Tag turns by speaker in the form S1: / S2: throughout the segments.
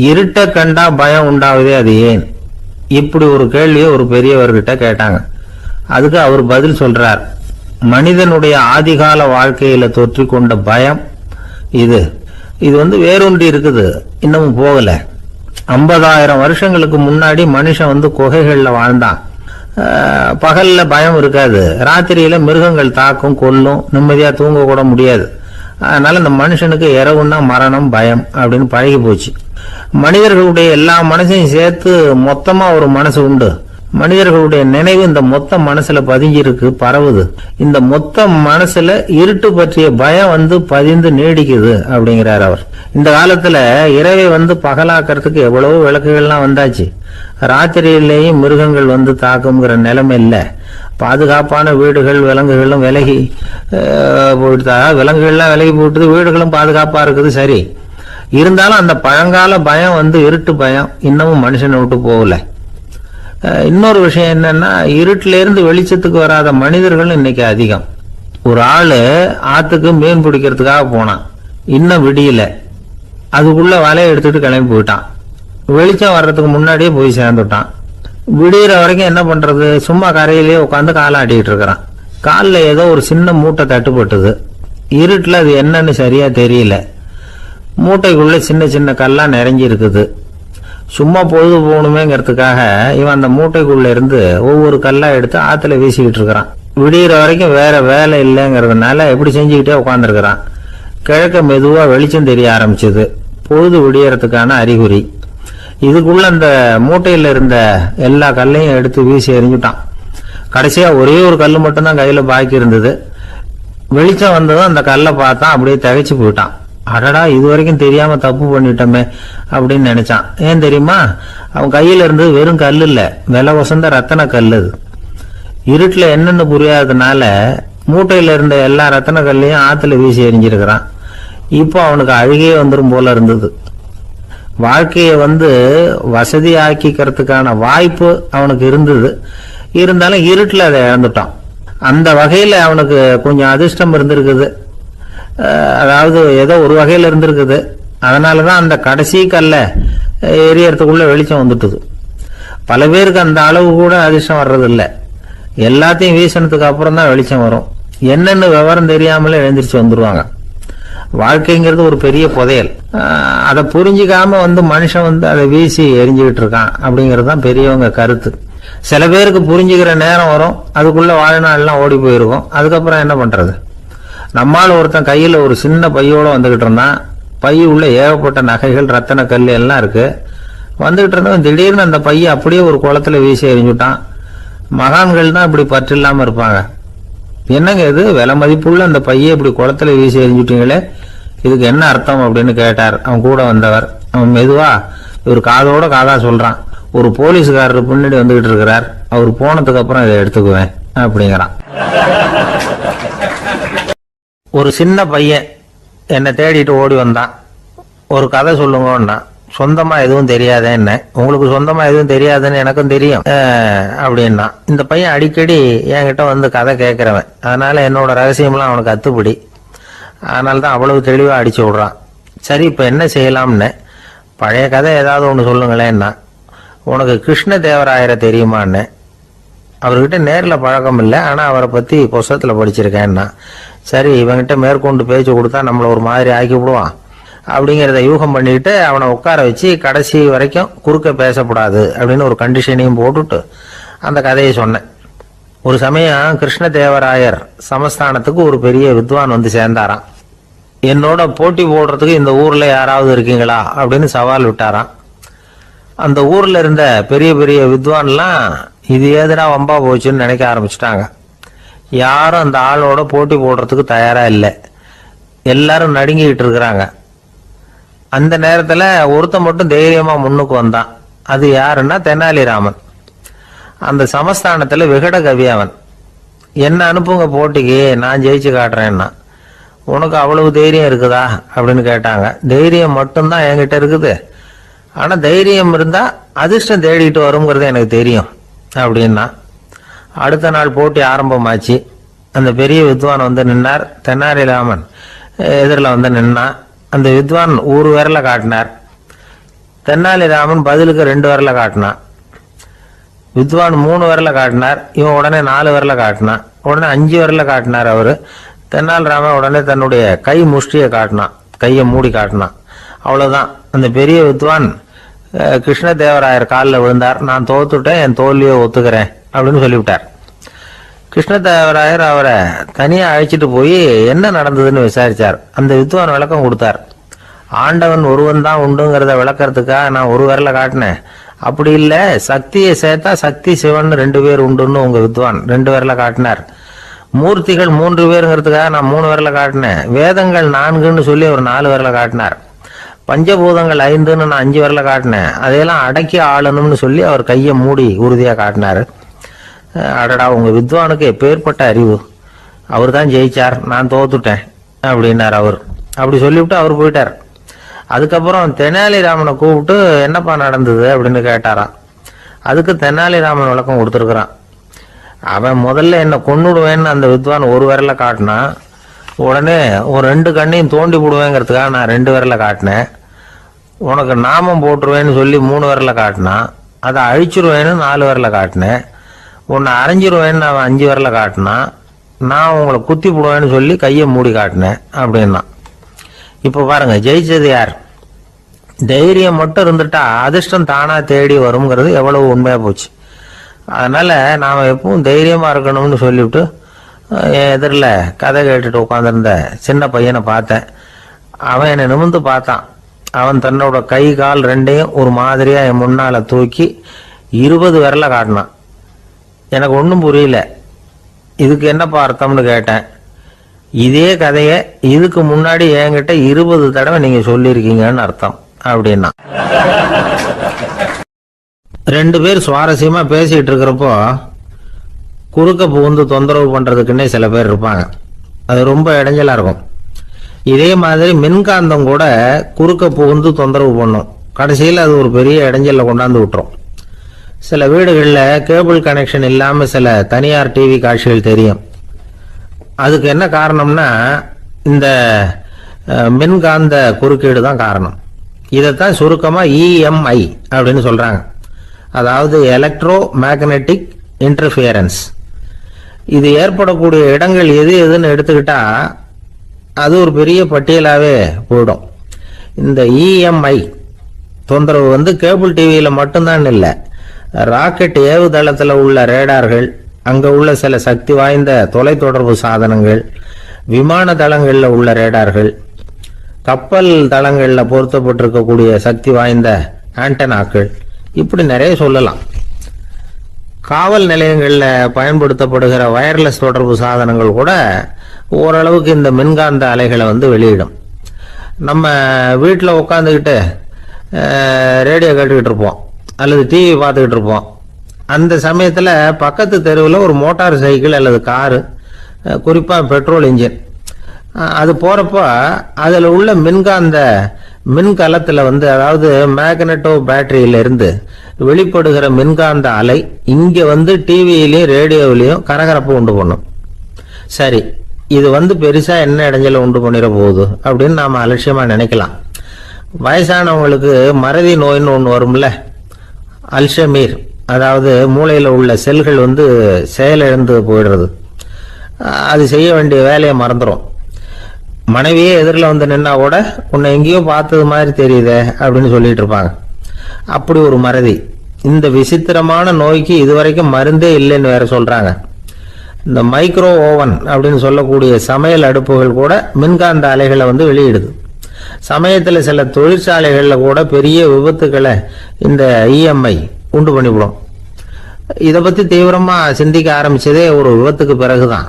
S1: இருட்ட கண்டா பயம் உண்டாவதே அது ஏன்? இப்படி ஒரு கேள்வியை ஒரு பெரியவர்கிட்ட கேட்டாங்க. அதுக்கு அவர் பதில் சொல்றார். மனிதனுடைய ஆதிகால வாழ்க்கையில தொற்றி கொண்ட பயம் இது வேரூன்றி இருக்குது, இன்னமும் போகல. 50,000 வருஷங்களுக்கு முன்னாடி மனுஷன் குகைகள்ல வாழ்ந்தான். பகல்ல பயம் இருக்காது, ராத்திரியில மிருகங்கள் தாக்கும், கொல்லும், நிம்மதியா தூங்க கூட முடியாது. அதனால இந்த மனுஷனுக்கு இரவுன்னா மரணம், பயம் அப்படின்னு பழகி போச்சு. மனிதர்களுடைய எல்லா மனசையும் சேர்த்து மொத்தமா ஒரு மனசு உண்டு. மனிதர்களுடைய நினைவு இந்த மொத்த மனசுல பதிஞ்சிருக்கு, பரவுது. இந்த மொத்த மனசுல இருட்டு பற்றிய பயம் பதிந்து நீடிக்குது அப்படிங்கிறார் அவர். இந்த காலத்துல இரவை பகலாக்கிறதுக்கு எவ்வளவு விளக்குகள்லாம் வந்தாச்சு. ராத்திரியிலேயும் மிருகங்கள் தாக்குங்கிற நிலைமை இல்ல. பாதுகாப்பான வீடுகள், விலங்குகளும் விலகி போயிட்டா, விலங்குகள்லாம் விலகி போயிட்டு வீடுகளும் பாதுகாப்பா இருக்குது. சரி, இருந்தாலும் அந்த பழங்கால பயம் இருட்டு பயம் இன்னமும் மனுஷனை விட்டு போகல. இன்னொரு விஷயம் என்னன்னா, இருட்டுல இருந்து வெளிச்சத்துக்கு வராத மனிதர்கள் இன்னைக்கு அதிகம். ஒரு ஆளு ஆத்துக்கு மீன் பிடிக்கிறதுக்காக போனான், இன்னும் விடியல. அதுக்குள்ள வலையை எடுத்துட்டு கிளம்பி போயிட்டான். வெளிச்சம் வர்றதுக்கு முன்னாடியே போய் சேர்ந்துட்டான். விடிகிற வரைக்கும் என்ன பண்றது, சும்மா கரையிலேயே உட்காந்து காலாட்டிட்டு இருக்கிறான். காலில் ஏதோ ஒரு சின்ன மூட்டை தட்டுப்பட்டது. இருட்டுல அது என்னன்னு சரியா தெரியல. மூட்டைக்குள்ள சின்ன சின்ன கல்லா நிறைஞ்சி இருக்குது. சும்மா பொழுது போகணுமேங்கிறதுக்காக இவன் அந்த மூட்டைக்குள்ள இருந்து ஒவ்வொரு கல்லா எடுத்து ஆத்துல வீசிக்கிட்டு இருக்கிறான். விடிகிற வரைக்கும் வேற வேலை இல்லைங்கிறதுனால எப்படி செஞ்சுக்கிட்டே உட்காந்துருக்கிறான். கிழக்க மெதுவா வெளிச்சம் தெரிய ஆரம்பிச்சது. பொழுது விடியறதுக்கான அறிகுறி. இதுக்குள்ள அந்த மூட்டையில இருந்த எல்லா கல்லையும் எடுத்து வீசி எறிஞ்சுட்டான். கடைசியா ஒரே ஒரு கல்லு மட்டும்தான் கையில பாக்கி இருந்தது. வெளிச்சம் வந்ததும் அந்த கல்லை பார்த்தான், அப்படியே திகைச்சு போயிட்டான். அடடா, இது வரைக்கும் தெரியாம தப்பு பண்ணிட்டோமே அப்படின்னு நினைச்சான். ஏன் தெரியுமா, அவன் கையில இருந்தது வெறும் கல் இல்ல, விலை வசந்த ரத்தன கல். அது இருட்டுல என்னன்னு புரியாததுனால மூட்டையில இருந்த எல்லா ரத்தன கல்லையும் ஆத்துல வீசி எறிஞ்சிருக்கிறான். இப்போ அவனுக்கு அழுகையே வந்துடும் போல இருந்தது. வாழ்க்கைய வசதி ஆக்கிக்கிறதுக்கான வாய்ப்பு அவனுக்கு இருந்தது. இருந்தாலும் இருட்டுல அதை இழந்துட்டான். அந்த வகையில அவனுக்கு கொஞ்சம் அதிர்ஷ்டம் இருந்திருக்குது. அதாவது ஏதோ ஒரு வகையில இருந்திருக்குது. அதனாலதான் அந்த கடைசி கல்ல எரியறதுக்குள்ள வெளிச்சம் வந்துட்டுது. பல பேருக்கு அந்த அளவு கூட அதிர்ஷ்டம் வர்றது இல்லை. எல்லாத்தையும் வீசினதுக்கு அப்புறம் தான் வெளிச்சம் வரும். என்னன்னு விவரம் தெரியாமலே எழுந்திரிச்சு வந்துருவாங்க. வாழ்க்கைங்கிறது ஒரு பெரிய புதையல். அதை புரிஞ்சிக்காம மனுஷன் அதை வீசி எரிஞ்சுக்கிட்டு இருக்கான் அப்படிங்கிறது தான் பெரியவங்க கருத்து. சில பேருக்கு புரிஞ்சுக்கிற நேரம் வரும், அதுக்குள்ள வாழ்நாள் எல்லாம் ஓடி போயிருக்கும். அதுக்கப்புறம் என்ன பண்றது? நம்மால் ஒருத்தன் கையில ஒரு சின்ன பையோட வந்துகிட்டு இருந்தான். பை உள்ள ஏகப்பட்ட நகைகள், ரத்தன கல் எல்லாம் இருக்கு. வந்துகிட்டு இருந்தவன் திடீர்னு அந்த பையை அப்படியே ஒரு குளத்துல வீசி எறிஞ்சுட்டான். மகான்கள் தான் இப்படி பற்று இல்லாம இருப்பாங்க. என்னங்க இது, விலை மதிப்புள்ள அந்த பையை இப்படி குளத்துல வீசி எறிஞ்சுட்டீங்களே, இதுக்கு என்ன அர்த்தம் அப்படின்னு கேட்டார் அவன் கூட வந்தவர். அவன் மெதுவா இவர் காதோட காதா சொல்றான். ஒரு போலீஸ்காரர் பின்னாடி வந்துகிட்டு இருக்கிறார், அவர் போனதுக்கு அப்புறம் இதை எடுத்துக்குவேன் அப்படிங்கிறான். ஒரு சின்ன பையன் என்னை தேடிட்டு ஓடி வந்தான். ஒரு கதை சொல்லுங்கன்னா, சொந்தமா எதுவும் தெரியாத என்ன, உங்களுக்கு சொந்தமா எதுவும் தெரியாதுன்னு எனக்கும் தெரியும் அப்படின்னா. இந்த பையன் அடிக்கடி என்கிட்ட கதை கேட்கிறவன். அதனால என்னோட ரகசியம்லாம் அவனுக்கு அத்துப்படி. அதனால்தான் அவ்வளவு தெளிவா அடிச்சு விடுறான். சரி, இப்ப என்ன செய்யலாம்னு, பழைய கதை ஏதாவது ஒன்று சொல்லுங்களேன்னா. உனக்கு கிருஷ்ண தேவராயரை தெரியுமான்னு. அவர்கிட்ட நேரில் பழக்கம் இல்லை, ஆனா அவரை பத்தி புஸ்தகத்துல படிச்சிருக்கேன்னா. சரி, இவங்கிட்ட மேற்கொண்டு பேச்சு கொடுத்தா நம்மளை ஒரு மாதிரி ஆக்கி விடுவான் அப்படிங்கிறத யூகம் பண்ணிட்டு அவனை உட்கார வச்சு கடைசி வரைக்கும் குறுக்க பேசக்கூடாது அப்படின்னு ஒரு கண்டிஷனையும் போட்டுட்டு அந்த கதையை சொன்னேன். ஒரு சமயம் கிருஷ்ண தேவராயர் சமஸ்தானத்துக்கு ஒரு பெரிய வித்வான் சேர்ந்தாராம். என்னோட போட்டி போடுறதுக்கு இந்த ஊர்ல யாராவது இருக்கீங்களா அப்படின்னு சவால் விட்டாராம். அந்த ஊர்ல இருந்த பெரிய பெரிய வித்வான்லாம் இது ஏதுனா வம்பா போச்சுன்னு நினைக்க ஆரம்பிச்சுட்டாங்க. யாரும் அந்த ஆளோட போட்டி போடுறதுக்கு தயாரா இல்லை. எல்லாரும் நடுங்கிட்டு இருக்கிறாங்க. அந்த நேரத்துல ஒருத்தன் மட்டும் தைரியமா முன்னுக்கு வந்தான். அது யாருன்னா தெனாலிராமன். அந்த சமஸ்தானத்துல விகட கவி அவன். என்ன அனுப்புங்க போட்டிக்கு, நான் ஜெயிச்சு காட்டுறேன்னா. உனக்கு அவ்வளவு தைரியம் இருக்குதா அப்படின்னு கேட்டாங்க. தைரியம் மட்டும்தான் என்கிட்ட இருக்குது, ஆனா தைரியம் இருந்தா அதிர்ஷ்டம் தேடிட்டு வருங்கிறது எனக்கு தெரியும் அப்படின்னா. அடுத்த நாள் போட்டி ஆரம்பமாச்சு. அந்த பெரிய வித்வான் நின்னார். தெனாலிராமன் எதிரில் நின்னா. அந்த வித்வான் ஒரு விரல காட்டினார். தென்னாலிராமன் பதிலுக்கு 2 விரல காட்டினான். வித்வான் 3 விரல காட்டினார். இவன் உடனே 4 விரல காட்டினான். உடனே 5 விரல காட்டினார் அவரு. தென்னாலிராமன் உடனே தன்னுடைய கை முஷ்டியை காட்டினான், கையை மூடி காட்டினான். அவ்வளவுதான். அந்த பெரிய வித்வான் கிருஷ்ணதேவராயர் காலில் விழுந்தார். நான் தோத்துட்டேன், என் தோல்வியை ஒத்துக்கிறேன் அப்படின்னு சொல்லிவிட்டார். கிருஷ்ணதேவராயர் அவரை தனியா அழைச்சிட்டு போய் என்ன நடந்ததுன்னு விசாரிச்சார். அந்த வித்வான் விளக்கம் கொடுத்தார். ஆண்டவன் ஒருவன் தான் உண்டுங்கிறத விளக்கறதுக்காக நான் 1 விரல காட்டினேன். அப்படி இல்ல, சக்தியை சேர்த்தா சக்தி சிவன் 2 பேர் உண்டுன்னு உங்க வித்வான் 2 விரல காட்டினார். மூர்த்திகள் 3 பேருங்கிறதுக்காக நான் 3 விரல காட்டினேன். வேதங்கள் 4ன்னு சொல்லி ஒரு 4 விரல காட்டினார். பஞ்சபூதங்கள் 5ன்னு நான் 5 விரல காட்டினேன். அதையெல்லாம் அடக்கி ஆளணும்னு சொல்லி அவர் கையை மூடி உறுதியா காட்டினாரு. அடடா, உங்க வித்வானுக்கு எப்பேற்பட்ட அறிவு! அவர் தான் ஜெயிச்சார், நான் தோத்துட்டேன் அப்படின்னார் அவர். அப்படி சொல்லிவிட்டு அவர் போயிட்டார். அதுக்கப்புறம் தெனாலிராமனை கூப்பிட்டு என்னப்பா நடந்தது அப்படின்னு கேட்டாராம். அதுக்கு தெனாலிராமன் விளக்கம் கொடுத்துருக்குறான். அவன் முதல்ல என்ன கொன்னுடுவேன்னு அந்த வித்வான் 1 விரல காட்டினான். உடனே ஒரு 2 கண்ணையும் தோண்டி போடுவேங்கிறதுக்காக நான் 2 விரல காட்டினேன். உனக்கு நாமம் போட்டுருவேன்னு சொல்லி 3 விரல காட்டினான். அதை அழிச்சிருவேன்னு 4 விரல காட்டினேன். உன்னை அரைஞ்சிருவேன்னு அவன் 5 விரல காட்டினான். நான் உங்களை குத்தி போடுவேன்னு சொல்லி கையை மூடி காட்டினேன் அப்படின்னா. இப்போ பாருங்க, ஜெயிச்சது யார்? தைரியம் மட்டும் இருந்துட்டா அதிர்ஷ்டம் தானா தேடி வருங்கிறது எவ்வளவு உண்மையா போச்சு. அதனால நாம எப்பவும் தைரியமா இருக்கணும்னு சொல்லிவிட்டு என் எதிரில் கதை கேட்டுட்டு உட்காந்துருந்த சின்ன பையனை பார்த்தேன். அவன் என்னை நிமிர்ந்து பார்த்தான். அவன் தன்னோட கை கால் 2ஐயும் ஒரு மாதிரியா என் முன்னால தூக்கி 20 விரல காட்டினான். எனக்கு ஒன்றும் புரியல. இதுக்கு என்னப்பா அர்த்தம்னு கேட்டேன். இதே கதையை இதுக்கு முன்னாடி என்கிட்ட 20 தடவை நீங்க சொல்லியிருக்கீங்கன்னு அர்த்தம் அப்படின்னா. 2 பேர் சுவாரஸ்யமா பேசிட்டு இருக்கிறப்போ குறுக்க புகுந்து தொந்தரவு பண்றதுக்குன்னே சில பேர் இருப்பாங்க. அது ரொம்ப இடைஞ்சலா இருக்கும். இதே மாதிரி மின்காந்தம் கூட குறுக்க புகுந்து தொந்தரவு பண்ணும். கடைசியில் அது ஒரு பெரிய இடைஞ்சல கொண்டாந்து விட்டுரும். சில வீடுகளில் கேபிள் கனெக்ஷன் இல்லாம சில தனியார் டிவி காட்சிகள் தெரியும். அதுக்கு என்ன காரணம்னா இந்த மின்காந்த குறுக்கீடு தான் காரணம். இதைத்தான் சுருக்கமா EMI அப்படின்னு சொல்றாங்க. அதாவது எலக்ட்ரோ மேக்னெட்டிக் இன்டர்ஃபியரன்ஸ். இது ஏற்படக்கூடிய இடங்கள் எது எதுன்னு எடுத்துக்கிட்டா அது ஒரு பெரிய பட்டியலாவே போயிடும். இந்த EMI தொந்தரவு கேபிள் டிவியில மட்டும்தான் இல்லை, ராக்கெட் ஏவுதளத்தில் உள்ள ரேடார்கள், அங்க உள்ள சில சக்தி வாய்ந்த தொலைத்தொடர்பு சாதனங்கள், விமான தளங்கள்ல உள்ள ரேடார்கள், கப்பல் தளங்கள்ல பொருத்தப்பட்டிருக்கக்கூடிய சக்தி வாய்ந்த ஆண்டனாக்கள், இப்படி நிறைய சொல்லலாம். காவல் நிலையங்கள்ல பயன்படுத்தப்படுகிற வயர்லெஸ் தொடர்பு சாதனங்கள் கூட ஓரளவுக்கு இந்த மின்காந்த அலைகளை வெளியிடும். நம்ம வீட்டில் உட்காந்துக்கிட்டு ரேடியோ கேட்டுக்கிட்டு இருப்போம் அல்லது டிவி பார்த்துக்கிட்டு இருப்போம். அந்த சமயத்தில் பக்கத்து தெருவில் ஒரு மோட்டார் சைக்கிள் அல்லது காரு, குறிப்பாக பெட்ரோல் இன்ஜின், அது போகிறப்போ அதில் உள்ள மின்காந்த மின்கலத்தில் அதாவது மேக்னெட்டோ பேட்டரியிலிருந்து வெளிப்படுகிற மின்காந்த அலை இங்கே டிவியிலையும் ரேடியோவிலையும் கரகரப்பு உண்டு பண்ணும். சரி, இது பெருசா என்ன இடைஞ்சல உண்டு பண்ணிட போகுது அப்படின்னு நாம அலட்சியமா நினைக்கலாம். வயசானவங்களுக்கு மறதி நோயின்னு ஒன்று வரும்ல, அல்ஷமீர், அதாவது மூளையில உள்ள செல்கள் செயலிழந்து போயிடுறது. அது செய்ய வேண்டிய வேலையை மறந்துடும். மனைவியே எதிரில் நின்னா கூட உன்னை எங்கேயோ பார்த்தது மாதிரி தெரியுதே அப்படின்னு சொல்லிட்டு இருப்பாங்க. அப்படி ஒரு மறதி. இந்த விசித்திரமான நோய்க்கு இதுவரைக்கும் மருந்தே இல்லைன்னு வேற சொல்றாங்க. இந்த மைக்ரோ ஓவன் அப்படின்னு சொல்லக்கூடிய சமையல் அடுப்புகள் கூட மின்காந்த அலைகளை வெளியிடுது. சமயத்தில் சில தொழிற்சாலைகள்ல கூட பெரிய விபத்துக்களை இந்த EMI உண்டு பண்ணிவிடும். இதை பத்தி தீவிரமா சிந்திக்க ஆரம்பிச்சதே ஒரு விபத்துக்கு பிறகுதான்.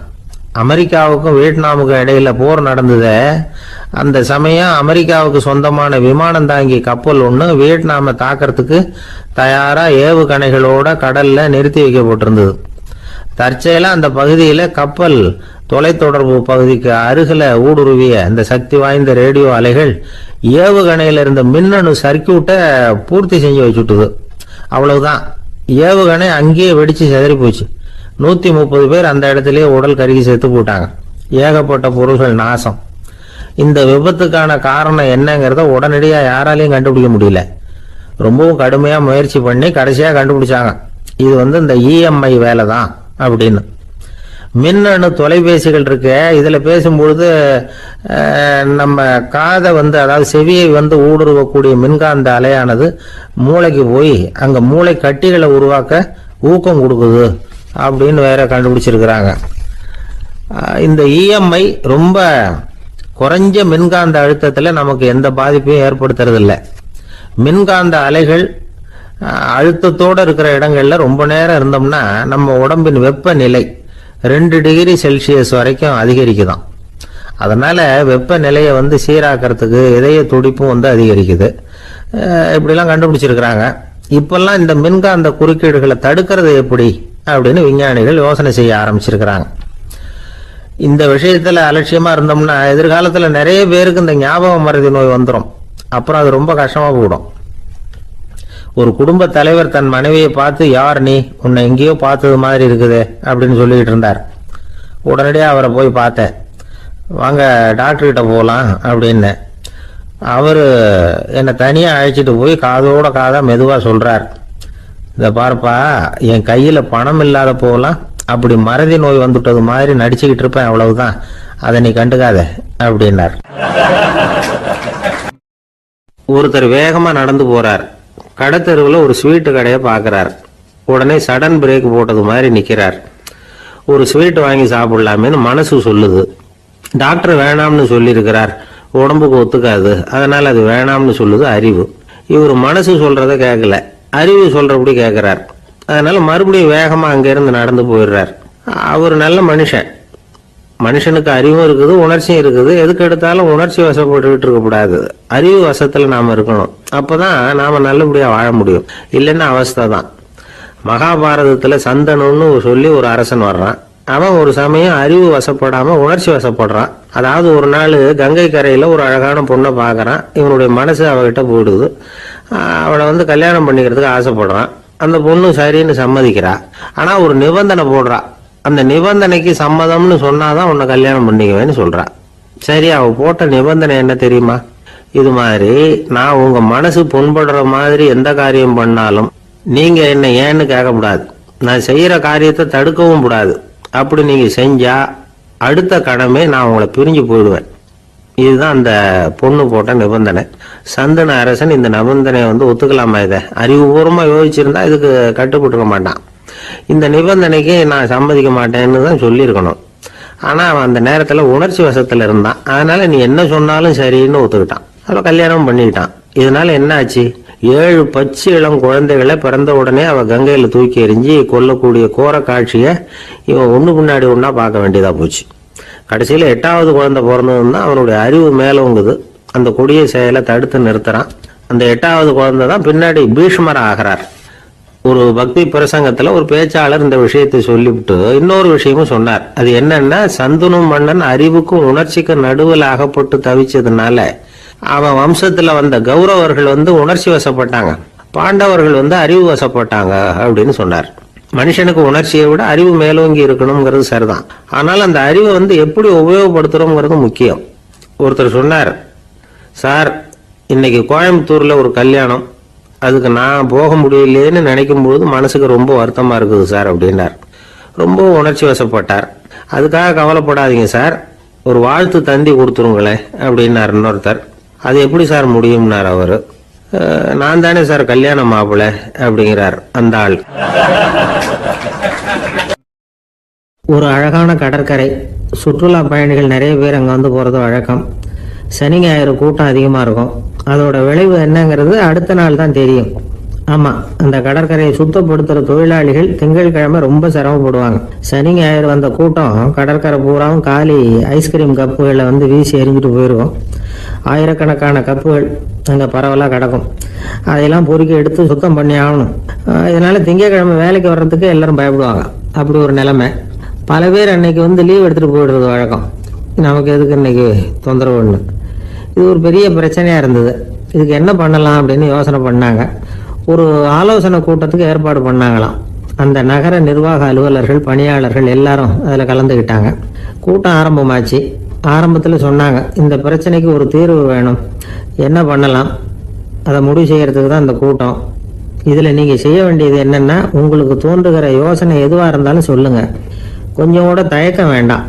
S1: அமெரிக்காவுக்கும் வியட்நாமுக்கும் இடையில போர் நடந்தது. அந்த சமயம் அமெரிக்காவுக்கு சொந்தமான விமானம் தாங்கி கப்பல் ஒன்று வியட்நாமை தாக்கிறதுக்கு தயாரா ஏவுகணைகளோட கடல்ல நிறுத்தி வைக்கப்பட்டிருந்தது. தற்செயலா அந்த பகுதியில கப்பல் தொலைத்தொடர்பு பகுதிக்கு அருகில ஊடுருவிய இந்த சக்தி வாய்ந்த ரேடியோ அலைகள் ஏவுகணையில இருந்த மின்னணு சர்க்கியூட்டை பூர்த்தி செஞ்சு வச்சுட்டுது. அவ்வளவுதான், ஏவுகணை அங்கேயே வெடிச்சு செதறி போச்சு. 130 பேர் அந்த இடத்திலேயே உடல் கருகி செத்து போட்டாங்க. ஏகப்பட்ட பொருள்கள் நாசம். இந்த விபத்துக்கான காரணம் என்னங்கிறத உடனடியாக யாராலையும் கண்டுபிடிக்க முடியல. ரொம்பவும் கடுமையாக முயற்சி பண்ணி கடைசியாக கண்டுபிடிச்சாங்க இது இந்த இஎம்ஐ வேலை தான் அப்படின்னு. மின்னணு தொலைபேசிகள் இருக்கு, இதில் பேசும்பொழுது நம்ம காதை அதாவது செவியை ஊடுருவக்கூடிய மின்காந்த அலையானது மூளைக்கு போய் அங்கே மூளை கட்டிகளை உருவாக்க ஊக்கம் கொடுக்குது அப்படின்னு வேற கண்டுபிடிச்சிருக்கிறாங்க. இந்த இஎம்ஐ ரொம்ப குறைஞ்ச மின்காந்த அழுத்தத்தில் நமக்கு எந்த பாதிப்பையும் ஏற்படுத்துறதில்லை. மின்காந்த அலைகள் அழுத்தத்தோடு இருக்கிற இடங்கள்ல ரொம்ப நேரம் இருந்தோம்னா நம்ம உடம்பின் வெப்பநிலை 2 டிகிரி செல்சியஸ் வரைக்கும் அதிகரிக்குதாம். அதனால வெப்பநிலையை சீராக்கிறதுக்கு இதய துடிப்பும் அதிகரிக்குது. இப்படிலாம் கண்டுபிடிச்சிருக்கிறாங்க. இப்பெல்லாம் இந்த மின்காந்த குறுக்கீடுகளை தடுக்கிறது எப்படி அப்படின்னு விஞ்ஞானிகள் யோசனை செய்ய ஆரம்பிச்சிருக்கிறாங்க. இந்த விஷயத்துல அலட்சியமா இருந்தோம்னா எதிர்காலத்துல நிறைய பேருக்கு இந்த ஞாபக மறதி நோய் வந்துடும். அப்புறம் அது ரொம்ப கஷ்டமா போயிடும். ஒரு குடும்ப தலைவர் தன் மனைவியை பார்த்து, யார் நீ, உன்னை எங்கேயோ பார்த்தது மாதிரி இருக்குது அப்படின்னு சொல்லிக்கிட்டு இருந்தார். உடனடியாக அவரை போய் பார்த்தேன். வாங்க டாக்டர்கிட்ட போகலாம் அப்படின்னு. அவர் என்னை தனியாக அழைச்சிட்டு போய் காதோட காதாக மெதுவாக சொல்கிறார், இதை பார்ப்பா, என் கையில் பணம் இல்லாத போகலாம் அப்படி மறதி நோய் வந்துட்டது மாதிரி நடிச்சுக்கிட்டு இருப்பேன், அவ்வளவுதான், அதை நீ கண்டுக்காத அப்படின்னார். ஒருத்தர் வேகமாக நடந்து போறார். கடத்தெருவில் ஒரு ஸ்வீட்டு கடையை பார்க்குறார். உடனே சடன் பிரேக் போட்டது மாதிரி நிற்கிறார். ஒரு ஸ்வீட் வாங்கி சாப்பிடலாமேன்னு மனசு சொல்லுது. டாக்டர் வேணாம்னு சொல்லியிருக்கிறார், உடம்புக்கு ஒத்துக்காது, அதனால அது வேணாம்னு சொல்லுது அறிவு. இவர் மனசு சொல்றத கேட்கல, அறிவு சொல்றபடி கேட்கிறார். அதனால மறுபடியும் வேகமா அங்கிருந்து நடந்து போயிடுறார். அவர் நல்ல மனுஷன். மனுஷனுக்கு அறிவும் இருக்குது, உணர்ச்சியும் இருக்குது. எதுக்கு எடுத்தாலும் உணர்ச்சி வசப்பட்டுக்கிட்டு இருக்கக்கூடாது, அறிவு வசத்துல நாம இருக்கணும். அப்பதான் நாம நல்லபடியா வாழ முடியும். இல்லைன்னா அவஸ்தை தான். மகாபாரதத்துல சந்தனுன்னு சொல்லி ஒரு அரசன் வர்றான். அவன் ஒரு சமயம் அறிவு வசப்படாம உணர்ச்சி வசப்படுறான். அதாவது ஒரு நாள் கங்கை கரையில ஒரு அழகான பொண்ணை பார்க்கறான். இவனுடைய மனசு அவகிட்ட போயிடுது. அவளை கல்யாணம் பண்ணிக்கிறதுக்கு ஆசைப்படுறான். அந்த பொண்ணு சரின்னு சம்மதிக்கிறா. ஆனா ஒரு நிபந்தனை போடுறா. அந்த நிபந்தனைக்கு சம்மதம்னு சொன்னாதான் உன்னை கல்யாணம் பண்ணிக்குவேன்னு சொல்றா. சரி, அவ போட்ட நிபந்தனை என்ன தெரியுமா? இது மாதிரி, நான் உங்க மனசு புண்படுற மாதிரி எந்த காரியம் பண்ணாலும் நீங்க என்ன ஏன்னு கேட்கக்கூடாது, நான் செய்யற காரியத்தை தடுக்கவும் கூடாது. அப்படி நீங்க செஞ்சா அடுத்த கடமை நான் உங்களை பிரிஞ்சு போயிடுவேன். இதுதான் அந்த பொண்ணு போட்ட நிபந்தனை. சந்தன அரசன் இந்த நிபந்தனையை ஒத்துக்கலாமா? இதை அறிவுபூர்வமா யோசிச்சிருந்தா இதுக்கு கட்டுப்பட்டுக்க மாட்டான். இந்த நிபந்தனைக்கு நான் சம்மதிக்க மாட்டேன்னு தான் சொல்லியிருக்கணும். ஆனா அவன் அந்த நேரத்துல உணர்ச்சி வசத்துல இருந்தான். அதனால நீ என்ன சொன்னாலும் சரின்னு ஒத்துக்கிட்டான். அவ கல்யாணம் பண்ணிக்கிட்டான். இதனால என்ன ஆச்சு? 7 பச்சை இளம் குழந்தைகளை பிறந்த உடனே அவ கங்கையில தூக்கி எறிஞ்சி கொல்லக்கூடிய கோர காட்சிய இவன் ஒண்ணு பின்னாடி ஒன்னா பார்க்க வேண்டியதா போச்சு. கடைசியில 8வது குழந்தை பிறந்ததுன்னா அவனுடைய அறிவு மேலோங்குது. அந்த கொடிய செயலை தடுத்து நிறுத்துறான். அந்த 8வது குழந்தை தான் பின்னாடி பீஷ்மர் ஆகிறார். ஒரு பக்தி பிரசங்கத்துல ஒரு பேச்சாளர் இந்த விஷயத்தை சொல்லிவிட்டு இன்னொரு விஷயமும் சொன்னார். அது என்னன்னா, சந்தனும் மன்னன் அறிவுக்கும் உணர்ச்சிக்கும் நடுவில் அகப்பட்டு தவிச்சதுனால அவன் வம்சத்துல வந்த கௌரவர்கள் உணர்ச்சி வசப்பட்டாங்க, பாண்டவர்கள் அறிவு வசப்பட்டாங்க அப்படின்னு சொன்னார். மனுஷனுக்கு உணர்ச்சியை விட அறிவு மேலோங்கி இருக்கணுங்கிறது சரிதான். ஆனால் அந்த அறிவை எப்படி உபயோகப்படுத்துறோங்கிறது முக்கியம். ஒருத்தர் சொன்னார், சார், இன்னைக்கு கோயம்புத்தூர்ல ஒரு கல்யாணம், அதுக்கு நான் போக முடியலேன்னு நினைக்கும் போது மனசுக்கு ரொம்ப வருத்தமா இருக்குது சார் அப்படின்னார். ரொம்ப உணர்ச்சி வசப்பட்டார். அதுக்காக கவலைப்படாதீங்க சார், ஒரு வாழ்த்து தந்தி கொடுத்துருங்களேன் அப்படின்னார் இன்னொருத்தர். அது எப்படி சார் முடியும்னார் அவரு. நான் தானே சார் கல்யாண மாப்பிள்ளை அப்படிங்கிறார் அந்த ஆள். ஒரு அழகான கடற்கரை. சுற்றுலா பயணிகள் நிறைய பேர் அங்க போறது வழக்கம். சனி ஞாயிறு கூட்டம் அதிகமா இருக்கும். அதோட விளைவு என்னங்கிறது அடுத்த நாள் தான் தெரியும். ஆமா, அந்த கடற்கரையை சுத்தப்படுத்துற தொழிலாளிகள் திங்கட்கிழமை ரொம்ப சிரமப்படுவாங்க. சனி ஞாயிறு வந்த கூட்டம் கடற்கரை பூராவும் காலி ஐஸ்கிரீம் கப்புகளை வீசி எரிஞ்சிட்டு போயிருக்கும். ஆயிரக்கணக்கான கப்புகள் அங்க பரவலா கிடக்கும். அதையெல்லாம் பொறுக்கி எடுத்து சுத்தம் பண்ணி ஆகணும். இதனால திங்கட்கிழமை வேலைக்கு வர்றதுக்கு எல்லாரும் பயப்படுவாங்க. அப்படி ஒரு நிலைமை. பல பேர் அன்னைக்கு லீவ் எடுத்துட்டு போயிடுறது வழக்கம். நமக்கு எதுக்கு இன்னைக்கு தொந்தரவுன்னு. இது ஒரு பெரிய பிரச்சனையா இருந்தது. இதுக்கு என்ன பண்ணலாம் அப்படின்னு யோசனை பண்ணாங்க. ஒரு ஆலோசனை கூட்டத்துக்கு ஏற்பாடு பண்ணாங்களாம். அந்த நகர நிர்வாக அலுவலர்கள், பணியாளர்கள் எல்லாரும் அதில் கலந்துக்கிட்டாங்க. கூட்டம் ஆரம்பமாச்சு. ஆரம்பத்தில் சொன்னாங்க, இந்த பிரச்சனைக்கு ஒரு தீர்வு வேணும், என்ன பண்ணலாம்,
S2: அதை முடிவு செய்யறதுக்கு தான் இந்த கூட்டம். இதில் நீங்கள் செய்ய வேண்டியது என்னென்னா, உங்களுக்கு தோன்றுகிற யோசனை எதுவாக இருந்தாலும் சொல்லுங்கள். கொஞ்சம் கூட தயக்கம் வேண்டாம்.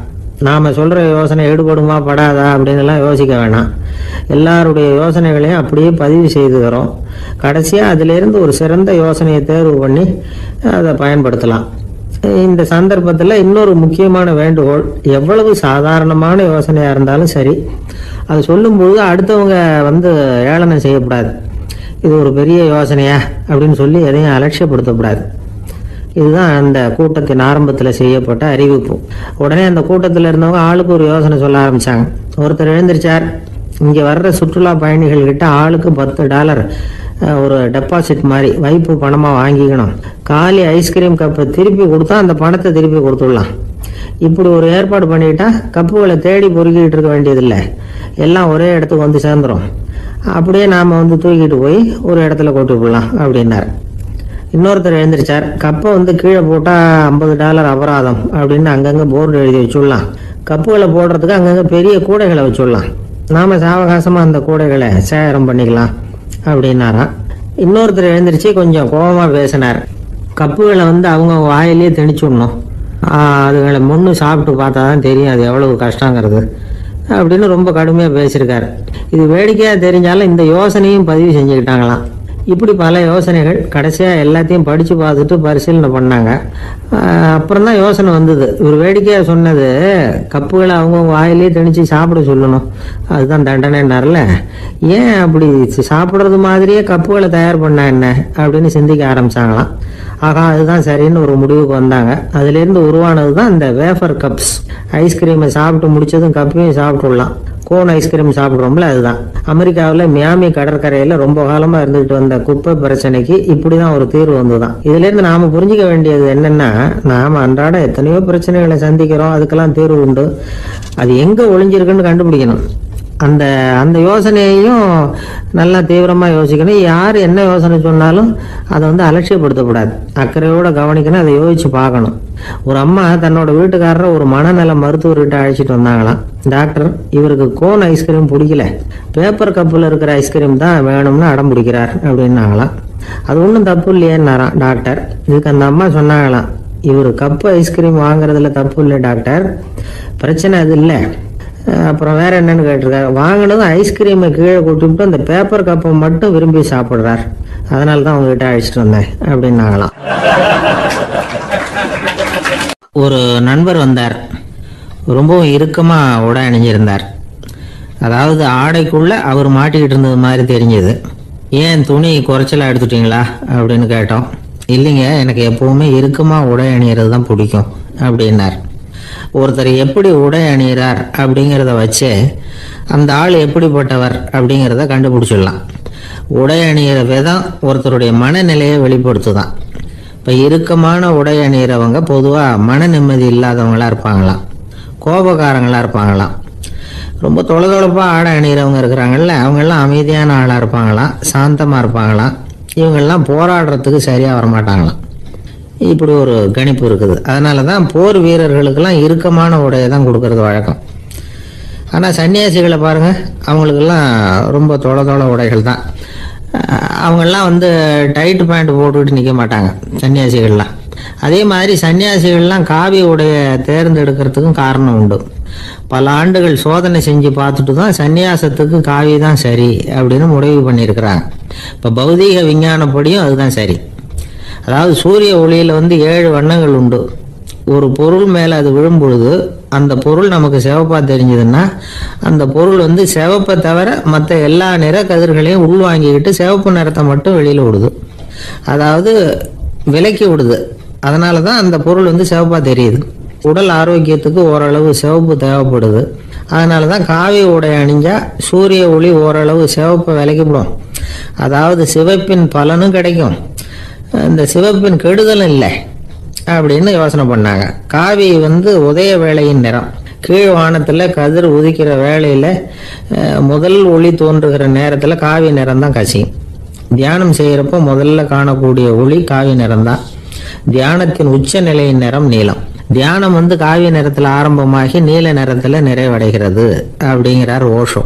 S2: நாம் சொல்கிற யோசனை ஈடுபடுமா படாதா அப்படின்னுலாம் யோசிக்க வேணாம். எல்லாருடைய யோசனைகளையும் அப்படியே பதிவு செய்து தரோம். கடைசியாக அதிலிருந்து ஒரு சிறந்த யோசனையை தேர்வு பண்ணி அதை பயன்படுத்தலாம். இந்த சந்தர்ப்பத்தில் இன்னொரு முக்கியமான வேண்டுகோள், எவ்வளவு சாதாரணமான யோசனையாக இருந்தாலும் சரி, அது சொல்லும்பொழுது அடுத்தவங்க ஏளனம் செய்யக்கூடாது. இது ஒரு பெரிய யோசனையா அப்படின்னு சொல்லி எதையும் அலட்சியப்படுத்தக்கூடாது. இதுதான் அந்த கூட்டத்தின் ஆரம்பத்தில் செய்யப்பட்ட அறிவிப்பு. உடனே அந்த கூட்டத்தில் இருந்தவங்க ஆளுக்கு ஒரு யோசனை சொல்ல ஆரம்பித்தாங்க. ஒருத்தர் எழுந்திருச்சார், இங்கே வர்ற சுற்றுலா பயணிகள் கிட்ட ஆளுக்கு $10 ஒரு டெபாசிட் மாதிரி வைப்பு பணமாக வாங்கிக்கணும். காலி ஐஸ்கிரீம் கப்பை திருப்பி கொடுத்தா அந்த பணத்தை திருப்பி கொடுத்துடலாம். இப்படி ஒரு ஏற்பாடு பண்ணிக்கிட்டா கப்புகளை தேடி பொறுக்கிட்டு இருக்க வேண்டியதில்லை, எல்லாம் ஒரே இடத்துக்கு சேர்ந்துடும். அப்படியே நாம் தூக்கிட்டு போய் ஒரு இடத்துல கொண்டு போடலாம் அப்படின்னார். இன்னொருத்தர் எழுந்திரிச்சார், கப்பை கீழே போட்டால் $50 அபராதம் அப்படின்னு அங்கங்கே போர்டு எழுதி வச்சுடலாம். கப்புகளை போடுறதுக்கு அங்கங்கே பெரிய கூடைகளை வச்சுடலாம். நாம் சாவகாசமாக அந்த கூடைகளை சேகரம் பண்ணிக்கலாம் அப்படின்னாராம். இன்னொருத்தர் எழுந்திரிச்சு கொஞ்சம் கோபமாக பேசினார். கப்புகளை அவங்க வாயிலே திணிச்சு விடணும், அதுகளை முன்னு சாப்பிட்டு பார்த்தா தான் தெரியும் அது எவ்வளவு கஷ்டங்கிறது அப்படின்னு ரொம்ப கடுமையாக பேசியிருக்காரு. இது வேடிக்கையாக தெரிஞ்சாலும் இந்த யோசனையும் பதிவு செஞ்சுக்கிட்டாங்களாம். இப்படி பல யோசனைகள். கடைசியாக எல்லாத்தையும் படித்து பார்த்துட்டு பரிசீலனை பண்ணாங்க. அப்புறம் தான் யோசனை வந்தது. இவர் வேடிக்கையாக சொன்னது கப்புகளை அவங்கவுங்க வாயிலே திணிச்சு சாப்பிட சொல்லணும், அதுதான் தண்டனைன்னார்ல. ஏன் அப்படி சாப்பிட்றது மாதிரியே கப்புகளை தயார் பண்ண என்ன அப்படின்னு சிந்திக்க ஆரம்பித்தாங்களாம். ஆகா, அதுதான் சரின்னு ஒரு முடிவுக்கு வந்தாங்க. அதுலேருந்து உருவானது தான் இந்த வேஃபர் கப்ஸ். ஐஸ்கிரீமை சாப்பிட்டு முடிச்சதும் கப்பையும் சாப்பிட்டுடலாம். கோன் ஐஸ்கிரீம் சாப்பிட்றோம்ல, அதுதான். அமெரிக்காவில் மியாமி கடற்கரையில் ரொம்ப காலமாக இருந்துகிட்டு வந்த குப்பை பிரச்சனைக்கு இப்படி தான் ஒரு தீர்வு வந்துதான். இதுலேருந்து நாம் புரிஞ்சிக்க வேண்டியது என்னென்னா, நாம் அன்றாட எத்தனையோ பிரச்சனைகளை சந்திக்கிறோம், அதுக்கெல்லாம் தீர்வு உண்டு. அது எங்கே ஒளிஞ்சிருக்குன்னு கண்டுபிடிக்கணும். அந்த அந்த யோசனையையும் நல்லா தீவிரமாக யோசிக்கணும். யார் என்ன யோசனை சொன்னாலும் அதை அலட்சியப்படுத்தக்கூடாது, அக்கறையோடு கவனிக்கணும், அதை யோசித்து பார்க்கணும். ஒரு அம்மா தன்னோட வீட்டுக்காரரை ஒரு மனநல மருத்துவர்கிட்ட அழைச்சிட்டு வந்தாங்களாம். டாக்டர், இவருக்கு கோன் ஐஸ்கிரீம் பிடிக்கல, பேப்பர் கப்பில் இருக்கிற ஐஸ்கிரீம் தான் வேணும்னு அடம் பிடிக்கிறார் அப்படின்னாங்களாம். அது ஒன்றும் தப்பு இல்லையேன்னாராம் டாக்டர். இதுக்கு அந்த அம்மா சொன்னாங்களாம், இவர் கப்பு ஐஸ்கிரீம் வாங்குறதுல தப்பு இல்லை டாக்டர், பிரச்சனை அது இல்லை. அப்புறம் வேற என்னன்னு கேட்டிருக்காரு. வாங்கினதும் ஐஸ்கிரீமை கீழே கொட்டிவிட்டு அந்த பேப்பர் கப்பை மட்டும் விரும்பி சாப்பிட்றார், அதனால தான் உங்ககிட்ட அழைச்சிட்டு வந்தேன் அப்படின்னாங்களாம். ஒரு நண்பர் வந்தார். ரொம்பவும் இறுக்கமாக உடை அணிஞ்சிருந்தார். அதாவது ஆடைக்குள்ள அவர் மாட்டிக்கிட்டு இருந்தது மாதிரி தெரிஞ்சது. ஏன் துணி குறைச்சலாக எடுத்துட்டீங்களா அப்படின்னு கேட்டோம். இல்லைங்க, எனக்கு எப்பவுமே இறுக்கமாக உடை அணிகிறது தான் பிடிக்கும் அப்படின்னார். ஒருத்தர் எப்படி உடை அணிகிறார் அப்படிங்கிறத வச்சு அந்த ஆள் எப்படிப்பட்டவர் அப்படிங்கிறத கண்டுபிடிச்சிடலாம். உடை அணிகிற விதம் ஒருத்தருடைய மனநிலையை வெளிப்படுத்துதான். இப்போ இறுக்கமான உடை அணிகிறவங்க பொதுவாக மன நிம்மதி இல்லாதவங்களாக இருப்பாங்களாம், கோபக்காரங்களாக இருப்பாங்களாம். ரொம்ப தொலைதொலைப்பாக ஆடை அணிகிறவங்க இருக்கிறாங்கல்ல, அவங்கெல்லாம் அமைதியான ஆளாக இருப்பாங்களாம், சாந்தமாக இருப்பாங்களாம். இவங்கெல்லாம் போராடுறதுக்கு சரியாக வரமாட்டாங்களாம். இப்படி ஒரு கணிப்பு இருக்குது. அதனால தான் போர் வீரர்களுக்கெல்லாம் இறுக்கமான உடையை தான் கொடுக்கறது வழக்கம். ஆனால் சன்னியாசிகளை பாருங்கள், அவங்களுக்கெல்லாம் ரொம்ப தொலை உடைகள் தான். அவங்கெல்லாம் டைட் பேண்ட் போட்டுக்கிட்டு நிற்க மாட்டாங்க சன்னியாசிகள்லாம். அதே மாதிரி சன்னியாசிகள்லாம் காவி உடையை தேர்ந்தெடுக்கிறதுக்கும் காரணம் உண்டு. பல ஆண்டுகள் சோதனை செஞ்சு பார்த்துட்டு தான் சன்னியாசத்துக்கு காவி தான் சரி அப்படின்னு முடிவு பண்ணியிருக்கிறாங்க. இப்போ பௌதீக விஞ்ஞானப்படியும் அதுதான் சரி. அதாவது சூரிய ஒளியில் 7 வண்ணங்கள் உண்டு. ஒரு பொருள் மேலே அது விழும்பொழுது அந்த பொருள் நமக்கு சிவப்பாக தெரிஞ்சதுன்னா அந்த பொருள் சிவப்பை தவிர மற்ற எல்லா நிற கதிர்களையும் உள்வாங்கிக்கிட்டு சிவப்பு நிறத்தை மட்டும் வெளியில் விடுது, அதாவது விலக்கி விடுது. அதனால தான் அந்த பொருள் சிவப்பாக தெரியுது. உடல் ஆரோக்கியத்துக்கு ஓரளவு சிவப்பு தேவைப்படுது. அதனால தான் காவி உடை அணிஞ்சா சூரிய ஒளி ஓரளவு சிவப்பை விலக்கிவிடும். அதாவது சிவப்பின் பலனும் கிடைக்கும், இந்த சிவப்பின் கெடுதலும் இல்லை அப்படின்னு யோசனை பண்ணாங்க. காவி உதய வேளையின் நிறம். கீழ் வானத்தில் கதிர் உதிக்கிற வேளையில் முதல் ஒளி தோன்றுகிற நேரத்தில் காவி நிறம் தான் கசியும். தியானம் செய்கிறப்போ முதல்ல காணக்கூடிய ஒளி காவி நிறம் தான். தியானத்தின் உச்ச நிலையின் நிறம் நீலம். தியானம் காவி நிறத்தில் ஆரம்பமாகி நீல நிறத்தில் நிறைவடைகிறது அப்படிங்கிறார் ஓஷோ.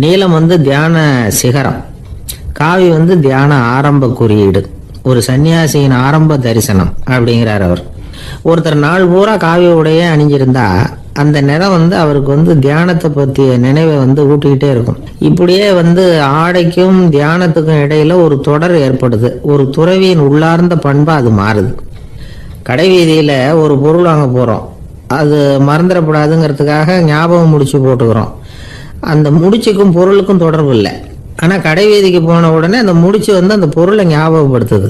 S2: நீலம் தியான சிகரம். காவி தியான ஆரம்ப குறியீடு, ஒரு சன்னியாசியின் ஆரம்ப தரிசனம் அப்படிங்கிறார் அவர். ஒருத்தர் நாள் பூரா காவி உடைய அணிஞ்சிருந்தா அந்த நிறம் அவருக்கு தியானத்தை பற்றிய நினைவை ஊட்டிக்கிட்டே இருக்கும். இப்படியே ஆடைக்கும் தியானத்துக்கும் இடையில ஒரு தொடர் ஏற்படுது. ஒரு துறவியின் உள்ளார்ந்த பண்பா அது மாறுது. கடை வீதியில ஒரு பொருள் வாங்க போறோம், அது மறந்துடக்கூடாதுங்கிறதுக்காக ஞாபகம் முடிச்சு போட்டுக்கிறோம். அந்த முடிச்சுக்கும் பொருளுக்கும் தொடர்பு இல்லை. ஆனா கடை வீதிக்கு போன உடனே அந்த முடிச்சு அந்த பொருளை ஞாபகப்படுத்துது.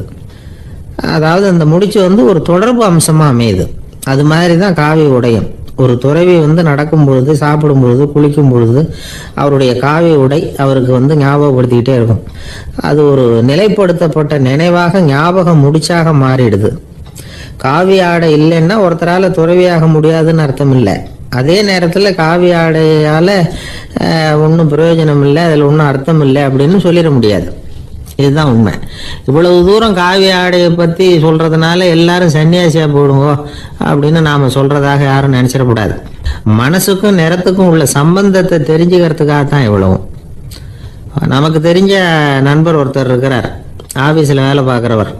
S2: அதாவது அந்த முடிச்சு ஒரு தொடர்பு அம்சமா அமையுது. அது மாதிரி தான் காவி உடையும். ஒரு துறவி நடக்கும் பொழுது, சாப்பிடும் பொழுது, குளிக்கும் பொழுது அவருடைய காவி உடை அவருக்கு ஞாபகப்படுத்திக்கிட்டே இருக்கும். அது ஒரு நிலைப்படுத்தப்பட்ட நினைவாக ஞாபக முடிச்சாக மாறிடுது. காவி ஆடை இல்லைன்னா ஒருத்தரால துறவியாக முடியாதுன்னு அர்த்தம் இல்லை. அதே நேரத்தில் காவி ஆடையால ஒன்றும் பிரயோஜனம் இல்லை, அதில் ஒன்றும் அர்த்தம் இல்லை அப்படின்னு சொல்லிட முடியாது. இதுதான் உண்மை. இவ்வளவு தூரம் காவி ஆடையை பற்றி சொல்றதுனால எல்லாரும் சன்னியாசியா போடுங்க அப்படின்னு நாம சொல்றதாக யாரும் நினைச்சிடக்கூடாது. மனசுக்கும் நிறத்துக்கும் உள்ள சம்பந்தத்தை தெரிஞ்சுக்கிறதுக்காக தான் இவ்வளவும். நமக்கு தெரிஞ்ச நண்பர் ஒருத்தர் இருக்கிறார், ஆபீஸ்ல வேலை பார்க்குறவர்.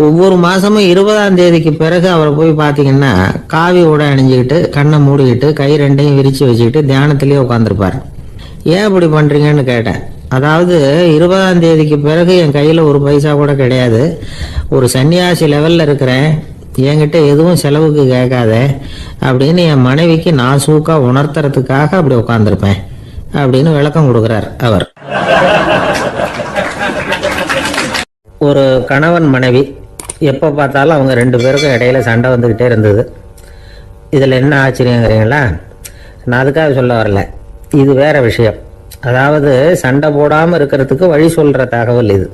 S2: ஒவ்வொரு மாசமும் 20ஆம் தேதிக்கு பிறகு அவரை போய் பார்த்தீங்கன்னா காவி உடை அணிஞ்சுக்கிட்டு, கண்ணை மூடிக்கிட்டு, கை ரெண்டையும் விரிச்சு வச்சுக்கிட்டு தியானத்திலேயே உட்காந்துருப்பார். ஏன் இப்படி பண்றீங்கன்னு கேட்டேன். அதாவது 20ஆம் தேதிக்கு பிறகு என் கையில் ஒரு பைசா கூட கிடையாது, ஒரு சன்னியாசி லெவலில் இருக்கிறேன், என்கிட்ட எதுவும் செலவுக்கு கேட்காத அப்படின்னு என் மனைவிக்கு நான் சூக்கா உணர்த்துறதுக்காக அப்படி உட்காந்துருப்பேன் அப்படின்னு விளக்கம் கொடுக்குறார் அவர். ஒரு கணவன் மனைவி எப்போ பார்த்தாலும் அவங்க 2 பேருக்கும் இடையில சண்டை வந்துக்கிட்டே இருந்தது. இதில் என்ன ஆச்சரியங்கிறீங்களா? நான் அதுக்காக சொல்ல வரல, இது வேற விஷயம். அதாவது சண்டை போடாமல் இருக்கிறதுக்கு வழி சொல்கிற தகவல் இது.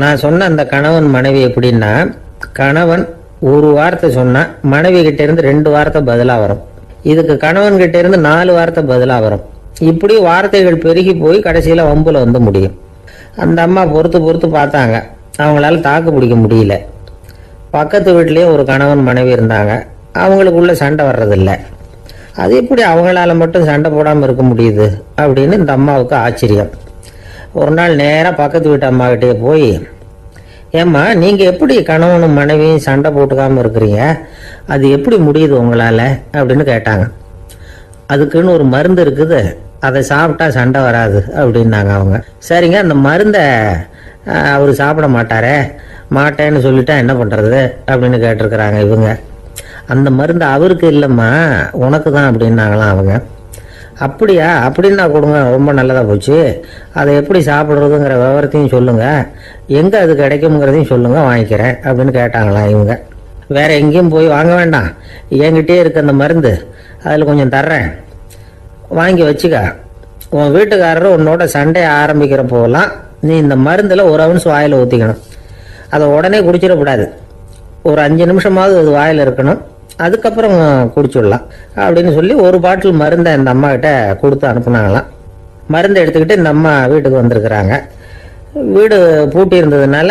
S2: நான் சொன்ன அந்த கணவன் மனைவி எப்படின்னா, கணவன் ஒரு வார்த்தை சொன்னால் மனைவி கிட்ட இருந்து 2 வார்த்தை பதிலாக வரும். இதுக்கு கணவன் கிட்ட இருந்து 4 வார்த்தை பதிலாக வரும். இப்படி வார்த்தைகள் பெருகி போய் கடைசியில் வம்புல முடியும். அந்த அம்மா பொறுத்து பார்த்தாங்க, அவங்களால தாக்கு பிடிக்க முடியல. பக்கத்து வீட்லேயே ஒரு கணவன் மனைவி இருந்தாங்க, அவங்களுக்குள்ள சண்டை வர்றதில்லை. அது எப்படி அவங்களால மட்டும் சண்டை போடாமல் இருக்க முடியுது அப்படின்னு இந்த அம்மாவுக்கு ஆச்சரியம். ஒரு நாள் நேராக பக்கத்து வீட்டு அம்மாக்கிட்டே போய், ஏம்மா நீங்கள் எப்படி கணவனும் மனைவியும் சண்டை போட்டுக்காமல் இருக்கிறீங்க, அது எப்படி முடியுது உங்களால் அப்படின்னு கேட்டாங்க. அதுக்குன்னு ஒரு மருந்து இருக்குது, அதை சாப்பிட்டா சண்டை வராது அப்படின்னாங்க அவங்க. சரிங்க, அந்த மருந்தை அவர் சாப்பிட மாட்டேன்னு சொல்லிட்டா என்ன பண்ணுறது அப்படின்னு கேட்டிருக்கிறாங்க இவங்க. அந்த மருந்து அவருக்கு இல்லைம்மா, உனக்கு தான் அப்படின்னாங்களாம் அவங்க. அப்படியா, அப்படின்னா கொடுங்க, ரொம்ப நல்லதாக போச்சு. அதை எப்படி சாப்பிட்றதுங்கிற விவரத்தையும் சொல்லுங்கள், எங்கே அது கிடைக்குங்கிறதையும் சொல்லுங்கள், வாங்கிக்கிறேன் அப்படின்னு கேட்டாங்களாம் இவங்க. வேற எங்கேயும் போய் வாங்க வேண்டாம், என்கிட்டே இருக்க அந்த மருந்து அதில் கொஞ்சம் தர்றேன், வாங்கி வச்சுக்க. உன் வீட்டுக்காரர் உன்னோட சண்டையை ஆரம்பிக்கிற போகலாம் நீ இந்த மருந்தில் ஒரு அவுன்ஸ் வாயில் ஊற்றிக்கணும். அதை உடனே குடிச்சிடக்கூடாது, ஒரு 5 நிமிஷமாவது அது வாயில் இருக்கணும், அதுக்கப்புறம் குடிச்சுடலாம் அப்படின்னு சொல்லி ஒரு பாட்டில் மருந்தை இந்த அம்மா கிட்ட கொடுத்து அனுப்புனாங்களாம். மருந்தை எடுத்துக்கிட்டு இந்த அம்மா வீட்டுக்கு வந்திருக்கிறாங்க. வீடு பூட்டி இருந்ததுனால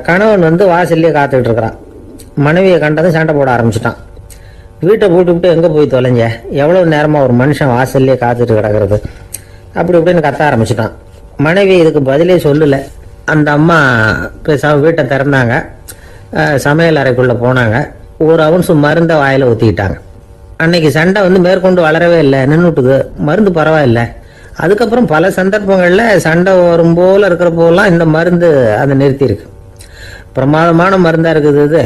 S2: கணவன் வாசல்லையே காத்துக்கிட்டு இருக்கிறான். மனைவியை கண்டதும் சண்டை போட ஆரம்பிச்சிட்டான். வீட்டை பூட்டிவிட்டு எங்கே போய் தொலைஞ்ச, எவ்வளோ நேரமாக ஒரு மனுஷன் வாசல்லையே காத்துட்டு கிடக்கிறது அப்படி இப்படின்னு கத்த ஆரம்பிச்சிட்டான். மனைவி இதுக்கு பதிலே சொல்லலை. அந்த அம்மா பேசாம வீட்டை திறந்தாங்க, சமையல் அறைக்குள்ளே போனாங்க, ஒரு அவுன்ஸ் மருந்தை வாயில் ஊற்றிக்கிட்டாங்க. அன்னைக்கு சண்டை மேற்கொண்டு வளரவே இல்லை, நின்றுட்டுது. மருந்து பரவாயில்லை. அதுக்கப்புறம் பல சந்தர்ப்பங்களில் சண்டை வரும் போல இருக்கிற போலாம் இந்த மருந்து அதை நிறுத்தியிருக்கு. பிரமாதமான மருந்தாக இருக்குது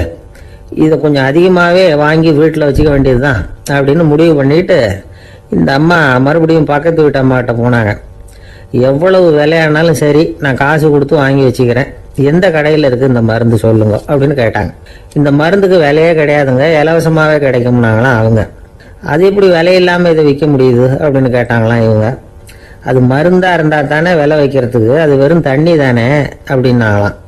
S2: இதை கொஞ்சம் அதிகமாகவே வாங்கி வீட்டில் வச்சுக்க வேண்டியது தான் அப்படின்னு முடிவு பண்ணிட்டு இந்த அம்மா மறுபடியும் பக்கத்து வீட்டு அம்மாகிட்ட போனாங்க. எவ்வளவு விலையானாலும் சரி, நான் காசு கொடுத்து வாங்கி வச்சுக்கிறேன், எந்த கடையில் இருக்குது இந்த மருந்து சொல்லுங்க அப்படின்னு கேட்டாங்க. இந்த மருந்துக்கு விலையே கிடையாதுங்க, இலவசமாகவே கிடைக்கும்னாங்களாம் அவங்க. அது எப்படி விலை இல்லாமல் இதை விற்க முடியுது அப்படின்னு கேட்டாங்களாம் இவங்க. அது மருந்தாக இருந்தால் தானே விலை வைக்கிறதுக்கு, அது வெறும் தண்ணி தானே அப்படின்னாங்களாம்.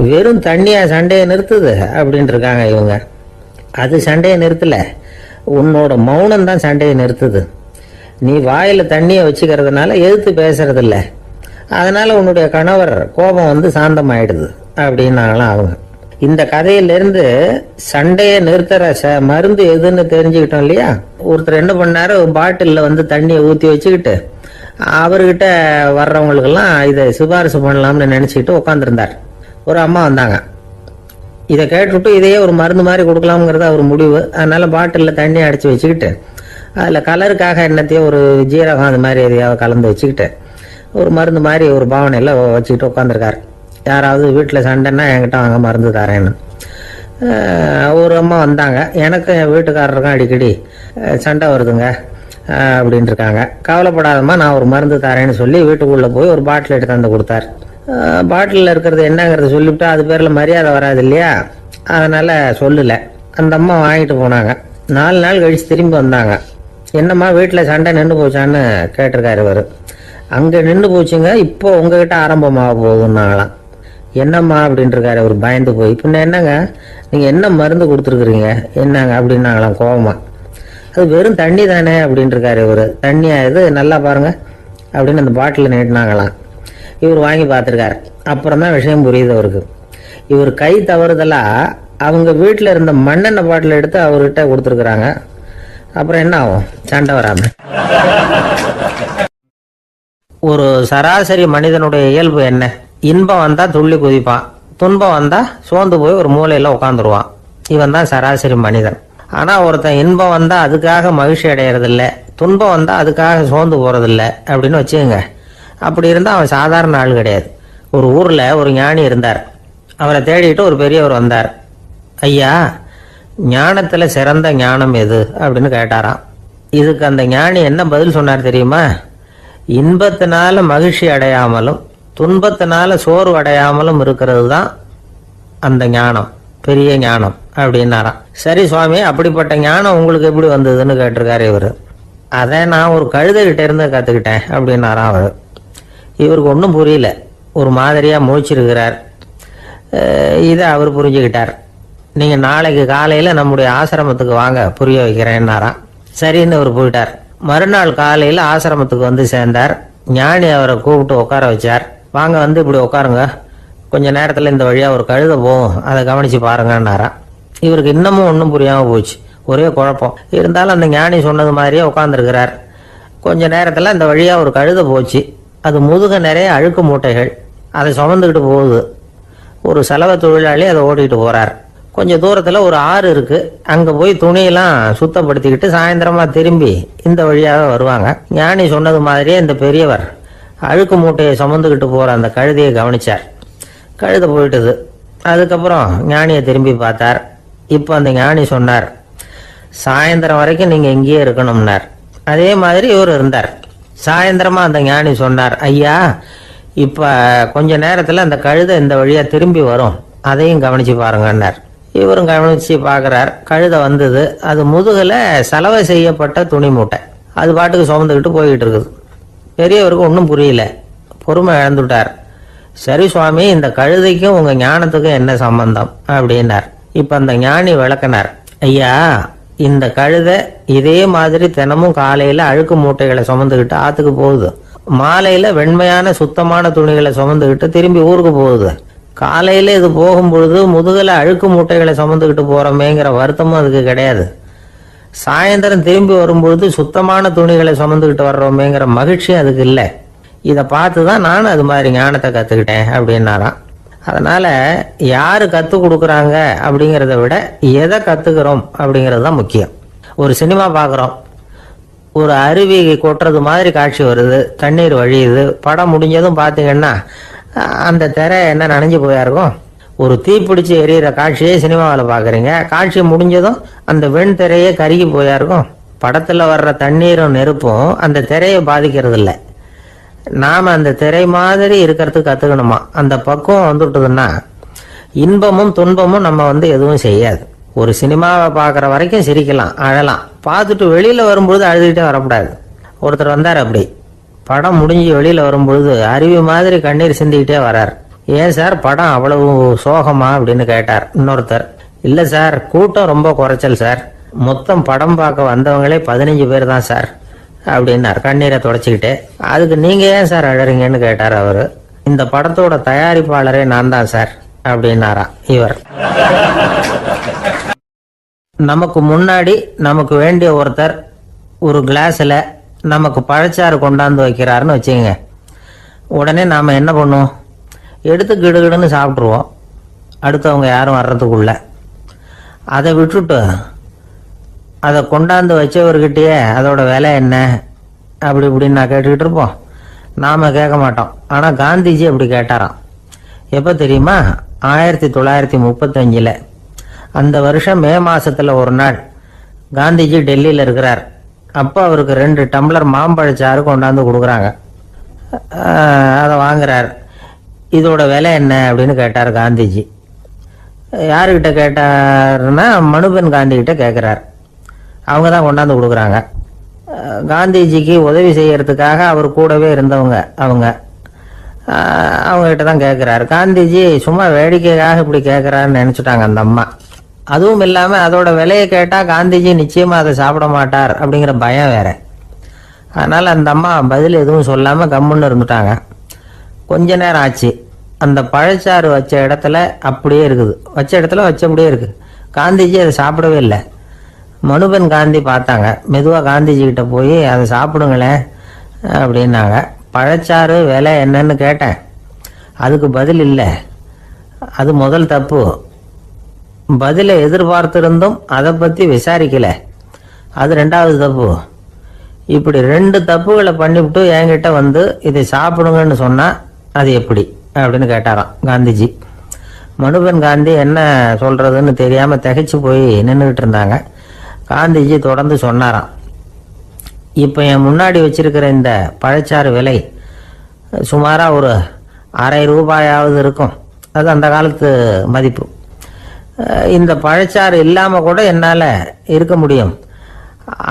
S2: வெறும் தண்ணியா சண்டையை நிறுத்துது அப்படின்ட்டு இருக்காங்க இவங்க. அது சண்டையை நிறுத்தலை, உன்னோட மௌனம் தான் சண்டையை நிறுத்துது. நீ வாயில் தண்ணியை வச்சுக்கிறதுனால எதிர்த்து பேசுறதில்ல, அதனால உன்னுடைய கணவர் கோபம் சாந்தமாயிடுது அப்படின்னாங்களாம் அவங்க. இந்த கதையிலிருந்து சண்டையை நிறுத்துற மருந்து எதுன்னு தெரிஞ்சுக்கிட்டோம் இல்லையா. ஒருத்தர் என்ன பண்ணாரு, பாட்டிலில் தண்ணியை ஊற்றி வச்சுக்கிட்டு அவர்கிட்ட வர்றவங்களுக்கெல்லாம் இதை சிபாரிசு பண்ணலாம்னு நினச்சிக்கிட்டு உட்காந்துருந்தார். ஒரு அம்மா வந்தாங்க. இதை கேட்டுவிட்டு இதையே ஒரு மருந்து மாதிரி கொடுக்கலாம்ங்கிறது அவர் முடிவு. அதனால் பாட்டிலில் தண்ணி அடைச்சி வச்சுக்கிட்டு அதில் கலருக்காக என்னத்தையும் ஒரு ஜீரகம் அது மாதிரி எதையாவது கலந்து வச்சுக்கிட்டு ஒரு மருந்து மாதிரி ஒரு பாவனையில் வச்சுக்கிட்டு உட்காந்துருக்காரு. யாராவது வீட்டில் சண்டைன்னா என்கிட்ட வாங்க மருந்து தரேன்னு. ஒரு அம்மா வந்தாங்க. எனக்கு என் வீட்டுக்காரருக்கும் அடிக்கடி சண்டை வருதுங்க அப்படின்ட்டு இருக்காங்க. கவலைப்படாதம்மா, நான் ஒரு மருந்து தரேன்னு சொல்லி வீட்டுக்குள்ளே போய் ஒரு பாட்டில் எடுத்து வந்து கொடுத்தார். பாட்டிலில் இருக்கிறது என்னங்கிறத சொல்லிவிட்டு அது பேரில் மரியாதை வராது இல்லையா, அதனால் சொல்லலை. அந்த அம்மா வாங்கிட்டு போனாங்க. 4 நாள் கழித்து திரும்பி வந்தாங்க. என்னம்மா வீட்டில் சண்டை நின்று போச்சான்னு கேட்டிருக்காரு இவர். அங்கே நின்று போச்சுங்க, இப்போ உங்ககிட்ட ஆரம்பமாக போகுதுன்னாங்களாம். என்னம்மா அப்படின்ட்டுருக்காரு அவர் பயந்து போய். பின்ன என்னங்க நீங்கள் என்ன மருந்து கொடுத்துருக்குறீங்க என்னங்க அப்படின்னாங்களாம் கோபமாக. அது வெறும் தண்ணி தானே அப்படின்ட்டுருக்காரு இவர். தண்ணியா இது, நல்லா பாருங்கள் அப்படின்னு அந்த பாட்டில் நீட்டினாங்களாம். இவர் வாங்கி பார்த்துருக்காரு. அப்புறம் தான் விஷயம் புரியுது அவருக்கு. இவர் கை தவறுதலாக அவங்க வீட்டில் இருந்த மண்ணெண்ணெய் பாட்டில் எடுத்து அவர்கிட்ட கொடுத்துருக்குறாங்க. அப்புறம் என்ன ஆகும், சண்டை வராமல். ஒரு சராசரி மனிதனுடைய இயல்பு என்ன? இன்பம் வந்தால் துள்ளி குதிப்பான், துன்பம் வந்தால் சோர்ந்து போய் ஒரு மூலையில் உட்காந்துருவான். இவன் தான் சராசரி மனிதன். ஆனால் ஒருத்தன் இன்பம் வந்தால் அதுக்காக மகிழ்ச்சி அடையிறதில்ல, துன்பம் வந்தால் அதுக்காக சோர்ந்து போகிறதில்ல அப்படின்னு வச்சுக்கோங்க. அப்படி இருந்தால் அவன் சாதாரண ஆள் கிடையாது. ஒரு ஊரில் ஒரு ஞானி இருந்தார். அவரை தேடிட்டு ஒரு பெரியவர் வந்தார். ஐயா, ஞானத்தில் சிறந்த ஞானம் எது அப்படின்னு கேட்டாராம். இதுக்கு அந்த ஞானி என்ன பதில் சொன்னார் தெரியுமா? இன்பத்தினால மகிழ்ச்சி அடையாமலும் துன்பத்தினால சோர்வு அடையாமலும் இருக்கிறது தான் அந்த ஞானம், பெரிய ஞானம் அப்படின்னாராம். சரி சுவாமி, அப்படிப்பட்ட ஞானம் உங்களுக்கு எப்படி வந்ததுன்னு கேட்டிருக்காரு இவர். அதை நான் ஒரு கழுதைகிட்ட இருந்து கற்றுக்கிட்டேன் அப்படின்னாராம் அவர். இவருக்கு ஒன்றும் புரியல, ஒரு மாதிரியாக முழிச்சிருக்கிறார். இதை அவர் புரிஞ்சுக்கிட்டார். நீங்கள் நாளைக்கு காலையில் நம்முடைய ஆசிரமத்துக்கு வாங்க, புரிய வைக்கிறேன்னாராம். சரின்னு அவர் போயிட்டார். மறுநாள் காலையில் ஆசிரமத்துக்கு வந்து சேர்ந்தார். ஞானி அவரை கூப்பிட்டு உட்கார வச்சார். வாங்க வந்து இப்படி உட்காருங்க, கொஞ்சம் நேரத்தில் இந்த வழியாக ஒரு கழுதை போகும், அதை கவனித்து பாருங்கன்னாராம். இவருக்கு இன்னமும் ஒன்றும் புரியாமல் போச்சு, ஒரே குழப்பம். இருந்தாலும் அந்த ஞானி சொன்னது மாதிரியே உட்காந்துருக்கிறார். கொஞ்ச நேரத்தில் இந்த வழியாக ஒரு கழுதை போச்சு. அது முதுக நிறைய அழுக்கு மூட்டைகள், அதை சுமந்துக்கிட்டு போகுது. ஒரு சலவை தொழிலாளி அதை ஓட்டிகிட்டு போகிறார். கொஞ்சம் தூரத்தில் ஒரு ஆறு இருக்குது. அங்கே போய் துணியெல்லாம் சுத்தப்படுத்திக்கிட்டு சாயந்தரமாக திரும்பி இந்த வழியாக வருவாங்க. ஞானி சொன்னது மாதிரியே இந்த பெரியவர் அழுக்கு மூட்டையை சுமந்துக்கிட்டு போகிற அந்த கழுதையை கவனித்தார். கழுதை போயிட்டுது. அதுக்கப்புறம் ஞானியை திரும்பி பார்த்தார். இப்போ அந்த ஞானி சொன்னார், சாயந்தரம் வரைக்கும் நீங்கள் இங்கேயே இருக்கணும்னார். அதே மாதிரி இவர் இருந்தார். சாயந்தரமாக அந்த ஞானி சொன்னார், ஐயா இப்போ கொஞ்ச நேரத்தில் அந்த கழுதை இந்த வழியாக திரும்பி வரும், அதையும் கவனித்து பாருங்கன்னார். இவரும் கவனித்து பார்க்குறார். கழுதை வந்தது. அது முதுகில் சலவை செய்யப்பட்ட துணி மூட்டை, அது பாட்டுக்கு சுமந்துக்கிட்டு போய்கிட்டு இருக்குது. பெரியவருக்கு ஒன்றும் புரியல, பொறுமை இழந்துட்டார். சரி சுவாமி, இந்த கழுதைக்கும் உங்கள் ஞானத்துக்கும் என்ன சம்பந்தம் அப்படின்னார். இப்போ அந்த ஞானி விளக்கினார். ஐயா, இந்த கழுதை இதே மாதிரி தினமும் காலையில் அழுக்கு மூட்டைகளை சுமந்துக்கிட்டு ஆற்றுக்கு போகுது, மாலையில் வெண்மையான சுத்தமான துணிகளை சுமந்துக்கிட்டு திரும்பி ஊருக்கு போகுது. காலையில் இது போகும்பொழுது முதுகில் அழுக்கு மூட்டைகளை சுமந்துக்கிட்டு போகிறோமேங்கிற வருத்தமும் அதுக்கு கிடையாது. சாயந்தரம் திரும்பி வரும்பொழுது சுத்தமான துணிகளை சுமந்துக்கிட்டு வர்றோமேங்கிற மகிழ்ச்சி அதுக்கு இல்லை. இதை பார்த்து தான் நானும் அது மாதிரி ஞானத்தை கற்றுக்கிட்டேன் அப்படின்னாராம். அதனால் யார் கற்றுக் கொடுக்குறாங்க அப்படிங்கிறத விட எதை கற்றுக்கிறோம் அப்படிங்கிறது தான் முக்கியம். ஒரு சினிமா பார்க்குறோம், ஒரு அருவி கொட்டுறது மாதிரி காட்சி வருது, தண்ணீர் வழியுது. படம் முடிஞ்சதும் பார்த்தீங்கன்னா அந்த திரை என்ன நனைஞ்சு போயாருக்கும். ஒரு தீப்பிடிச்சு எரியிற காட்சியே சினிமாவில் பார்க்குறீங்க, காட்சி முடிஞ்சதும் அந்த வெண் திரையே கருகி போயாருக்கும். படத்தில் வர்ற தண்ணீரும் நெருப்பும் அந்த திரையை பாதிக்கிறது இல்லை. நாம் அந்த திரை மாதிரி இருக்கிறதுக்கு கற்றுக்கணுமா. அந்த பக்குவம் வந்துவிட்டதுன்னா இன்பமும் துன்பமும் நம்ம எதுவும் செய்யாது. ஒரு சினிமாவை பார்க்குற வரைக்கும் சிரிக்கலாம், அழலாம். பார்த்துட்டு வெளியில் வரும்பொழுது அழுதுகிட்டே வரக்கூடாது. ஒருத்தர் வந்தார், அப்படி படம் முடிஞ்சு வெளியில் வரும்பொழுது அருவி மாதிரி கண்ணீர் சிந்திக்கிட்டே வரார். ஏன் சார் படம் அவ்வளவு சோகமா அப்படின்னு கேட்டார். இன்னொருத்தர், இல்லை சார் கூட்டம் ரொம்ப குறைச்சல் சார், மொத்தம் படம் பார்க்க வந்தவங்களே 15 பேர் தான் சார் அப்படின்னார் கண்ணீரை தொடச்சிக்கிட்டே. அதுக்கு நீங்கள் ஏன் சார் அழறீங்கன்னு கேட்டார் அவர். இந்த படத்தோட தயாரிப்பாளரே நான் தான் சார் அப்படின்னாரா இவர். நமக்கு முன்னாடி நமக்கு வேண்டிய ஒருத்தர் ஒரு கிளாஸில் நமக்கு பழச்சாறு கொண்டாந்து வைக்கிறாருன்னு வச்சுக்கோங்க. உடனே நாம் என்ன பண்ணுவோம்? எடுத்து கிடுகிடுன்னு சாப்பிட்ருவோம், அடுத்தவங்க யாரும் வர்றதுக்குள்ள. அதை விட்டுட்டு அதை கொண்டாந்து வச்சவர்கிட்டயே அதோட விலை என்ன அப்படி இப்படின்னு நான் கேட்டுக்கிட்டு இருப்போம். நாம் கேட்க மாட்டோம். ஆனால் காந்திஜி அப்படி கேட்டாராம். எப்போ தெரியுமா? 1935. அந்த வருஷம் மே மாதத்தில் ஒரு நாள் காந்திஜி டெல்லியில் இருக்கிறார். அப்போ அவருக்கு 2 டம்ளர் மாம்பழச்சாறு கொண்டாந்து கொடுக்குறாங்க. அதை வாங்குறார். இதோட விலை என்ன அப்படின்னு கேட்டார் காந்திஜி. யாருக்கிட்ட கேட்டாருன்னா மனுபென் காந்திகிட்ட கேட்குறார். அவங்க தான் கொண்டாந்து கொடுக்குறாங்க. காந்திஜிக்கு உதவி செய்யறதுக்காக அவர் கூடவே இருந்தவங்க அவங்ககிட்ட தான் கேட்குறாரு. காந்திஜி சும்மா வேடிக்கைக்காக இப்படி கேட்குறாருன்னு நினச்சிட்டாங்க அந்த அம்மா. அதுவும் இல்லாமல் அதோட விலையை கேட்டால் காந்திஜி நிச்சயமாக அதை சாப்பிட மாட்டார் அப்படிங்கிற பயம் வேற. அதனால் அந்த அம்மா பதில் எதுவும் சொல்லாமல் கம்முன்னு இருந்துட்டாங்க. கொஞ்ச நேரம் ஆச்சு. அந்த பழச்சாறு வச்ச இடத்துல அப்படியே இருக்குது. வச்ச இடத்துல வச்சபடியே இருக்குது. காந்திஜி அதை சாப்பிடவே இல்லை. மனுபென் காந்தி பார்த்தாங்க. மெதுவாக காந்திஜி கிட்ட போய் அதை சாப்பிடுங்களேன் அப்படின்னாங்க. பழச்சாறு விலை என்னன்னு கேட்டேன். அதுக்கு பதில் இல்லை. அது முதல் தப்பு. பதிலை எதிர்பார்த்திருந்தும் அதை பற்றி விசாரிக்கலை. அது 2வது தப்பு. இப்படி 2 தப்புகளை பண்ணிவிட்டு என்கிட்ட வந்து இதை சாப்பிடுங்கன்னு சொன்னால் அது எப்படி அப்படின்னு கேட்டாராம் காந்திஜி. மனுபென் காந்தி என்ன சொல்கிறதுன்னு தெரியாமல் திகைச்சு போய் நின்றுக்கிட்டு இருந்தாங்க. காந்திஜி தொடர்ந்து சொன்னாராம். இப்போ என் முன்னாடி வச்சிருக்கிற இந்த பழச்சாறு விலை சுமாராக ஒரு ₹1/2 இருக்கும். அது அந்த காலத்து மதிப்பு. இந்த பழச்சாறு இல்லாமல் கூட என்னால் இருக்க முடியும்.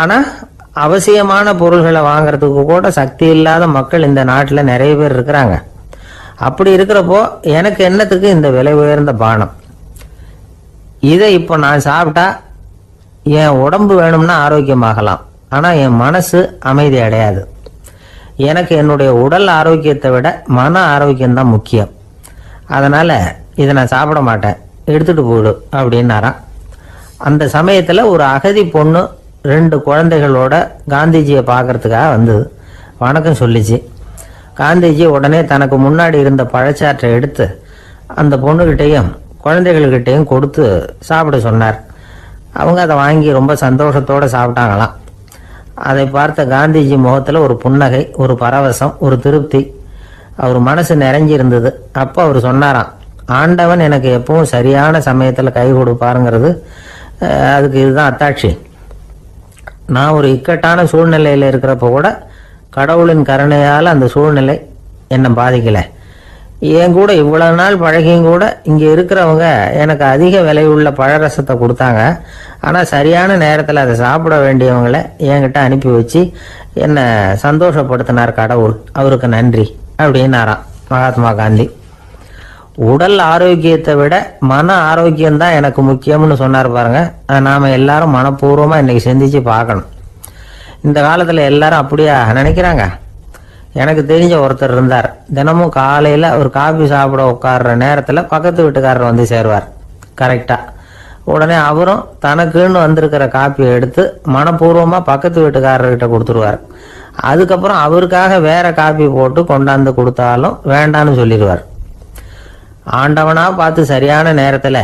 S2: ஆனால் அவசியமான பொருள்களை வாங்கிறதுக்கு கூட சக்தி இல்லாத மக்கள் இந்த நாட்டில் நிறைய பேர் இருக்கிறாங்க. அப்படி இருக்கிறப்போ எனக்கு என்னத்துக்கு இந்த விலை உயர்ந்த பானம்? இதை இப்போ நான் சாப்பிட்டா என் உடம்பு வேணும்னா ஆரோக்கியமாகலாம், ஆனால் என் மனசு அமைதி அடையாது. எனக்கு என்னுடைய உடல் ஆரோக்கியத்தை விட மன ஆரோக்கியம்தான் முக்கியம். அதனால் இதை நான் சாப்பிட மாட்டேன், எடுத்துகிட்டு போயிடு அப்படின்னாராம். அந்த சமயத்தில் ஒரு அகதி பொண்ணு 2 குழந்தைகளோட காந்திஜியை பார்க்கறதுக்காக வந்தது. வணக்கம் சொல்லிச்சு. காந்திஜி உடனே தனக்கு முன்னாடி இருந்த பழச்சாற்றை எடுத்து அந்த பொண்ணுகிட்டையும் குழந்தைகள்கிட்டையும் கொடுத்து சாப்பிட சொன்னார். அவங்க அதை வாங்கி ரொம்ப சந்தோஷத்தோடு சாப்பிட்டாங்களாம். அதை பார்த்த காந்திஜி முகத்தில் ஒரு புன்னகை, ஒரு பரவசம், ஒரு திருப்தி. அவர் மனசு நிறைஞ்சிருந்தது. அப்போ அவர் சொன்னாராம், ஆண்டவன் எனக்கு எப்பவும் சரியான சமயத்தில் கை கொடுப்பாருங்கிறது அதுக்கு இதுதான் அத்தாட்சி. நான் ஒரு இக்கட்டான சூழ்நிலையில் இருக்கிறப்ப கூட கடவுளின் கருணையால் அந்த சூழ்நிலை என்னை பாதிக்கலை. என் கூட இவ்வளோ நாள் பழகியும் கூட இங்கே இருக்கிறவங்க எனக்கு அதிக விலை உள்ள பழரசத்தை கொடுத்தாங்க. ஆனால் சரியான நேரத்தில் அதை சாப்பிட வேண்டியவங்களை என்கிட்ட அனுப்பி வச்சு என்னை சந்தோஷப்படுத்தினார் கடவுள். அவருக்கு நன்றி அப்படின்னாராம் மகாத்மா காந்தி. உடல் ஆரோக்கியத்தை விட மன ஆரோக்கியம்தான் எனக்கு முக்கியம்னு சொன்னார் பாருங்க. நாம் எல்லாரும் மனப்பூர்வமாக இன்னைக்கு சிந்திச்சு பார்க்கணும். இந்த காலத்தில் எல்லாரும் அப்படியா நினைக்கிறாங்க? எனக்கு தெரிஞ்ச ஒருத்தர் இருந்தார். தினமும் காலையில் ஒரு காபி சாப்பிட உட்கார்ற நேரத்தில் பக்கத்து வீட்டுக்காரர் வந்து சேருவார் கரெக்டாக. உடனே அவரும் தனக்குன்னு வந்திருக்கிற காப்பியை எடுத்து மனப்பூர்வமாக பக்கத்து வீட்டுக்காரர்கிட்ட கொடுத்துருவார். அதுக்கப்புறம் அவருக்காக வேற காப்பி போட்டு கொண்டாந்து கொடுத்தாலும் வேண்டான்னு சொல்லிடுவார். ஆண்டவனாக பார்த்து சரியான நேரத்தில்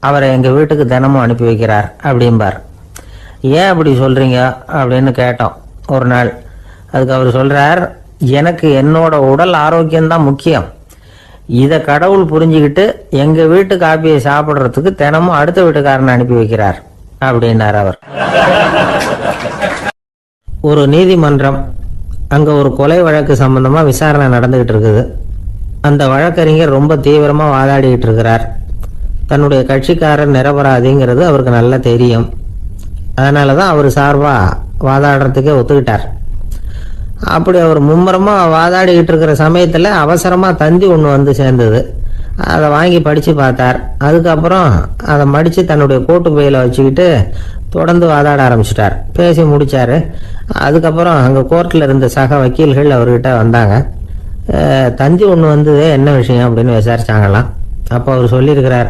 S2: அவரை எங்கள் வீட்டுக்கு தினமும் அனுப்பி வைக்கிறார் அப்படிம்பார். ஏன் அப்படி சொல்கிறீங்க அப்படின்னு கேட்டோம் ஒரு நாள். அதுக்கு அவர் சொல்கிறார், எனக்கு என்னோட உடல் ஆரோக்கியம்தான் முக்கியம். இதை கடவுள் புரிஞ்சுக்கிட்டு எங்கள் வீட்டு காப்பியை சாப்பிட்றதுக்கு தினமும் அடுத்த வீட்டுக்காரனை அனுப்பி வைக்கிறார் அப்படின்னார் அவர். ஒரு நீதிமன்றம், அங்கே ஒரு கொலை வழக்கு சம்பந்தமாக விசாரணை நடந்துக்கிட்டு இருக்குது. அந்த வழக்கறிஞர் ரொம்ப தீவிரமாக வாதாடிக்கிட்டு இருக்கிறார். தன்னுடைய கட்சிக்காரர் நிரபராதிங்கிறது அவருக்கு நல்லா தெரியும். அதனால தான் அவர் சார்பாக வாதாடுறதுக்கே ஒத்துக்கிட்டார். அப்படி அவர் மும்முரமாக வாதாடிக்கிட்டு இருக்கிற சமயத்தில் அவசரமாக தந்தி ஒன்று வந்து சேர்ந்தது. அதை வாங்கி படித்து பார்த்தார். அதுக்கப்புறம் அதை மடித்து தன்னுடைய கோட்டு பையில் வச்சுக்கிட்டு தொடர்ந்து வாதாட ஆரம்பிச்சிட்டார். பேசி முடித்தார். அதுக்கப்புறம் அங்கே கோர்ட்டில் இருந்த சக வக்கீல்கள் அவர்கிட்ட வந்தாங்க. தந்தி ஒன்று வந்தது, என்ன விஷயம் அப்படின்னு விசாரிச்சாங்களாம். அப்போ அவர் சொல்லியிருக்கிறார்,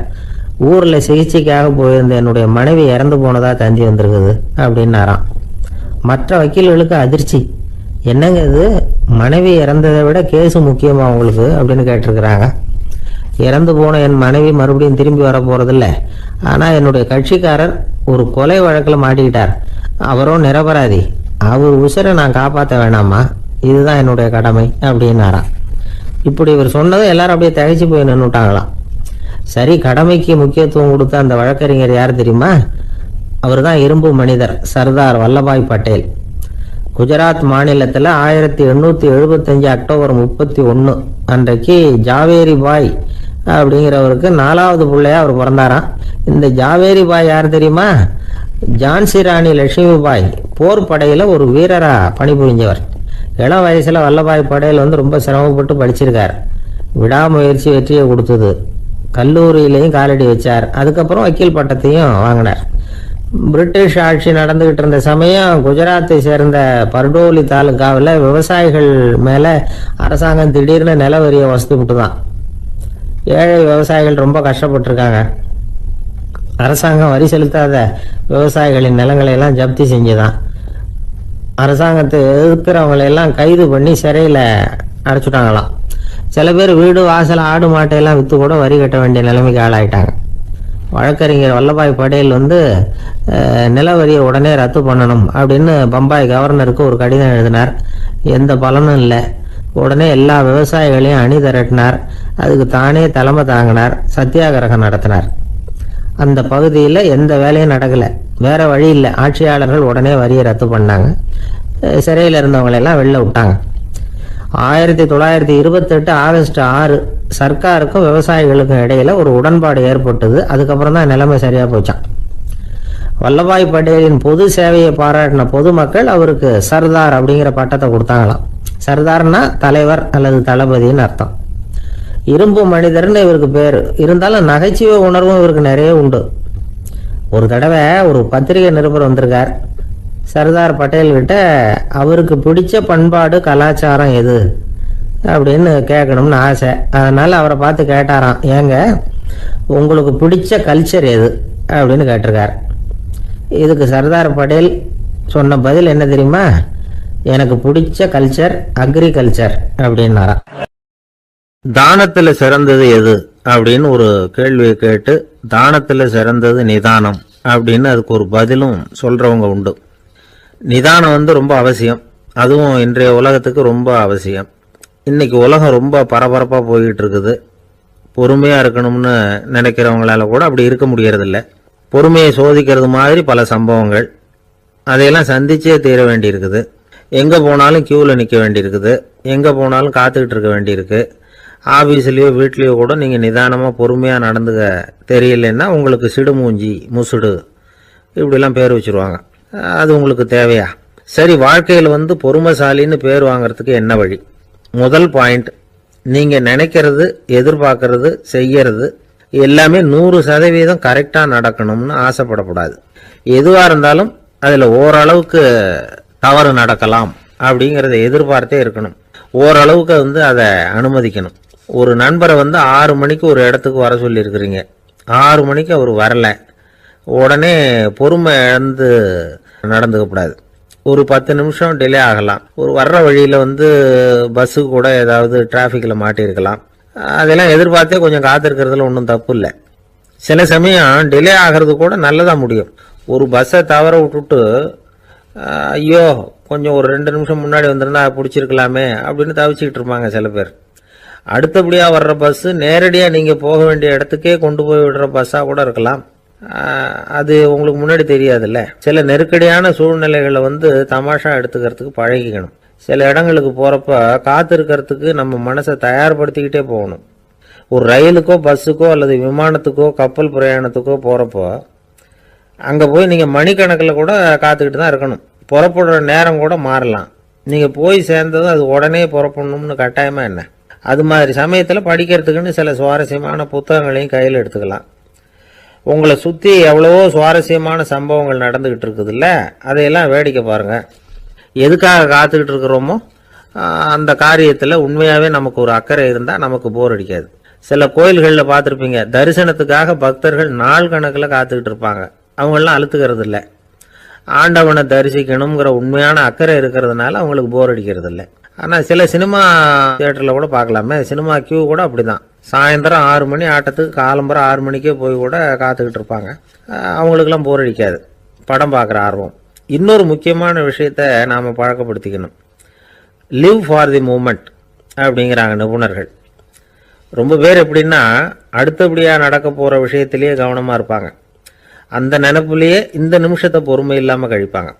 S2: ஊரில் சிகிச்சைக்காக போயிருந்த என்னுடைய மனைவி இறந்து போனதாக தந்தி வந்திருக்குது அப்படின்னாராம். மற்ற வக்கீல்களுக்கு அதிர்ச்சி. என்னங்க இது, மனைவி இறந்ததை விட கேஸு முக்கியமா உங்களுக்கு அப்படின்னு கேட்டிருக்கிறாங்க. இறந்து போன என் மனைவி மறுபடியும் திரும்பி வர போறதில்ல. ஆனா என்னுடைய கட்சிக்காரர் ஒரு கொலை வழக்கில் மாட்டிக்கிட்டார். அவரும் நிரபராதி. அவர் உசிரை நான் காப்பாற்ற வேணாமா? இதுதான் என்னுடைய கடமை அப்படின்னாராம். இப்படி இவர் சொன்னதும் எல்லாரும் அப்படியே தகைச்சு போய் நின்றுட்டாங்களாம். சரி, கடமைக்கு முக்கியத்துவம் கொடுத்த அந்த வழக்கறிஞர் யார் தெரியுமா? அவர் தான் இரும்பு மனிதர் சர்தார் வல்லபாய் பட்டேல். குஜராத் மாநிலத்தில் 1875 அக்டோபர் 31 அன்றைக்கு ஜாவேரி பாய் அப்படிங்கிறவருக்கு 4வது பிள்ளையா அவர் பிறந்தாராம். இந்த ஜாவேரி பாய் யார் தெரியுமா? ஜான்சி ராணி லட்சுமி பாய் போர் படையில் ஒரு வீரரா பணிபுரிஞ்சவர். இளம் வயசுல வல்லபாய் பட்டேல் ரொம்ப சிரமப்பட்டு படிச்சிருக்கார். விடாமுயற்சி வெற்றியை கொடுத்தது. கல்லூரியிலையும் காலடி வச்சார். அதுக்கப்புறம் வக்கீல் பட்டத்தையும் வாங்கினார். பிரிட்டிஷ் ஆட்சி நடந்துகிட்டு இருந்த சமயம் குஜராத்தை சேர்ந்த பர்டோலி தாலுகாவில் விவசாயிகள் மேல அரசாங்கம் திடீர்னு நில வரியை வசதி விட்டுதான். ஏழை விவசாயிகள் ரொம்ப கஷ்டப்பட்டிருக்காங்க. அரசாங்கம் வரி செலுத்தாத விவசாயிகளின் நிலங்களை எல்லாம் ஜப்தி செஞ்சுதான். அரசாங்கத்தை எதிர்க்கிறவங்களை எல்லாம் கைது பண்ணி சிறையில் அடைச்சுட்டாங்களாம். சில பேர் வீடு வாசல் ஆடு மாட்டையெல்லாம் விற்று கூட வரி கட்ட வேண்டிய நிலைமைக்கு ஆளாயிட்டாங்க. வழக்கறிஞர் வல்லபாய் பட்டேல் நில வரியை உடனே ரத்து பண்ணணும் அப்படின்னு பம்பாய் கவர்னருக்கு ஒரு கடிதம் எழுதினார். எந்த பலனும் இல்லை. உடனே எல்லா விவசாயிகளையும் அணி திரட்டினார். அதுக்கு தானே தலைமை தாங்கினார். சத்தியாகிரகம் நடத்தினார். அந்த பகுதியில் எந்த வேலையும் நடக்கலை. வேற வழி இல்லை. ஆட்சியாளர்கள் உடனே வரியை ரத்து பண்ணாங்க. சிறையில் இருந்தவங்களெல்லாம் வெளில விட்டாங்க. 1928 ஆகஸ்ட் 6 சர்க்காருக்கும் விவசாயிகளுக்கும் இடையில ஒரு உடன்பாடு ஏற்பட்டது. அதுக்கப்புறம் தான் நிலைமை சரியா போச்சான். வல்லபாய் பட்டேலின் பொது சேவையை பாராட்டின பொதுமக்கள் அவருக்கு சர்தார் அப்படிங்கிற பட்டத்தை கொடுத்தாங்களாம். சர்தார்னா தலைவர் அல்லது தளபதினு அர்த்தம். இரும்பு மனிதர்னு இவருக்கு பேரு. இருந்தாலும் நகைச்சுவை உணர்வும் இவருக்கு நிறைய உண்டு. ஒரு தடவை ஒரு பத்திரிகை நிருபர் வந்திருக்கார். சர்தார் பட்டேல் கிட்ட அவருக்கு பிடிச்ச பண்பாடு கலாச்சாரம் எது அப்படின்னு கேட்கணும்னு ஆசை. அதனால அவரை பார்த்து கேட்டாராம், ஏங்க உங்களுக்கு பிடிச்ச கல்ச்சர் எது அப்படின்னு கேட்டிருக்கார். இதுக்கு சர்தார் பட்டேல் சொன்ன பதில் என்ன தெரியுமா? எனக்கு பிடிச்ச கல்ச்சர் அக்ரிகல்ச்சர் அப்படின்னாராம்.
S1: தானத்துல சிறந்தது எது அப்படின்னு ஒரு கேள்வியை கேட்டு தானத்துல சிறந்தது நிதானம் அப்படின்னு அதுக்கு ஒரு பதிலும் சொல்றவங்க உண்டு. நிதானம் ரொம்ப அவசியம். அதுவும் இன்றைய உலகத்துக்கு ரொம்ப அவசியம். இன்னைக்கு உலகம் ரொம்ப பரபரப்பா போய்கிட்டு இருக்குது. பொறுமையா இருக்கணும்னு நினைக்கிறவங்களால கூட அப்படி இருக்க முடியறதில்ல. பொறுமையை சோதிக்கிறது மாதிரி பல சம்பவங்கள். அதையெல்லாம் சந்திச்சே தீர வேண்டியிருக்குது. எங்க போனாலும் கியூவில் நிற்க வேண்டியிருக்குது. எங்க போனாலும் காத்துக்கிட்டு இருக்க வேண்டியிருக்கு. ஆபீஸ்லயோ வீட்லயோ கூட நீங்க நிதானமா பொறுமையா நடந்துக்க தெரியலன்னா உங்களுக்கு சிடுமூஞ்சி முசுடு இப்படிலாம் பேர் வச்சிருவாங்க. அது உங்களுக்கு தேவையா? சரி, வாழ்க்கையில் பொறுமைசாலின்னு பேர் வாங்கறதுக்கு என்ன வழி? முதல் பாயிண்ட், நீங்க நினைக்கிறது, எதிர்பார்க்கறது, செய்யறது எல்லாமே 100% கரெக்டா நடக்கணும்னு ஆசைப்படக்கூடாது. எதுவா இருந்தாலும் அதுல ஓரளவுக்கு தவறு நடக்கலாம் அப்படிங்கறத எதிர்பார்த்தே இருக்கணும். ஓரளவுக்கு அதை அனுமதிக்கணும். ஒரு நண்பரை 6 மணிக்கு ஒரு இடத்துக்கு வர சொல்லி இருக்கிறீங்க. 6 மணிக்கு அவர் வரல. உடனே பொறுமை இழந்து நடந்துக்கப்படாது. ஒரு 10 நிமிஷம் டிலே ஆகலாம். ஒரு வர்ற வழியில பஸ்ஸு கூட ஏதாவது டிராஃபிக்ல மாட்டிருக்கலாம். அதெல்லாம் எதிர்பார்த்தே கொஞ்சம் காத்திருக்கிறதுல ஒன்றும் தப்பு இல்லை. சில சமயம் டிலே ஆகிறது கூட நல்லதா முடியும். ஒரு பஸ்ஸை தவற விட்டுட்டு ஐயோ கொஞ்சம் ஒரு 2 நிமிஷம் முன்னாடி வந்திருந்தா பிடிச்சிருக்கலாமே அப்படின்னு தவிச்சுக்கிட்டு இருப்பாங்க சில பேர். அடுத்தபடியா வர்ற பஸ் நேரடியா நீங்க போக வேண்டிய இடத்துக்கே கொண்டு போய் விடுற பஸ்ஸா கூட இருக்கலாம். அது உங்களுக்கு முன்னாடி தெரியாதுல்ல. சில நெருக்கடியான சூழ்நிலைகளை தமாஷா எடுத்துக்கிறதுக்கு பழகிக்கணும். சில இடங்களுக்கு போறப்ப காத்திருக்கிறதுக்கு நம்ம மனசை தயார்படுத்திக்கிட்டே போகணும். ஒரு ரயிலுக்கோ பஸ்ஸுக்கோ அல்லது விமானத்துக்கோ கப்பல் பிரயாணத்துக்கோ போறப்போ அங்க போய் நீங்க மணிக்கணக்கில் கூட காத்துக்கிட்டு தான் இருக்கணும். புறப்படுற நேரம் கூட மாறலாம். நீங்க போய் சேர்ந்ததும் அது உடனே புறப்படணும்னு கட்டாயமா என்ன? அது மாதிரி சமயத்துல படிக்கிறதுக்குன்னு சில சுவாரஸ்யமான புத்தகங்களையும் கையில் எடுத்துக்கலாம். உங்களை சுத்தி எவ்வளவோ சுவாரஸ்யமான சம்பவங்கள் நடந்துகிட்டு இருக்குதுல்ல, அதையெல்லாம் வேடிக்கை பாருங்க. எதுக்காக காத்துக்கிட்டு இருக்கிறோமோ அந்த காரியத்துல உண்மையாவே நமக்கு ஒரு அக்கறை இருந்தா நமக்கு போர் அடிக்காது. சில கோயில்களில் பார்த்துருப்பீங்க, தரிசனத்துக்காக பக்தர்கள் நாள் கணக்கில் காத்துக்கிட்டு இருப்பாங்க. அவங்களெலாம் அழுத்துக்கிறது இல்லை. ஆண்டவனை தரிசிக்கணுங்கிற உண்மையான அக்கறை இருக்கிறதுனால அவங்களுக்கு போர் அடிக்கிறது இல்லை. ஆனால் சில சினிமா தியேட்டரில் கூட பார்க்கலாமே, சினிமா கியூ கூட அப்படிதான். சாயந்தரம் 6 மணி ஆட்டத்துக்கு காலம்பரம் 6 மணிக்கே போய் கூட காத்துக்கிட்டு இருப்பாங்க. அவங்களுக்கெல்லாம் போர் அடிக்காது, படம் பார்க்குற ஆர்வம். இன்னொரு முக்கியமான விஷயத்த நாம் பழக்கப்படுத்திக்கணும். லிவ் ஃபார் தி மூமெண்ட் அப்படிங்கிறாங்க நிபுணர்கள். ரொம்ப பேர் எப்படின்னா அடுத்தபடியாக நடக்க போகிற விஷயத்திலேயே கவனமாக இருப்பாங்க. அந்த நினைப்புலேயே இந்த நிமிஷத்தை பொறுமை இல்லாமல் கழிப்பாங்க.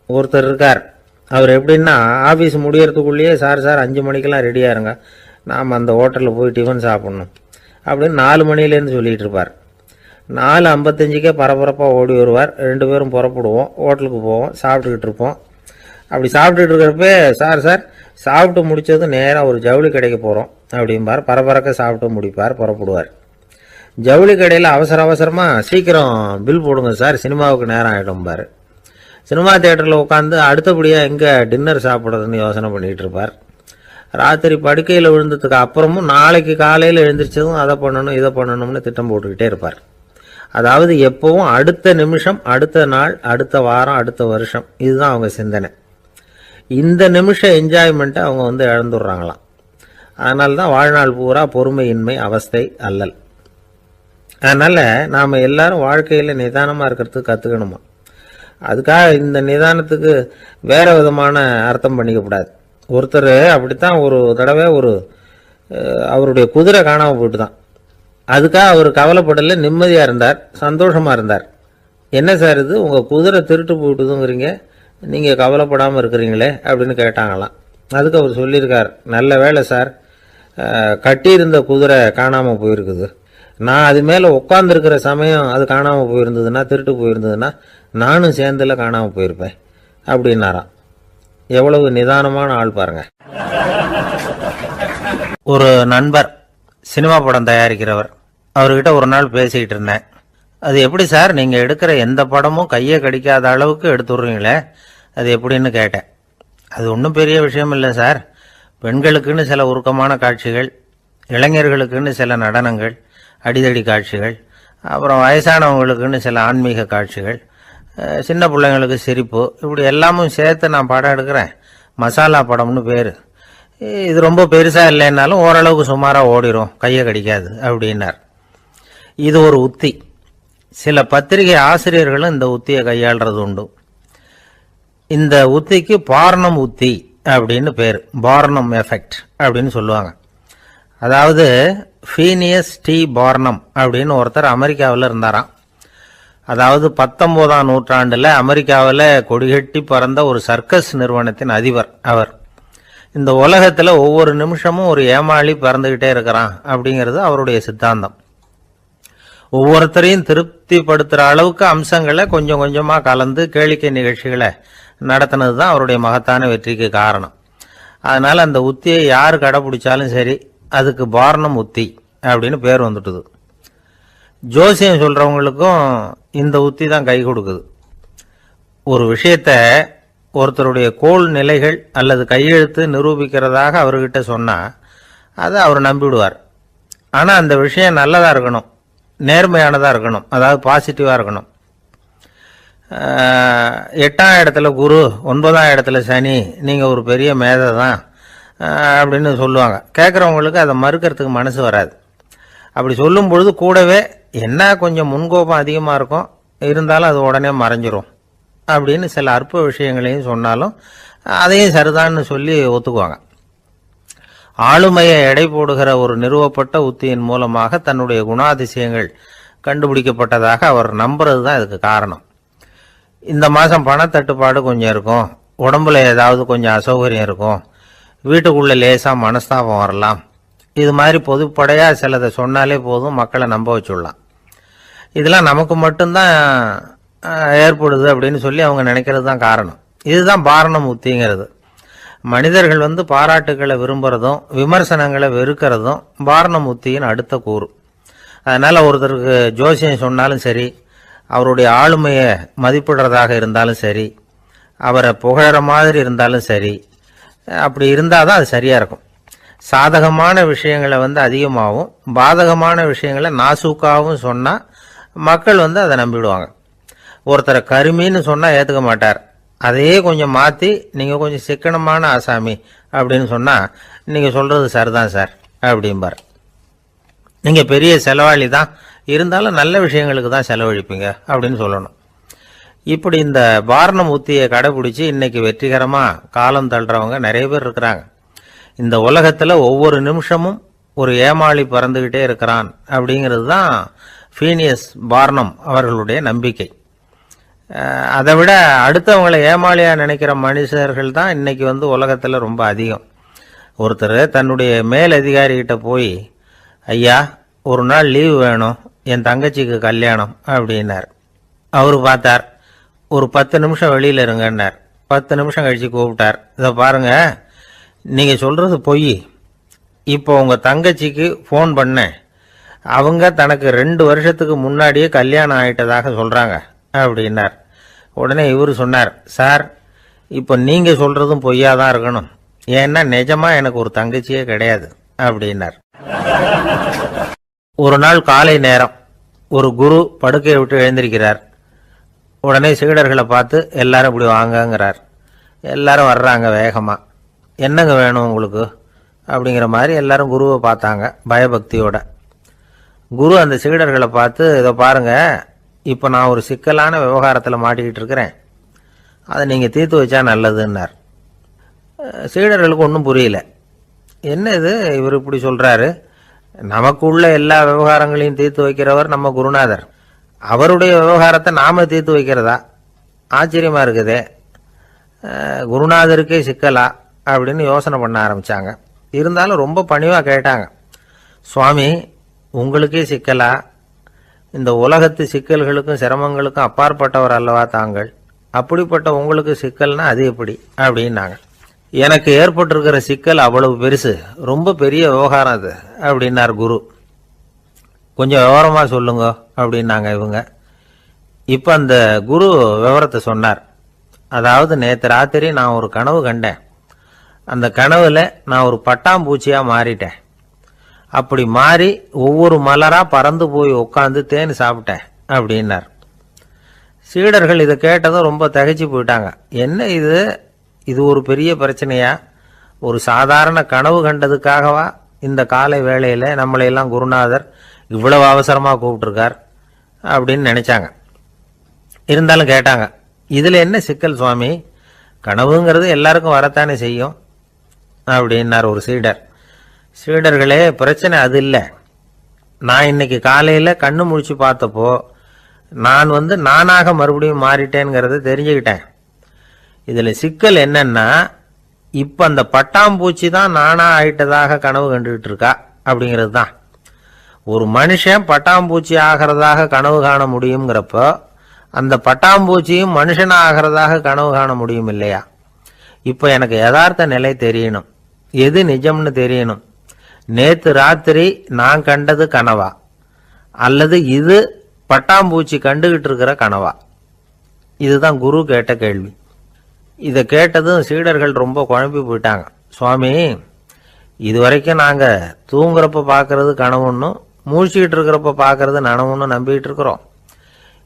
S1: ஒருத்தர் இருக்கார், அவர் எப்படின்னா ஆஃபீஸ் முடியறதுக்குள்ளேயே சார் 5 மணிக்கெல்லாம் ரெடியாக இருங்க, நாம் அந்த ஹோட்டலில் போய் டிஃபன் சாப்பிட்ணும் அப்படின்னு 4 மணிலேருந்து சொல்லிகிட்டு இருப்பார். 4:55 பரபரப்பாக ஓடி வருவார். 2 பேரும் புறப்படுவோம், ஹோட்டலுக்கு போவோம், சாப்பிட்டுக்கிட்டு இருப்போம். அப்படி சாப்பிட்டுட்டு இருக்கிறப்ப சார் சாப்பிட்டு முடித்ததும் நேராக ஒரு ஜவுளி கடைக்கு போகிறோம் அப்படிம்பார். பரபரக்க சாப்பிட்டு முடிப்பார், புறப்படுவார். ஜவுளி கடையில் அவசரமாக சீக்கிரம் பில் போடுங்க சார், சினிமாவுக்கு நேரம் ஆகிடும்பார். சினிமா தியேட்டரில் உட்காந்து அடுத்தபடியாக எங்கே டின்னர் சாப்பிட்றதுன்னு யோசனை பண்ணிகிட்டு இருப்பார். ராத்திரி படுக்கையில் விழுந்ததுக்கு அப்புறமும் நாளைக்கு காலையில் எழுந்திரிச்சதும் அதை பண்ணணும் இதை பண்ணணும்னு திட்டம் போட்டுக்கிட்டே இருப்பார். அதாவது எப்பவும் அடுத்த நிமிஷம், அடுத்த நாள், அடுத்த வாரம், அடுத்த வருஷம், இதுதான் அவங்க சிந்தனை. இந்த நிமிஷம் என்ஜாய்மெண்ட்டை அவங்க இழந்துடுறாங்களாம். அதனால தான் வாழ்நாள் பூரா பொறுமையின்மை, அவஸ்தை, அல்லல். அதனால் நாம் எல்லாரும் வாழ்க்கையில் நிதானமாக இருக்கிறதுக்கு கற்றுக்கணுமா. அதுக்காக இந்த நிதானத்துக்கு வேறு விதமான அர்த்தம் பண்ணிக்கக்கூடாது. ஒருத்தர் அப்படித்தான் ஒரு தடவை அவருடைய குதிரை காணாமல் போயிட்டு தான். அதுக்காக அவர் கவலைப்படலை, நிம்மதியாக இருந்தார், சந்தோஷமாக இருந்தார். என்ன சார் இது, உங்கள் குதிரை திருட்டு போயிட்டுதுங்கிறீங்க, நீங்கள் கவலைப்படாமல் இருக்கிறீங்களே அப்படின்னு கேட்டாங்களாம். அதுக்கு அவர் சொல்லியிருக்கார், நல்ல வேலை சார், கட்டியிருந்த குதிரை காணாமல் போயிருக்குது. நான் அது மேலே உட்காந்துருக்கிற சமயம் அது காணாமல் போயிருந்ததுன்னா, திருட்டு போயிருந்ததுன்னா நானும் சேர்ந்துல காணாமல் போயிருப்பேன் அப்படின்னாராம். எவ்வளவு நிதானமான ஆள் பாருங்க. ஒரு நண்பர் சினிமா படம் தயாரிக்கிறவர், அவர்கிட்ட ஒரு நாள் பேசிக்கிட்டு இருந்தேன். அது எப்படி சார், நீங்கள் எடுக்கிற எந்த படமும் கையை கடிக்காத அளவுக்கு எடுத்துடுறீங்களே, அது எப்படின்னு கேட்டேன். அது ஒன்றும் பெரிய விஷயம் இல்லை சார், பெண்களுக்குன்னு சில உருக்கமான காட்சிகள், இளைஞர்களுக்குன்னு சில நடனங்கள், அடிதடி காட்சிகள், அப்புறம் வயசானவங்களுக்குன்னு சில ஆன்மீக காட்சிகள், சின்ன பிள்ளைங்களுக்கு சிரிப்பு, இப்படி எல்லாமும் சேர்த்து நான் படம் எடுக்கிறேன். மசாலா படம்னு பேர். இது ரொம்ப பெருசாக இல்லைன்னாலும் ஓரளவுக்கு சுமாராக ஓடிடும், கையை கடிக்காது அப்படின்னார். இது ஒரு உத்தி. சில பத்திரிகை ஆசிரியர்களும் இந்த உத்தியை கையாளுறது உண்டு. இந்த உத்திக்கு பார்னம் உத்தி அப்படின்னு பேர், பார்னம் எஃபெக்ட் அப்படின்னு சொல்லுவாங்க. அதாவது ஃபீனியஸ் டி பார்னம் அப்படின்னு ஒருத்தர் அமெரிக்காவில் இருந்தாராம். அதாவது 19ஆம் நூற்றாண்டில் அமெரிக்காவில் கொடிகட்டி பறந்த ஒரு சர்க்கஸ் நிறுவனத்தின் அதிபர் அவர். இந்த உலகத்தில் ஒவ்வொரு நிமிஷமும் ஒரு ஏமாளி பறந்துக்கிட்டே இருக்கிறான் அப்படிங்கிறது அவருடைய சித்தாந்தம். ஒவ்வொருத்தரையும் திருப்திப்படுத்துகிற அளவுக்கு அம்சங்களை கொஞ்சம் கொஞ்சமாக கலந்து கேளிக்கை நிகழ்ச்சிகளை நடத்தினது தான் அவருடைய மகத்தான வெற்றிக்கு காரணம். அதனால் அந்த உத்தியை யார் கடைப்பிடிச்சாலும் சரி, அதுக்கு பார்னம் உத்தி அப்படின்னு பேர் வந்துட்டுது. ஜோசியம் சொல்கிறவங்களுக்கும் இந்த உத்தி தான் கை கொடுக்குது. ஒரு விஷயத்தை ஒருத்தருடைய கோள் நிலைகள் அல்லது கையெழுத்து நிரூபிக்கிறதாக அவர்கிட்ட சொன்னால் அதை அவர் நம்பிவிடுவார். ஆனால் அந்த விஷயம் நல்லதாக இருக்கணும், நேர்மையானதாக இருக்கணும், அதாவது பாசிட்டிவாக இருக்கணும். 8ஆம் இடத்துல குரு, 9ஆம் இடத்துல சனி, நீங்கள் ஒரு பெரிய மேதை தான் அப்படின்னு சொல்லுவாங்க. கேட்குறவங்களுக்கு அதை மறுக்கிறதுக்கு மனசு வராது. அப்படி சொல்லும் பொழுது கூடவே என்ன கொஞ்சம் முன்கோபம் அதிகமாக இருக்கும், இருந்தாலும் அது உடனே மறைஞ்சிரும் அப்படின்னு சில அற்ப விஷயங்களையும் சொன்னாலும் அதையும் சரிதான்னு சொல்லி ஒத்துக்குவாங்க. ஆளுமையை எடை போடுகிற ஒரு நிறுவப்பட்ட உத்தியின் மூலமாக தன்னுடைய குணாதிசயங்கள் கண்டுபிடிக்கப்பட்டதாக அவர் நம்புறது தான் இதுக்கு காரணம். இந்த மாதம் பணத்தட்டுப்பாடு கொஞ்சம் இருக்கும், உடம்புல ஏதாவது கொஞ்சம் அசௌகரியம் இருக்கும், வீட்டுக்குள்ளே லேசாக மனஸ்தாபம் வரலாம், இது மாதிரி பொதுப்படையாக சிலதை சொன்னாலே போதும், மக்களை நம்ப வச்சுடலாம். இதெல்லாம் நமக்கு மட்டும்தான் ஏற்படுது அப்படின்னு சொல்லி அவங்க நினைக்கிறது தான் காரணம். இதுதான் பார்னம் உத்திங்கிறது. மனிதர்கள் பாராட்டுக்களை விரும்புகிறதும் விமர்சனங்களை வெறுக்கிறதும் பார்னம் உத்தியின் அடுத்த கூறு. அதனால் ஒருத்தருக்கு ஜோசியம் சொன்னாலும் சரி, அவருடைய ஆளுமையை மதிப்பிடுறதாக இருந்தாலும் சரி, அவரை புகழற மாதிரி இருந்தாலும் சரி, அப்படி இருந்தால் தான் அது சரியாக இருக்கும். சாதகமான விஷயங்களை அதிகமாகவும் பாதகமான விஷயங்களை நாசூக்காகவும் சொன்னால் மக்கள் அதை நம்பிடுவாங்க. ஒருத்தரை கருமின்னு சொன்னா ஏத்துக்க மாட்டார். அதையே கொஞ்சம் மாத்தி நீங்க கொஞ்சம் சிக்கனமான ஆசாமி அப்படின்னு சொன்னா நீங்க சொல்றது சரிதான் சார் அப்படிம்பார். நீங்க பெரிய செலவாளி தான், இருந்தாலும் நல்ல விஷயங்களுக்கு தான் செலவழிப்பீங்க அப்படின்னு சொல்லணும். இப்படி இந்த வாரணம் உத்தியை கடைபிடிச்சு இன்னைக்கு வெற்றிகரமா காலம் தள்ளுறவங்க நிறைய பேர் இருக்கிறாங்க. இந்த உலகத்துல ஒவ்வொரு நிமிஷமும் ஒரு ஏமாளி பறந்துகிட்டே இருக்கிறான் அப்படிங்கிறது தான் ஃபீனியஸ் பார்னம் அவர்களுடைய நம்பிக்கை. அதை விட அடுத்தவங்களை ஏமாளியா நினைக்கிற மனுஷர்கள் தான் இன்னைக்கு உலகத்துல ரொம்ப அதிகம். ஒருத்தர் தன்னுடைய மேல் அதிகாரிகிட்ட போய், ஐயா ஒரு நாள் லீவு வேணும், என் தங்கச்சிக்கு கல்யாணம் அப்படின்னார். அவரு பார்த்தார், ஒரு 10 நிமிஷம் வெளியில இருங்கன்னார். 10 நிமிஷம் கழிச்சு கூப்பிட்டார், இதை பாருங்க நீங்க சொல்றது பொய், இப்போ உங்க தங்கச்சிக்கு போன் பண்ணேன், அவங்க தனக்கு 2 வருஷத்துக்கு முன்னாடியே கல்யாணம் ஆயிட்டதாக சொல்றாங்க அப்படின்னார். உடனே இவரு சொன்னார், சார் இப்போ நீங்க சொல்றதும் பொய்யாதான் இருக்கணும், ஏன்னா நிஜமா எனக்கு ஒரு தங்கச்சியே கிடையாது அப்படின்னார். ஒரு நாள் காலை நேரம் ஒரு குரு படுக்கையை விட்டு எழுந்திருக்கிறார். உடனே சீடர்களை பார்த்து எல்லாரும் இப்படி வாங்கங்கிறார். எல்லாரும் வர்றாங்க வேகமா. என்னங்க வேணும் உங்களுக்கு அப்படிங்கிற மாதிரி எல்லாரும் குருவை பார்த்தாங்க பயபக்தியோட. குரு அந்த சீடர்களை பார்த்து, இதை பாருங்க, இப்போ நான் ஒரு சிக்கலான விவகாரத்தில் மாட்டிக்கிட்டு இருக்கிறேன், அதை நீங்கள் தீர்த்து வச்சா நல்லதுன்னார். சீடர்களுக்கு ஒன்றும் புரியல. என்ன இது இவர் இப்படி சொல்றாரு, நமக்குள்ள எல்லா விவகாரங்களையும் தீர்த்து வைக்கிறவர் நம்ம குருநாதர், அவருடைய விவகாரத்தை நாம தீர்த்து வைக்கிறதா, ஆச்சரியமா இருக்குதே, குருநாதருக்கே சிக்கலா அப்படின்னு யோசனை பண்ண ஆரம்பிச்சாங்க. இருந்தாலும் ரொம்ப பணிவா கேட்டாங்க, சுவாமி உங்களுக்கே சிக்கலா, இந்த உலகத்து சிக்கல்களுக்கும் சிரமங்களுக்கும் அப்பாற்பட்டவர் அல்லவா தாங்கள், அப்படிப்பட்ட உங்களுக்கு சிக்கல்னா அது எப்படி அப்படின்னாங்க. எனக்கு ஏற்பட்டிருக்கிற சிக்கல் அவ்வளவு பெருசு, ரொம்ப பெரிய விவகாரம் அது அப்படின்னார் குரு. கொஞ்சம் விவரமா சொல்லுங்க அப்படின்னாங்க இவங்க. இப்ப அந்த குரு விவரத்தை சொன்னார். அதாவது நேற்று ராத்திரி நான் ஒரு கனவு கண்டேன், அந்த கனவுல நான் ஒரு பட்டாம்பூச்சியா மாறிட்டேன். அப்படி மாறி ஒவ்வொரு மலரா பறந்து போய் உட்காந்து தேன் சாப்பிட்டேன் அப்படின்னார். சீடர்கள் இதை கேட்டதும் ரொம்ப திகைச்சு போயிட்டாங்க. என்ன இது, இது ஒரு பெரிய பிரச்சனையா, ஒரு சாதாரண கனவு கண்டதுக்காகவா இந்த காலை வேளையில நம்மளையெல்லாம் குருநாதர் இவ்வளவு அவசரமா கூப்பிட்டுருக்கார் அப்படின்னு நினைச்சாங்க. இருந்தாலும் கேட்டாங்க, இதுல என்ன சிக்கல் சுவாமி, கனவுங்கிறது எல்லாருக்கும் வரத்தானே செய்யும் அப்படின்னார் ஒரு சீடர். சீடர்களே, பிரச்சனை அது இல்லை, நான் இன்னைக்கு காலையில கண்ணு முழிச்சு பார்த்தப்போ நான் நானாக மறுபடியும் மாறிட்டேங்கிறத தெரிஞ்சுக்கிட்டேன். இதுல சிக்கல் என்னன்னா, இப்ப அந்த பட்டாம்பூச்சி தான் நானா ஆயிட்டதாக கனவு கண்டுகிட்டு இருக்கா அப்படிங்கிறது தான். ஒரு மனுஷன் பட்டாம்பூச்சி ஆகிறதாக கனவு காண முடியுங்கிறப்போ அந்த பட்டாம்பூச்சியும் மனுஷனா ஆகிறதாக கனவு காண முடியும் இல்லையா? இப்ப எனக்கு யதார்த்த நிலை தெரியணும், எது நிஜம்னு தெரியணும். நேத்து ராத்திரி நான் கண்டது கனவா, அல்லது இது பட்டாம்பூச்சி கண்டுகிட்டு இருக்கிற கனவா? இதுதான் குரு கேட்ட கேள்வி. இதை கேட்டதும் சீடர்கள் ரொம்ப குழம்பி போயிட்டாங்க. சுவாமி, இதுவரைக்கும் நாங்க தூங்குறப்ப பாக்குறது கனவுன்னும் மூழ்கிட்டு இருக்கிறப்ப பாக்குறது நனவுன்னு நம்பிட்டு இருக்கிறோம்.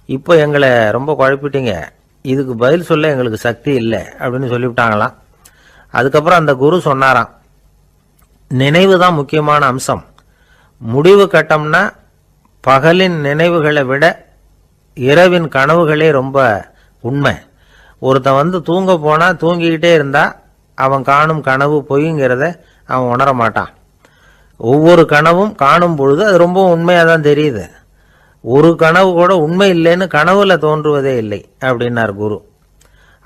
S1: இப்போ எங்களை ரொம்ப குழப்பிட்டீங்க, இதுக்கு பதில் சொல்ல எங்களுக்கு சக்தி இல்லை அப்படின்னு சொல்லிவிட்டாங்களாம். அதுக்கப்புறம் அந்த குரு சொன்னாராம், நினைவு தான் முக்கியமான அம்சம். முடிவு கட்டம்னா பகலின் நினைவுகளை விட இரவின் கனவுகளே ரொம்ப உண்மை. ஒருத்தன் தூங்க போனா தூங்கிக்கிட்டே இருந்தா அவன் காணும் கனவு பொய்ங்கிறத அவன் உணர மாட்டான். ஒவ்வொரு கனவும் காணும் பொழுது அது ரொம்ப உண்மையா தான் தெரியுது. ஒரு கனவு கூட உண்மை இல்லைன்னு கனவுல தோன்றுவதே இல்லை அப்படின்னார் குரு.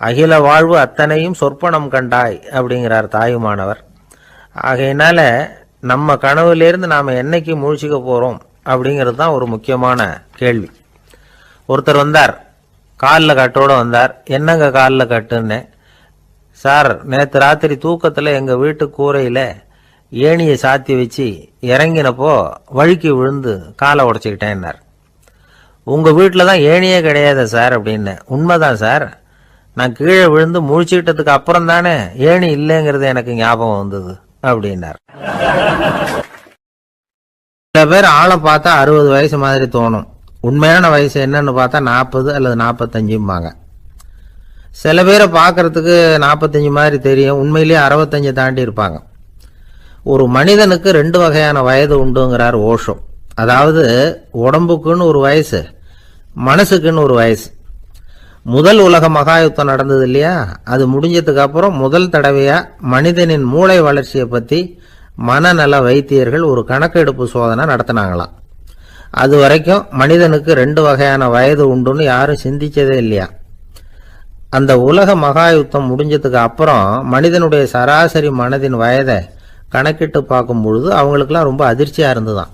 S1: அகில வாழ்வு அத்தனையும் சொற்பனம் கண்டாய் அப்படிங்கிறார் தாயுமானவர். ஆகையினால நம்ம கனவுலேருந்து நாம என்னைக்கு முழிச்சுக்க போறோம் அப்படிங்கிறது தான் ஒரு முக்கியமான கேள்வி. ஒருத்தர் வந்தார், காலில் கட்டோட வந்தார். என்னங்க காலில் கட்டுன்னு? சார், நேற்று ராத்திரி தூக்கத்தில் எங்கள் வீட்டு கூரையில் ஏணியை சாத்தி வச்சு இறங்கினப்போ வழுக்கி விழுந்து காலை உடச்சிக்கிட்டேன்னார். உங்கள் வீட்டில் தான் ஏணியே கிடையாது சார் அப்படின்னு. உண்மைதான் சார், நான் கீழே விழுந்து முழிச்சுக்கிட்டதுக்கு அப்புறம் தானே ஏணி இல்லைங்கிறது எனக்கு ஞாபகம் வந்தது அப்படின்னார். சில பேர் ஆளை பார்த்தா 60 வயசு மாதிரி தோணும், உண்மையான வயசு என்னன்னு பார்த்தா 40 அல்லது 45ம்பாங்க. சில பேரை பார்க்கறதுக்கு 45 மாதிரி தெரியும், உண்மையிலேயே 65 தாண்டி இருப்பாங்க. ஒரு மனிதனுக்கு 2 வகையான வயது உண்டுங்கிறார் ஓஷோ. அதாவது உடம்புக்குன்னு ஒரு வயசு, மனசுக்குன்னு ஒரு வயசு. முதல் உலக மகாயுத்தம் நடந்தது இல்லையா, அது முடிஞ்சதுக்கு அப்புறம் முதல் தடவையா மனிதனின் மூளை வளர்ச்சியை பத்தி மனநல வைத்தியர்கள் ஒரு கணக்கெடுப்பு சோதனை நடத்தினாங்களாம். அது வரைக்கும் மனிதனுக்கு 2 வகையான வயது உண்டுன்னு யாரும் சிந்திச்சதே இல்லையா. அந்த உலக மகாயுத்தம் முடிஞ்சதுக்கு அப்புறம் மனிதனுடைய சராசரி மனதின் வயதை கணக்கிட்டு பார்க்கும் பொழுது அவங்களுக்குலாம் ரொம்ப அதிர்ச்சியா இருந்துதான்.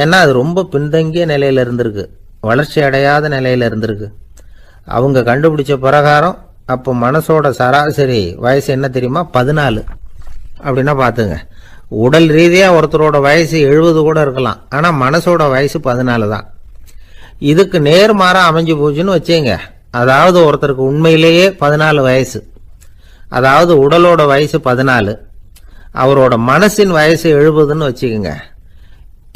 S1: ஏன்னா அது ரொம்ப பின்தங்கிய நிலையில இருந்திருக்கு, வளர்ச்சி அடையாத நிலையில இருந்திருக்கு. அவங்க கண்டுபிடிச்ச பிரகாரம் அப்போ மனசோட சராசரி வயசு என்ன தெரியுமா, 14. அப்படின்னா பார்த்துங்க, உடல் ரீதியாக ஒருத்தரோட வயசு 70 கூட இருக்கலாம், ஆனால் மனசோட வயசு 14 தான். இதுக்கு நேர்மாறாக அமைஞ்சு போச்சுன்னு வச்சுங்க. அதாவது ஒருத்தருக்கு உண்மையிலேயே 14 வயசு, அதாவது உடலோட வயசு 14, அவரோட மனசின் வயசு 70ன்னு வச்சுக்கோங்க.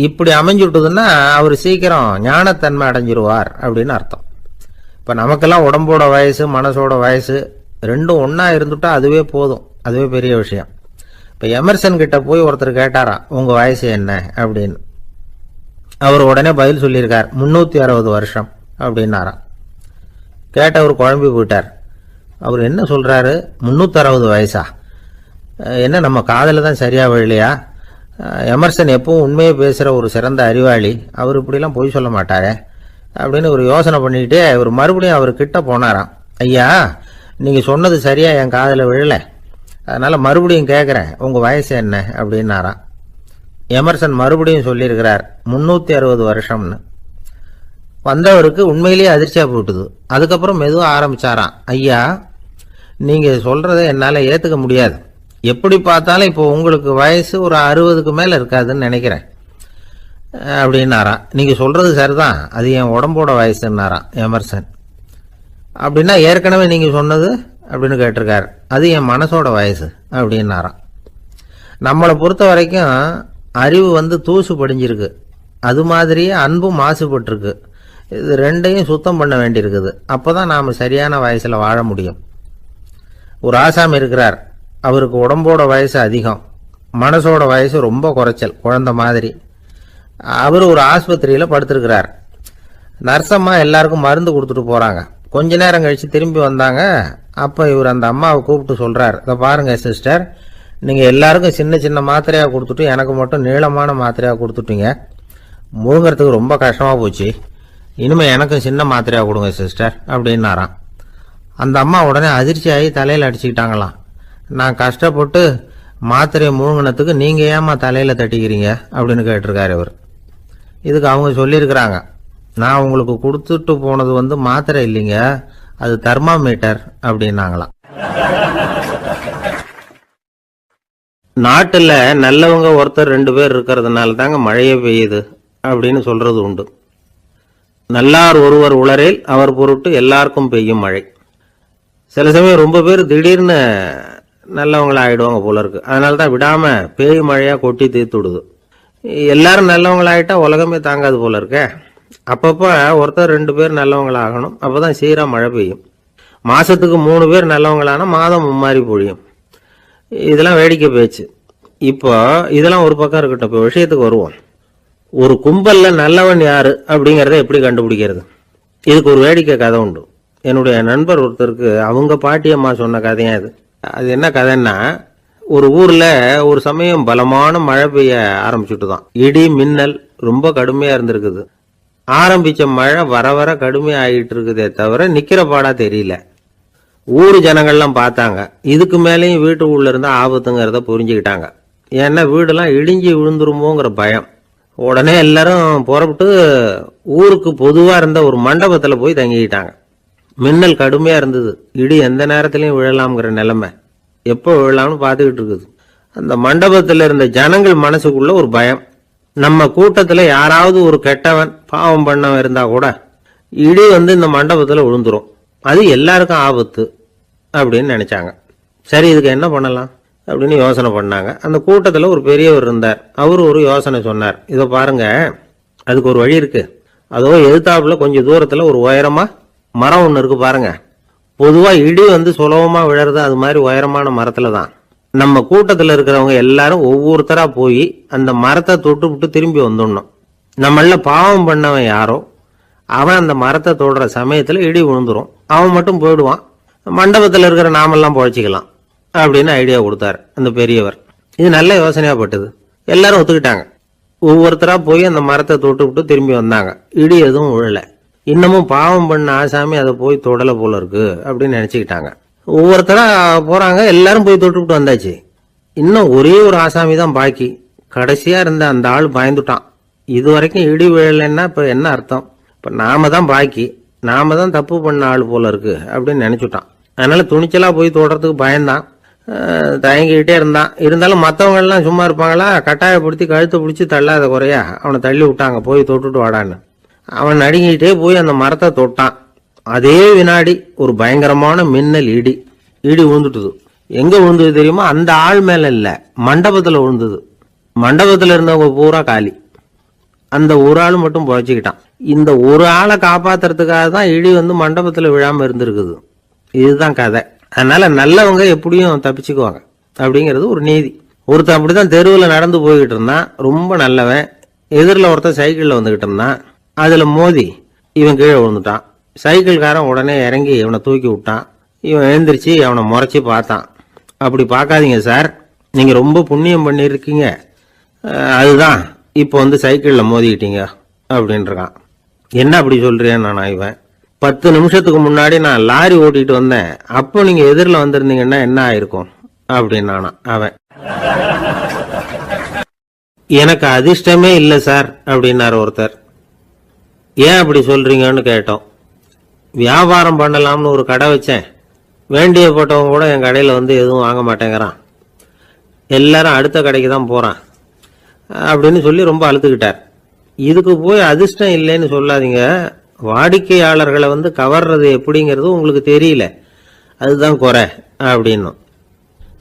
S1: இப்படி அமைஞ்சுட்டுதுன்னா அவர் சீக்கிரம் ஞானத்தன்மை அடைஞ்சிருவார் அப்படின்னு அர்த்தம். இப்போ நமக்கெல்லாம் உடம்போட வயசு மனசோட வயசு ரெண்டும் ஒன்றா இருந்துட்டா அதுவே போதும், அதுவே பெரிய விஷயம். இப்போ எமர்சன் கிட்ட போய் ஒருத்தர் கேட்டாராம், உங்கள் வயசு என்ன அப்படின்னு. அவர் உடனே பதில் சொல்லியிருக்கார், 360 வருஷம் அப்படின்னாராம். கேட்டவர் குழம்பி போயிட்டார். அவர் என்ன சொல்கிறாரு, 360 வயசா? என்ன நம்ம காதில் தான் சரியாக விழலையா? எமர்சன் எப்பவும் உண்மையை பேசுகிற ஒரு சிறந்த அறிவாளி, அவர் இப்படிலாம் பொய் சொல்ல மாட்டாரே அப்படின்னு ஒரு யோசனை பண்ணிக்கிட்டே அவர் மறுபடியும் அவர் கிட்ட போனாராம். ஐயா, நீங்கள் சொன்னது சரியாக என் காதில் விழலை, அதனால் மறுபடியும் கேட்குறேன், உங்கள் வயசு என்ன அப்படின்னாராம். எமர்சன் மறுபடியும் சொல்லியிருக்கிறார், 360 வருஷம்னு. வந்தவருக்கு உண்மையிலேயே அதிர்ச்சியாக போட்டுது. அதுக்கப்புறம் மெதுவாக ஆரம்பிச்சாராம், ஐயா நீங்கள் சொல்கிறத என்னால் ஏற்றுக்க முடியாது. எப்படி பார்த்தாலும் இப்போ உங்களுக்கு வயசு ஒரு 60க்கு மேலே இருக்காதுன்னு நினைக்கிறேன் அப்படின்னாராம். நீங்கள் சொல்கிறது சரிதான், அது என் உடம்போட வயசுன்னாராம் எமர்சன். அப்படின்னா ஏற்கனவே நீங்கள் சொன்னது அப்படின்னு கேட்டிருக்காரு, அது என் மனசோட வயசு அப்படின்னாராம். நம்மளை பொறுத்த வரைக்கும் அறிவு தூசு படிஞ்சிருக்கு, அது மாதிரியே அன்பும் மாசுபட்டிருக்கு. இது ரெண்டையும் சுத்தம் பண்ண வேண்டியிருக்குது. அப்போ தான் நாம் சரியான வயசில் வாழ முடியும். ஒரு ஆசாமி இருக்கிறார், அவருக்கு உடம்போட வயசு அதிகம், மனசோட வயசு ரொம்ப குறைச்சல், குழந்தை மாதிரி. அவர் ஒரு ஆஸ்பத்திரியில் படுத்திருக்கிறார். நர்சம்மா எல்லாருக்கும் மருந்து கொடுத்துட்டு போகிறாங்க. கொஞ்ச நேரம் கழித்து திரும்பி வந்தாங்க. அப்போ இவர் அந்த அம்மாவை கூப்பிட்டு சொல்கிறார், இதை பாருங்கள் சிஸ்டர், நீங்கள் எல்லாருக்கும் சின்ன சின்ன மாத்திரையாக கொடுத்துட்டு எனக்கு மட்டும் நீளமான மாத்திரையாக கொடுத்துட்டீங்க. முழுங்கிறதுக்கு ரொம்ப கஷ்டமாக போச்சு. இனிமேல் எனக்கும் சின்ன மாத்திரையாக கொடுங்க சிஸ்டர் அப்படின்னாராம். அந்த அம்மா உடனே அதிர்ச்சியாகி தலையில் அடிச்சுக்கிட்டாங்களாம். நான் கஷ்டப்பட்டு மாத்திரையை முழுங்கினத்துக்கு நீங்கள் ஏமா தலையில் தட்டிக்கிறீங்க அப்படின்னு கேட்டிருக்காரு இவர். இதுக்கு அவங்க சொல்லியிருக்கிறாங்க, நான் உங்களுக்கு கொடுத்துட்டு போனது மாத்திரை இல்லைங்க, அது தெர்மாமீட்டர் அப்படின்னாங்களாம். நாட்டில் நல்லவங்க ஒருத்தர் 2 பேர் இருக்கிறதுனால தாங்க மழையே பெய்யுது அப்படின்னு சொல்றது உண்டு. நல்லார் ஒருவர் உளரேல் அவர் பொருட்டு எல்லாருக்கும் பெய்யும் மழை. சில சமயம் ரொம்ப பேர் திடீர்னு நல்லவங்களா ஆயிடுவாங்க போல இருக்கு. அதனால தான் விடாம பேய் மழையா கொட்டி தீர்த்து விடுது. எல்லாரும் நல்லவங்களாயிட்டா உலகமே தாங்காது போல இருக்க. அப்பப்போ ஒருத்தர் 2 பேர் நல்லவங்களாகணும், அப்போதான் சீரா மழை பெய்யும். மாசத்துக்கு 3 பேர் நல்லவங்களானா மாதம் மும்மாரி பொழியும். இதெல்லாம் வேடிக்கை பேச்சு. இப்போ இதெல்லாம் ஒரு பக்கம் இருக்கட்டும், இப்போ விஷயத்துக்கு வருவோம். ஒரு கும்பல்ல நல்லவன் யாரு அப்படிங்கிறத எப்படி கண்டுபிடிக்கிறது? இதுக்கு ஒரு வேடிக்கை கதை உண்டு. என்னுடைய நண்பர் ஒருத்தருக்கு அவங்க பாட்டியம்மா சொன்ன கதையா இது. அது என்ன கதைன்னா, ஒரு ஊர்ல ஒரு சமயம் பலமான மழை பெய்ய ஆரம்பிச்சுட்டு தான். இடி மின்னல் ரொம்ப கடுமையா இருந்திருக்குது. ஆரம்பிச்ச மழை வர வர கடுமையா ஆகிட்டு இருக்குதே தவிர நிக்கிற பாடா தெரியல. ஊர் ஜனங்கள்லாம் பார்த்தாங்க. இதுக்கு மேலேயும் வீட்டு உள்ள இருந்தா ஆபத்துங்கிறத புரிஞ்சுக்கிட்டாங்க. ஏன்னா வீடெல்லாம் இடிஞ்சி விழுந்துருமோங்கிற பயம். உடனே எல்லாரும் புறப்பட்டு ஊருக்கு பொதுவா இருந்த ஒரு மண்டபத்துல போய் தங்கிக்கிட்டாங்க. மின்னல் கடுமையா இருந்தது, இடி எந்த நேரத்திலையும் விழலாம்ங்கிற நிலைமை, எப்போ விழலாம்னு பார்த்துக்கிட்டு இருக்குது. அந்த மண்டபத்தில் இருந்த ஜனங்கள் மனசுக்குள்ள ஒரு பயம், நம்ம கூட்டத்தில் யாராவது ஒரு கெட்டவன் பாவம் பண்ணவன் இருந்தா கூட இடி இந்த மண்டபத்தில் விழுந்துரும், அது எல்லாருக்கும் ஆபத்து அப்படின்னு நினைச்சாங்க. சரி, இதுக்கு என்ன பண்ணலாம் அப்படின்னு யோசனை பண்ணாங்க. அந்த கூட்டத்தில் ஒரு பெரியவர் இருந்தார். அவர் ஒரு யோசனை சொன்னார். இதை பாருங்க, அதுக்கு ஒரு வழி இருக்கு. அதோ எதிர்த்தாப்புல கொஞ்சம் தூரத்துல ஒரு உயரமா மரம் ஒண்ணு இருக்கு பாருங்க. பொதுவா இடி வந்து சுலபமா விழறது அது மாதிரி உயரமான மரத்துல தான். நம்ம கூட்டத்துல இருக்கிறவங்க எல்லாரும் ஒவ்வொருத்தரா போய் அந்த மரத்தை தொட்டு விட்டு திரும்பி வந்துடணும். நம்மள பாவம் பண்ணவன் யாரோ அவன் அந்த மரத்தை தொடுற சமயத்துல இடி விழுந்துரும், அவன் மட்டும் போயிடுவான், மண்டபத்துல இருக்கிற நாமெல்லாம் பொழைச்சிக்கலாம் அப்படின்னு ஐடியா கொடுத்தாரு அந்த பெரியவர். இது நல்ல யோசனையா பட்டது. எல்லாரும் ஒத்துக்கிட்டாங்க. ஒவ்வொருத்தரா போய் அந்த மரத்தை தொட்டு விட்டு திரும்பி வந்தாங்க. இடி எதுவும் விழல. இன்னமும் பாவம் பண்ண ஆசாமி அதை போய் தொடல போல இருக்கு அப்படின்னு நினைச்சுக்கிட்டாங்க. ஒவ்வொருத்தரா போறாங்க, எல்லாரும் போய் தொட்டு விட்டு வந்தாச்சு. இன்னும் ஒரே ஒரு ஆசாமி தான் பாக்கி. கடைசியா இருந்த அந்த ஆள் பயந்துட்டான். இது வரைக்கும் இடி விழலைன்னா இப்ப என்ன அர்த்தம்? இப்ப நாம தான் பாக்கி, நாம தான் தப்பு பண்ண ஆள் போல இருக்கு அப்படின்னு நினைச்சுட்டான். அதனால துணிச்சலா போய் தொடறதுக்கு பயந்தான், தயங்கிக்கிட்டே இருந்தான். இருந்தாலும் மற்றவங்க எல்லாம் சும்மா இருப்பாங்களா? கட்டாயப்படுத்தி கழுத்தை பிடிச்சி தள்ளாத குறையா அவனை தள்ளி விட்டாங்க, போய் தொட்டுட்டு வாடான்னு. அவன் நடுங்கிட்டே போய் அந்த மரத்தை தொட்டான். அதே வினாடி ஒரு பயங்கரமான மின்னல் இடி விழுந்துட்டுது. எங்க விழுந்தது தெரியுமா? அந்த ஆள் மேல இல்ல, மண்டபத்துல விழுந்தது. மண்டபத்துல இருந்தவங்க பூரா காலி. அந்த ஒரு ஆள் மட்டும் பொழைச்சிக்கிட்டான். இந்த ஒரு ஆளை காப்பாத்துறதுக்காக தான் இடி வந்து மண்டபத்துல விழாம இருந்திருக்குது. இதுதான் கதை. அதனால நல்லவங்க எப்படியும் தப்பிச்சுக்குவாங்க அப்படிங்கிறது ஒரு நீதி. ஒருத்தன் அப்படிதான் தெருவில் நடந்து போய்கிட்டு இருந்தான், ரொம்ப நல்லவன். எதிரில் ஒருத்தன் சைக்கிள்ல வந்துகிட்டு இருந்தான். அதுல மோதி இவன் கீழே விழுந்துட்டான். சைக்கிள்காரன் உடனே இறங்கி இவனை தூக்கி விட்டான். இவன் எழுந்திரிச்சு அவனை முறைச்சி பார்த்தான். அப்படி பார்க்காதீங்க சார், நீங்க ரொம்ப புண்ணியம் பண்ணிருக்கீங்க, அதுதான் இப்போ வந்து சைக்கிள்ல மோதிக்கிட்டீங்க அப்படின்றான். என்ன அப்படி சொல்றேன் நான்? இவன் 10 நிமிஷத்துக்கு முன்னாடி நான் லாரி ஓட்டிட்டு வந்தேன், அப்போ நீங்க எதிரில் வந்திருந்தீங்கன்னா என்ன ஆயிருக்கும் அப்படின்னானா அவன். எனக்கு அதிர்ஷ்டமே இல்லை சார் அப்படின்னாரு ஒருத்தர். ஏன் அப்படி சொல்றீங்கன்னு கேட்டோம். வியாபாரம் பண்ணலாம்னு ஒரு கடை வச்சேன், வேண்டியப்பட்டவங்க கூட என் கடையில் வந்து எதுவும் வாங்க மாட்டேங்கிறான், எல்லாரும் அடுத்த கடைக்கு தான் போறான் அப்படின்னு சொல்லி ரொம்ப அழுத்துக்கிட்டார். இதுக்கு போய் அதிர்ஷ்டம் இல்லைன்னு சொல்லாதீங்க, வாடிக்கையாளர்களை வந்து கவர்றது எப்படிங்கிறது உங்களுக்கு தெரியல, அதுதான் குறை அப்படின்னும்.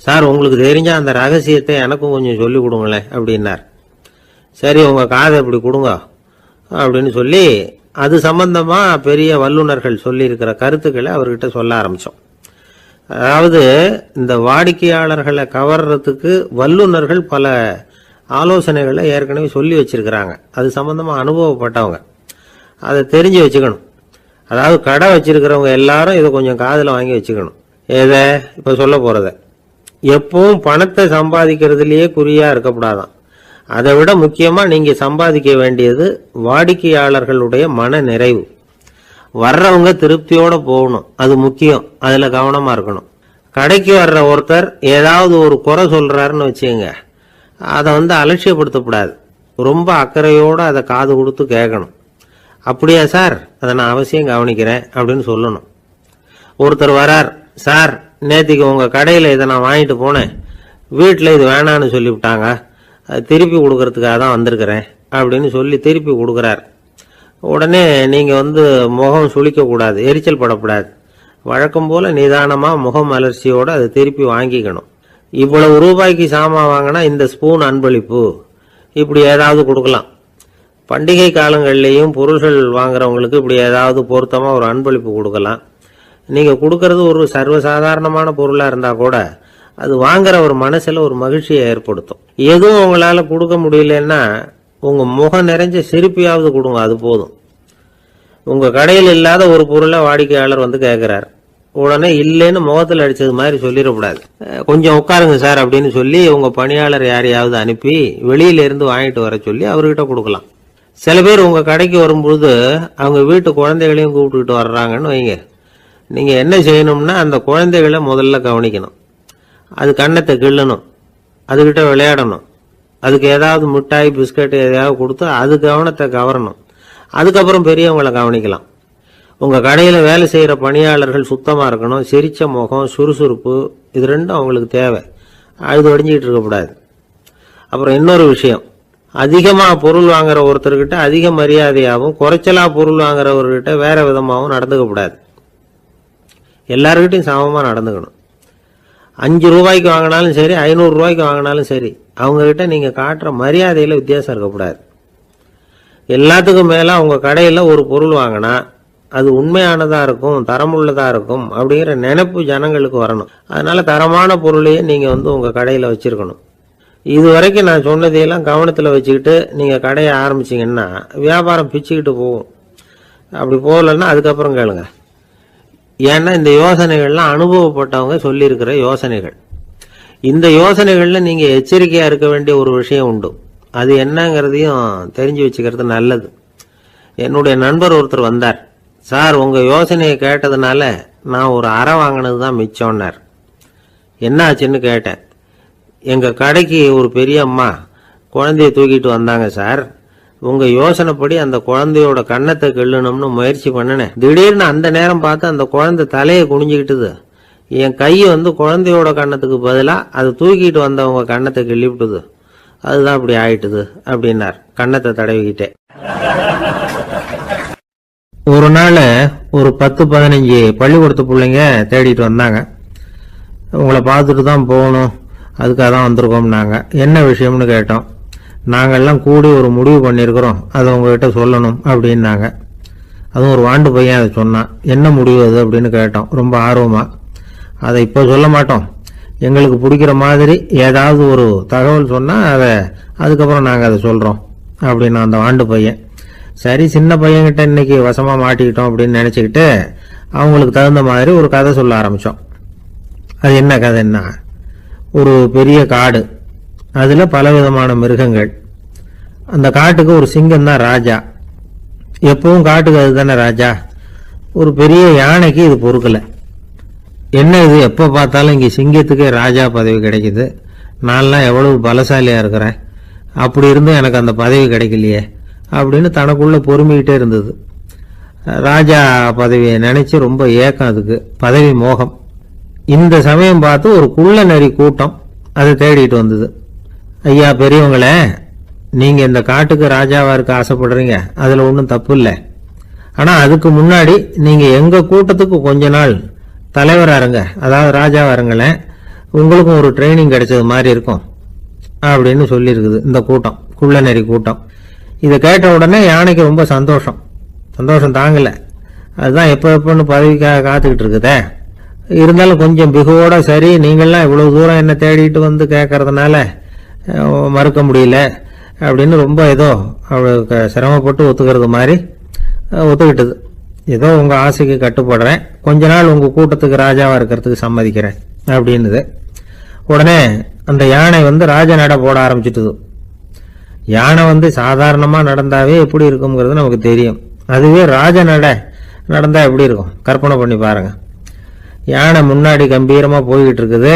S1: சார் உங்களுக்கு தெரிஞ்ச அந்த ரகசியத்தை எனக்கும் கொஞ்சம் சொல்லி கொடுங்களேன் அப்படின்னார். சரி உங்க காதை இப்படி கொடுங்க அப்படின்னு சொல்லி அது சம்பந்தமா பெரிய வல்லுநர்கள் சொல்லி இருக்கிற கருத்துக்களை அவர்கிட்ட சொல்ல ஆரம்பிச்சோம். அதாவது இந்த வாடிக்கையாளர்களை கவர்றதுக்கு வல்லுநர்கள் பல ஆலோசனைகளை ஏற்கனவே சொல்லி வச்சிருக்கிறாங்க. அது சம்பந்தமா அனுபவப்பட்டவங்க, அதை தெரிஞ்சு வச்சுக்கணும். அதாவது கடை வச்சிருக்கிறவங்க எல்லாரும் இதை கொஞ்சம் காதில் வாங்கி வச்சுக்கணும். எதை இப்ப சொல்ல போறத. எப்பவும் பணத்தை சம்பாதிக்கிறதுலயே குறியா இருக்கக்கூடாதான். அதை விட முக்கியமா நீங்க சம்பாதிக்க வேண்டியது வாடிக்கையாளர்களுடைய மன நிறைவு. வர்றவங்க திருப்தியோட போகணும், அது முக்கியம். அதுல கவனமா இருக்கணும். கடைக்கு வர்ற ஒருத்தர் ஏதாவது ஒரு குறை சொல்றாருன்னு வச்சுங்க, அதை வந்து அலட்சியப்படுத்தக்கூடாது. ரொம்ப அக்கறையோட அதை காது கொடுத்து கேட்கணும். அப்படியா சார், அதை நான் அவசியம் கவனிக்கிறேன் அப்படின்னு சொல்லணும். ஒருத்தர் வரார், சார் நேத்திக்கு உங்க கடையில இதை நான் வாங்கிட்டு போனேன், வீட்டில் இது வேணான்னு சொல்லிவிட்டாங்க, அது திருப்பி கொடுக்கறதுக்காக தான் வந்திருக்கிறேன் அப்படின்னு சொல்லி திருப்பி கொடுக்குறார். உடனே நீங்க வந்து முகம் சுளிக்க கூடாது, எரிச்சல் படக்கூடாது. வழக்கம் போல நிதானமா முகம் அலர்ச்சியோட அதை திருப்பி வாங்கிக்கணும். இவ்வளவு ரூபாய்க்கு சாமான் வாங்கினா இந்த ஸ்பூன் அன்பளிப்பு, இப்படி ஏதாவது கொடுக்கலாம். பண்டிகை காலங்கள்லேயும் பொருள்கள் வாங்குறவங்களுக்கு இப்படி ஏதாவது பொருத்தமா ஒரு அன்பளிப்பு கொடுக்கலாம். நீங்க கொடுக்கறது ஒரு சர்வசாதாரணமான பொருளா இருந்தா கூட அது வாங்குற ஒரு மனசுல ஒரு மகிழ்ச்சியை ஏற்படுத்தும். எதுவும் உங்களால கொடுக்க முடியலன்னா உங்க முகம் நிறைஞ்ச சிரிப்பையாவது கொடுங்க, அது போதும். உங்க கடையில் இல்லாத ஒரு பொருளை வாடிக்கையாளர் வந்து கேட்கிறார், உடனே இல்லைன்னு முகத்தில் அடிச்சது மாதிரி சொல்லிடக்கூடாது. கொஞ்சம் உட்காருங்க சார் அப்படின்னு சொல்லி உங்க பணியாளர் யாரையாவது அனுப்பி வெளியில இருந்து வாங்கிட்டு வர சொல்லி அவர்கிட்ட கொடுக்கலாம். சில பேர் உங்க கடைக்கு வரும்பொழுது அவங்க வீட்டு குழந்தைகளையும் கூப்பிட்டுக்கிட்டு வர்றாங்கன்னு வைங்க. நீங்க என்ன செய்யணும்னா அந்த குழந்தைகளை முதல்ல கவனிக்கணும். அது கண்ணத்தை கிள்ளணும், அதுகிட்ட விளையாடணும், அதுக்கு ஏதாவது மிட்டாய் பிஸ்கட் எதையாவது கொடுத்து அது கவனத்தை கவரணும். அதுக்கப்புறம் பெரியவங்களை கவனிக்கலாம். உங்க கடையில வேலை செய்யற பணியாளர்கள் சுத்தமா இருக்கணும், சிரிச்ச முகம், சுறுசுறுப்பு, இது ரெண்டும் அவங்களுக்கு தேவை. அழுது வடிஞ்சிட்டு இருக்கக்கூடாது. அப்புறம் இன்னொரு விஷயம், அதிகமா பொருள் வாங்குற ஒருத்தர்கிட்ட அதிக மரியாதையாகவும் குறைச்சலா பொருள் வாங்குறவர்கிட்ட வேற விதமாகவும் நடந்துக்க கூடாது. எல்லாருக்கிட்டையும் சமமா நடந்துக்கணும். 5 ரூபாய்க்கு வாங்கினாலும் சரி, 500 ரூபாய்க்கு வாங்கினாலும் சரி, அவங்க கிட்ட நீங்க காட்டுற மரியாதையில வித்தியாசம் இருக்கக்கூடாது. எல்லாத்துக்கும் மேல உங்க கடையில ஒரு பொருள் வாங்கினா அது உண்மையானதா இருக்கும், தரமுள்ளதா இருக்கும் அப்படிங்கிற நினைப்பு ஜனங்களுக்கு வரணும். அதனால தரமான பொருளையே நீங்க உங்க கடையில வச்சிருக்கணும். இது வரைக்கும் நான் சொன்னதையெல்லாம் கவனத்துல வச்சுக்கிட்டு நீங்க கடையை ஆரம்பிச்சீங்கன்னா வியாபாரம் பிச்சுக்கிட்டு போகும். அப்படி போகலன்னா அதுக்கப்புறம் கேளுங்க. ஏன்னா இந்த யோசனைகள்லாம் அனுபவப்பட்டவங்க சொல்லியிருக்கிற யோசனைகள். இந்த யோசனைகள்ல நீங்க எச்சரிக்கையா இருக்க வேண்டிய ஒரு விஷயம் உண்டு. அது என்னங்கிறதையும் தெரிஞ்சு வச்சுக்கிறது நல்லது. என்னுடைய நண்பர் ஒருத்தர் வந்தார். சார், உங்க யோசனையை கேட்டதுனால நான் ஒரு அறை வாங்கினது தான் மிச்சம்னார். என்ன ஆச்சுன்னு கேட்டேன். எங்க கடைக்கு ஒரு பெரிய அம்மா குழந்தைய தூக்கிட்டு வந்தாங்க சார். உங்க யோசனைப்படி அந்த குழந்தையோட கன்னத்தை கிள்ளணும்னு முயற்சி பண்ணினேன். திடீர்னு அந்த நேரம் பார்த்து அந்த குழந்தை தலையை குனிஞ்சுக்கிட்டுது. என் கை குழந்தையோட கன்னத்துக்கு பதிலா அது தூக்கிட்டு வந்தவங்க கன்னத்தை கிள்ளி விட்டுது. அதுதான் அப்படி ஆயிட்டுது அப்படின்னார் கன்னத்தை தடவிக்கிட்டே. ஒரு நாள் ஒரு 10-15 பள்ளிக்கூடத்து பிள்ளைங்க தேடிட்டு வந்தாங்க. உங்களை பார்த்துட்டு தான் போகணும், அதுக்காக தான் வந்திருக்கோம்னாங்க. என்ன விஷயம்னு கேட்டோம். நாங்கள்லாம் கூடி ஒரு முடிவு பண்ணியிருக்கிறோம், அதை உங்ககிட்ட சொல்லணும் அப்படின்னாங்க. அதுவும் ஒரு வாண்டு பையன் அதை சொன்னான். என்ன முடிவு அது அப்படின்னு கேட்டோம் ரொம்ப ஆர்வமாக. அதை இப்போ சொல்ல மாட்டோம், எங்களுக்கு பிடிக்கிற மாதிரி ஏதாவது ஒரு தகவல் சொன்னால் அதுக்கப்புறம் நாங்கள் அதை சொல்கிறோம் அப்படின்னு அந்த வாண்டு பையன். சரி, சின்ன பையன்கிட்ட இன்னைக்கு வசமாக மாட்டிக்கிட்டோம் அப்படின்னு நினச்சிக்கிட்டு அவங்களுக்கு தகுந்த மாதிரி ஒரு கதை சொல்ல ஆரம்பித்தோம். அது என்ன கதைன்னா, ஒரு பெரிய காடு, அதில் பலவிதமான மிருகங்கள். அந்த காட்டுக்கு ஒரு சிங்கம் தான் ராஜா. எப்பவும் காட்டுக்கு அது தானே ராஜா. ஒரு பெரிய யானைக்கு இது பொறுக்கலை. என்ன இது, எப்போ பார்த்தாலும் இங்கே சிங்கத்துக்கே ராஜா பதவி கிடைக்குது, நான்லாம் எவ்வளவு பலசாலியாக இருக்கிறேன், அப்படி இருந்தும் எனக்கு அந்த பதவி கிடைக்கலையே அப்படின்னு தனக்குள்ளே பொறுமிக்கிட்டே இருந்தது. ராஜா பதவியை நினச்சி ரொம்ப ஏக்கம், அதுக்கு பதவி மோகம். இந்த சமயம் பார்த்து ஒரு குள்ள நரி கூட்டம் அதை தேடிட்டு வந்தது. ஐயா பெரியவங்களே, நீங்கள் இந்த காட்டுக்கு ராஜாவாக இருக்க ஆசைப்படுறீங்க, அதில் ஒன்றும் தப்பு இல்லை. ஆனால் அதுக்கு முன்னாடி நீங்கள் எங்கள் கூட்டத்துக்கு கொஞ்ச நாள் தலைவராக இருங்க, அதாவது ராஜாவாக இருங்களேன், உங்களுக்கும் ஒரு ட்ரைனிங் கிடைச்சது மாதிரி இருக்கும் அப்படின்னு சொல்லியிருக்குது இந்த கூட்டம், குள்ள நரி கூட்டம். இதை கேட்ட உடனே யானைக்கு ரொம்ப சந்தோஷம் தாங்கலை. அதுதான் எப்போன்னு பதவிக்காக காத்துக்கிட்டு இருக்குதே. இருந்தாலும் கொஞ்சம் பிகுவோட, சரி நீங்கள்லாம் இவ்வளவு தூரம் என்ன தேடிட்டு வந்து கேட்கறதுனால மறுக்க முடியல அப்படின்னு ரொம்ப ஏதோ அவளுக்கு சிரமப்பட்டு ஒத்துக்கிறது மாதிரி ஒத்துக்கிட்டது. ஏதோ உங்கள் ஆசைக்கு கட்டுப்படுறேன், கொஞ்ச நாள் உங்கள் கூட்டத்துக்கு ராஜாவாக இருக்கிறதுக்கு சம்மதிக்கிறேன் அப்படின்னுது. உடனே அந்த யானை ராஜ நட போட ஆரம்பிச்சிட்டுது. யானை சாதாரணமாக நடந்தாவே எப்படி இருக்குங்கிறது நமக்கு தெரியும். அதுவே ராஜ நட நடந்தால் எப்படி இருக்கும் கற்பனை பண்ணி பாருங்க. யானை முன்னாடி கம்பீரமாக போய்கிட்டு இருக்குது,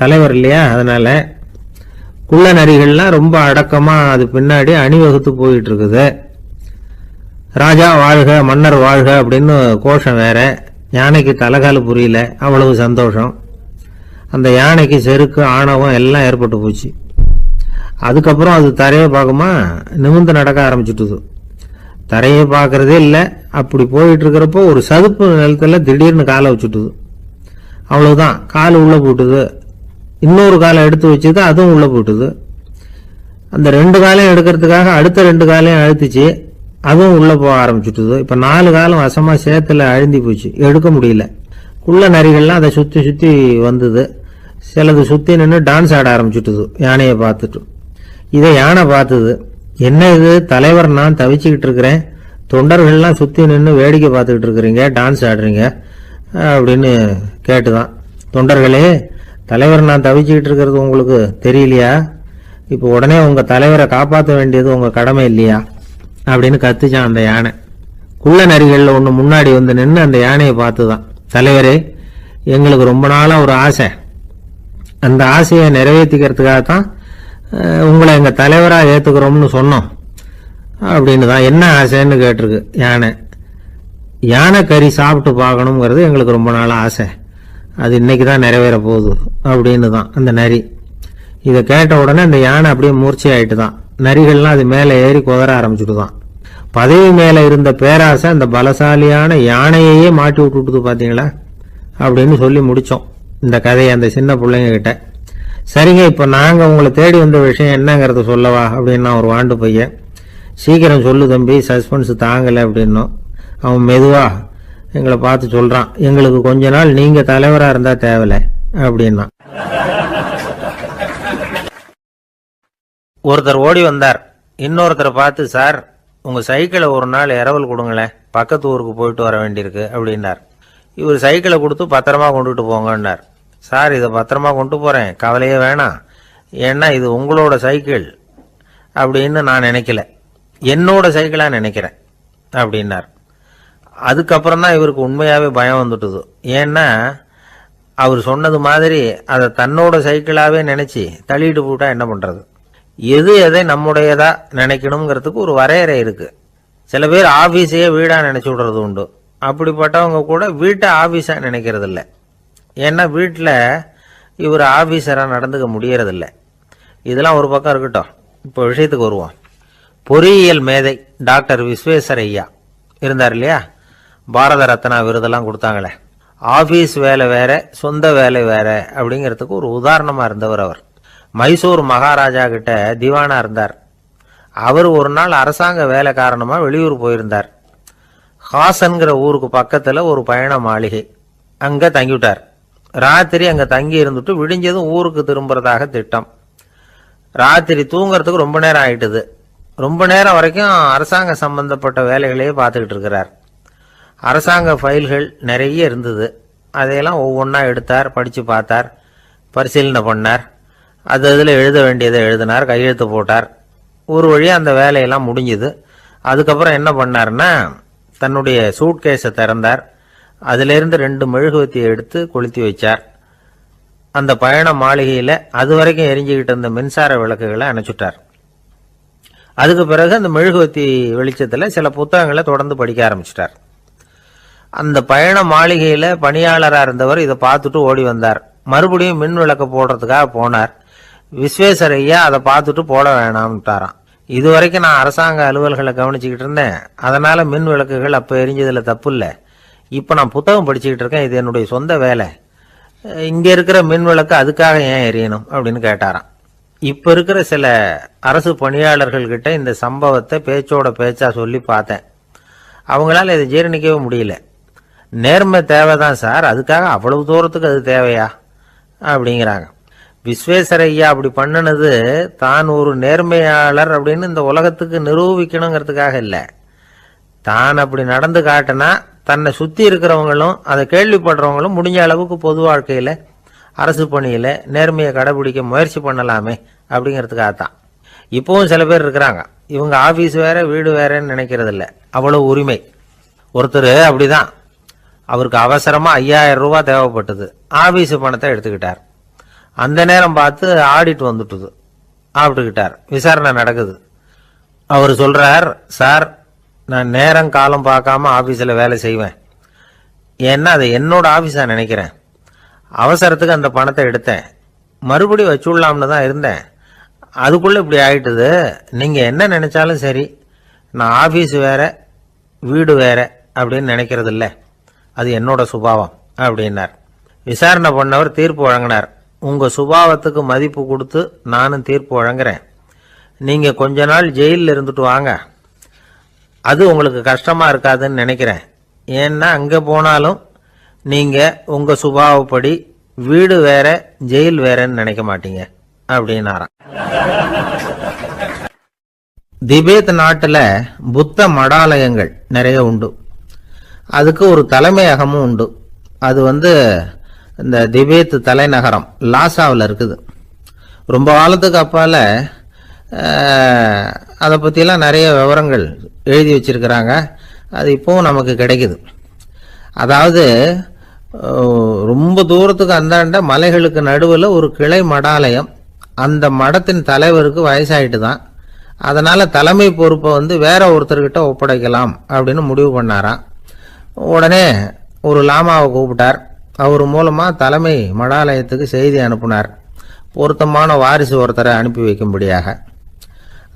S1: தலைவர் இல்லையா, அதனால குள்ள நரிகள்லாம் ரொம்ப அடக்கமாக அது பின்னாடி அணிவகுத்து போயிட்டு இருக்குது. ராஜா வாழ்க, மன்னர் வாழ்க அப்படின்னு கோஷம் வேற. யானைக்கு தலைகால புரியல, அவ்வளவு சந்தோஷம். அந்த யானைக்கு செருக்கு, ஆணவம் எல்லாம் ஏற்பட்டு போச்சு. அதுக்கப்புறம் அது தரையை பார்க்குமா, நிமிர்ந்து நடக்க ஆரம்பிச்சுட்டுது. தரையை பார்க்கறதே இல்லை. அப்படி போயிட்டு இருக்கிறப்போ ஒரு சதுப்பு நிலத்தில் திடீர்னு காலை வச்சுட்டுது. அவ்வளவுதான், கால் உள்ளே போட்டுது. இன்னொரு காலை எடுத்து வச்சுது, அதுவும் உள்ளே போட்டுது. அந்த 2 காலையும் எடுக்கிறதுக்காக அடுத்த 2 காலையும் அழுத்துச்சு, அதுவும் உள்ளே போக ஆரம்பிச்சுட்டுது. இப்போ 4 காலம் வசமாக சேத்துல அழுந்தி போச்சு, எடுக்க முடியல. குள்ள நரிகள்லாம் அதை சுற்றி சுற்றி வந்தது. சிலது சுற்றி நின்று டான்ஸ் ஆட ஆரம்பிச்சுட்டுது யானையை பார்த்துட்டு. இதை யானை பார்த்தது. என்ன இது, தலைவர் நான் தவிச்சுக்கிட்டு இருக்கிறேன், தொண்டர்கள்லாம் சுற்றி நின்று வேடிக்கை பார்த்துக்கிட்டு இருக்கிறீங்க, டான்ஸ் ஆடுறீங்க அப்படின்னு கேட்டுதான். தொண்டர்களே, தலைவர் நான் தவிச்சுக்கிட்டு இருக்கிறது உங்களுக்கு தெரியலையா? இப்போ உடனே உங்கள் தலைவரை காப்பாற்ற வேண்டியது உங்கள் கடமை இல்லையா அப்படின்னு கத்துச்சான் அந்த யானை. குள்ள நரிகளில் ஒன்று முன்னாடி நின்று அந்த யானையை பார்த்து தான், தலைவரே எங்களுக்கு ரொம்ப நாளாக ஒரு ஆசை, அந்த ஆசையை நிறைவேற்றிக்கிறதுக்காகத்தான் உங்களை எங்கள் தலைவராக ஏற்றுக்கிறோம்னு சொன்னோம் அப்படின்னு தான். என்ன ஆசைன்னு கேட்டிருக்கு யானை. யானை கறி சாப்பிட்டு பார்க்கணுங்கிறது எங்களுக்கு ரொம்ப நாளாக ஆசை, அது இன்னைக்கு தான் நிறைவேற போகுது அப்படின்னு தான் அந்த நரி. இதை கேட்ட உடனே அந்த யானை அப்படியே மூர்ச்சி ஆயிட்டு தான். நரிகள்லாம் அது மேலே ஏறி குதற ஆரம்பிச்சுட்டு தான். பதவி மேலே இருந்த பேராசை அந்த பலசாலியான யானையையே மாட்டி விட்டுட்டுது பார்த்தீங்களா அப்படின்னு சொல்லி முடித்தோம் இந்த கதையை அந்த சின்ன பிள்ளைங்க கிட்ட. சரிங்க, இப்போ நாங்கள் உங்களை தேடி வந்த விஷயம் என்னங்கிறத சொல்லவா அப்படின்னா ஒரு வாண்டு பையன்.
S2: சீக்கிரம் சொல்லு தம்பி, சஸ்பென்ஸ் தாங்கலை அப்படின்னோம். அவன் மெதுவா எங்களை பார்த்து சொல்றான், எங்களுக்கு கொஞ்ச நாள் நீங்க தலைவரா இருந்தா தேவலை அப்படின்னா.
S1: ஒருத்தர் ஓடி வந்தார். இன்னொருத்தரை பார்த்து, சார் உங்க சைக்கிளை ஒரு நாள் இரவல் கொடுங்களேன், பக்கத்து ஊருக்கு போயிட்டு வர வேண்டியிருக்கு அப்படின்னார். இவர் சைக்கிளை கொடுத்து பத்திரமா கொண்டுட்டு போங்கன்னார். சார் இதை பத்திரமா கொண்டு போறேன், கவலையே வேணாம், ஏன்னா இது உங்களோட சைக்கிள் அப்படின்னு நான் நினைக்கல, என்னோட சைக்கிளா நினைக்கிறேன் அப்படின்னார். அதுக்கப்புறம் தான் இவருக்கு உண்மையாவே பயம் வந்துட்டுது. ஏன்னா அவர் சொன்னது மாதிரி அதை தன்னோட சைக்கிளாவே நினைச்சு தள்ளிட்டு போட்டா என்ன பண்றது? எது எதை நம்முடையதா நினைக்கணுங்கிறதுக்கு ஒரு வரையறை இருக்கு. சில பேர் ஆபீஸையே வீடா நினைச்சு விடுறது உண்டு. அப்படிப்பட்டவங்க கூட வீட்டை ஆபீஸா நினைக்கிறது இல்லை. ஏன்னா வீட்டில் இவர் ஆபீஸரா நடந்துக்க முடியறதில்ல. இதெல்லாம் ஒரு பக்கம் இருக்கட்டும், இப்போ விஷயத்துக்கு வருவோம். பொறியியல் மேதை டாக்டர் விஸ்வேஸ்வரய்யா இருந்தார் இல்லையா, பாரத ரத்னா விருதெல்லாம் கொடுத்தாங்களே. ஆபீஸ் வேலை வேற, சொந்த வேலை வேற அப்படிங்கிறதுக்கு ஒரு உதாரணமா இருந்தவர் அவர். மைசூர் மகாராஜா கிட்ட திவானா இருந்தார். அவர் ஒரு நாள் அரசாங்க வேலை காரணமா வெளியூர் போயிருந்தார். ஹாசன்கிற ஊருக்கு பக்கத்துல ஒரு பயண மாளிகை, அங்க தங்கிவிட்டார். ராத்திரி அங்க தங்கி இருந்துட்டு விடிஞ்சதும் ஊருக்கு திரும்புறதாக திட்டம். ராத்திரி தூங்கறதுக்கு ரொம்ப நேரம் ஆயிட்டுது. ரொம்ப நேரம் வரைக்கும் அரசாங்க சம்பந்தப்பட்ட வேலைகளையே பார்த்துக்கிட்டு இருக்கிறார். அரசாங்க ஃபைல்கள் நிறைய இருந்தது. அதையெல்லாம் ஒவ்வொன்றா எடுத்தார், படிச்சு பார்த்தார், பரிசீலனை பண்ணார். அதில் எழுத வேண்டியதை எழுதினார், கையெழுத்து போட்டார். ஒரு வழியாக அந்த வேலையெல்லாம் முடிஞ்சுது. அதுக்கப்புறம் என்ன பண்ணார்னா, தன்னுடைய சூட்கேஸை திறந்தார். அதிலிருந்து 2 மெழுகுவத்தியை எடுத்து கொளுத்தி வச்சார். அந்த பயண மாளிகையில் அது வரைக்கும் எரிஞ்சுக்கிட்டு இருந்த மின்சார விளக்குகளை அணைச்சுட்டார். அதுக்கு பிறகு அந்த மெழுகுவத்தி வெளிச்சத்தில் சில புத்தகங்களை தொடர்ந்து படிக்க ஆரம்பிச்சிட்டார். அந்த பயண மாளிகையில் பணியாளராக இருந்தவர் இதை பார்த்துட்டு ஓடி வந்தார். மறுபடியும் மின் விளக்கு போடுறதுக்காக போனார். விஸ்வேஸ்வரய்யா அதை பார்த்துட்டு போட வேணாம்ட்டாராம். இது வரைக்கும் நான் அரசாங்க அலுவல்களை கவனிச்சுக்கிட்டு இருந்தேன், அதனால மின் விளக்குகள் அப்போ எரிஞ்சதுல தப்பு இல்லை. இப்போ நான் புத்தகம் படிச்சுக்கிட்டு இருக்கேன், இது என்னுடைய சொந்த வேலை, இங்கே இருக்கிற மின் விளக்கு அதுக்காக ஏன் எரியணும் அப்படின்னு கேட்டாராம். இப்போ இருக்கிற சில அரசு பணியாளர்கள் கிட்ட இந்த சம்பவத்தை பேச்சோட பேச்சா சொல்லி பார்த்தேன். அவங்களால இதை ஜீரணிக்கவே முடியல. நேர்மை தேவைதான் சார், அதுக்காக அவ்வளவு தூரத்துக்கு அது தேவையா அப்படிங்கிறாங்க. விஸ்வேஸ்வரய்யா அப்படி பண்ணினது தான் ஒரு நேர்மையாளர் அப்படின்னு இந்த உலகத்துக்கு நிரூபிக்கணுங்கிறதுக்காக இல்லை. தான் அப்படி நடந்து காட்டினா தன்னை சுற்றி இருக்கிறவங்களும் அதை கேள்விப்படுறவங்களும் முடிஞ்ச அளவுக்கு பொது வாழ்க்கையில் அரசு பணியில் நேர்மையை கடைபிடிக்க முயற்சி பண்ணலாமே அப்படிங்கிறதுக்காகத்தான். இப்போவும் சில பேர் இருக்கிறாங்க, இவங்க ஆஃபீஸ் வேற வீடு வேறன்னு நினைக்கிறது இல்லை, அவ்வளோ உரிமை. ஒருத்தர் அப்படிதான், அவருக்கு அவசரமா 5000 ரூபாய் தேவைப்பட்டது. ஆபீஸ் பணத்தை எடுத்துக்கிட்டார். அந்த நேரம் பார்த்து ஆடிட் வந்துட்டுது, ஆப்பிட்டுக்கிட்டார். விசாரணை நடக்குது. அவர் சொல்றார், சார் நான் நேரம் காலம் பார்க்காம ஆபீஸில் வேலை செய்வேன், ஏன்னா அதை என்னோட ஆபீஸா நினைக்கிறேன். அவசரத்துக்கு அந்த பணத்தை எடுத்தேன், மறுபடியும் வச்சுடலாம்னு தான் இருந்தேன், அதுக்குள்ள இப்படி ஆயிட்டுது. நீங்க என்ன நினைச்சாலும் சரி, நான் ஆபீஸ் வேற வீடு வேற அப்படின்னு நினைக்கிறது இல்லை, அது என்னோட சுபாவம் அப்படின்னார். விசாரணை பண்ணவர் தீர்ப்பு வழங்கினார். உங்க சுபாவத்துக்கு மதிப்பு கொடுத்து நானும் தீர்ப்பு வழங்குறேன். நீங்க கொஞ்ச நாள் ஜெயிலில் இருந்துட்டு வாங்க, அது உங்களுக்கு கஷ்டமா இருக்காதுன்னு நினைக்கிறேன். ஏன்னா அங்க போனாலும் நீங்க உங்க சுபாவப்படி வீடு வேற ஜெயில் வேறன்னு நினைக்க மாட்டீங்க அப்படின்னாராம். திபேத் நாட்டுல புத்த மடாலயங்கள் நிறைய உண்டு. அதுக்கு ஒரு தலைமையகமும் உண்டு. அது இந்த திபேத் தலைநகரம் லாசாவில் இருக்குது. ரொம்ப காலத்துக்கு அப்பால அதை பற்றியெல்லாம் நிறைய விவரங்கள் எழுதி வச்சிருக்கிறாங்க. அது இப்போவும் நமக்கு கிடைக்குது. அதாவது ரொம்ப தூரத்துக்கு அந்தாண்ட மலைகளுக்கு நடுவில் ஒரு கிளை மடாலயம். அந்த மடத்தின் தலைவருக்கு வயசாயிட்டு தான், அதனால தலைமை பொறுப்பை வேற ஒருத்தர்கிட்ட ஒப்படைக்கலாம் அப்படின்னு முடிவு பண்ணாராம். உடனே ஒரு லாமாவை கூப்பிட்டார். அவர் மூலமா தலைமை மடாலயத்துக்கு செய்தி அனுப்புனார், பொருத்தமான வாரிசு ஒருத்தரை அனுப்பி வைக்கும்படியாக.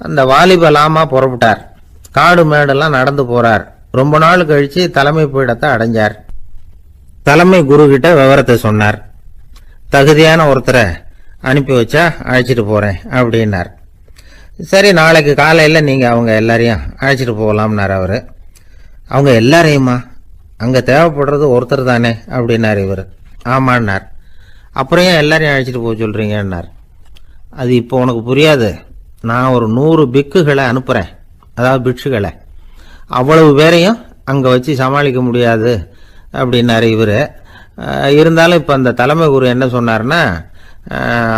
S1: அந்த வாலிப லாமா புறப்பட்டார். காடு மேடெல்லாம் நடந்து போறார். ரொம்ப நாள் கழிச்சு தலைமை பீடத்தை அடைஞ்சார். தலைமை குரு கிட்ட விவரத்தை சொன்னார். தகுதியான ஒருத்தரை அனுப்பி வச்சா அழைச்சிட்டு போறேன் அப்படின்னார். சரி, நாளைக்கு காலையில் நீங்கள் அவங்க எல்லாரையும் அழைச்சிட்டு போகலாம்னார் அவர். அவங்க எல்லாரையுமா? அங்கே தேவைப்படுறது ஒருத்தர் தானே அப்படின்னார் இவர். ஆமான்னார். அப்புறம் ஏன் எல்லாரையும் அழைச்சிட்டு போக சொல்கிறீங்கன்னார். அது இப்போ உனக்கு புரியாது. நான் ஒரு 100 பிக்குகளை அனுப்புகிறேன், அதாவது பிட்சுகளை. அவ்வளவு பேரையும் அங்கே வச்சு சமாளிக்க முடியாது அப்படின்னாரு இவர். இருந்தாலும் இப்போ அந்த தலைமை குரு என்ன சொன்னார்னா,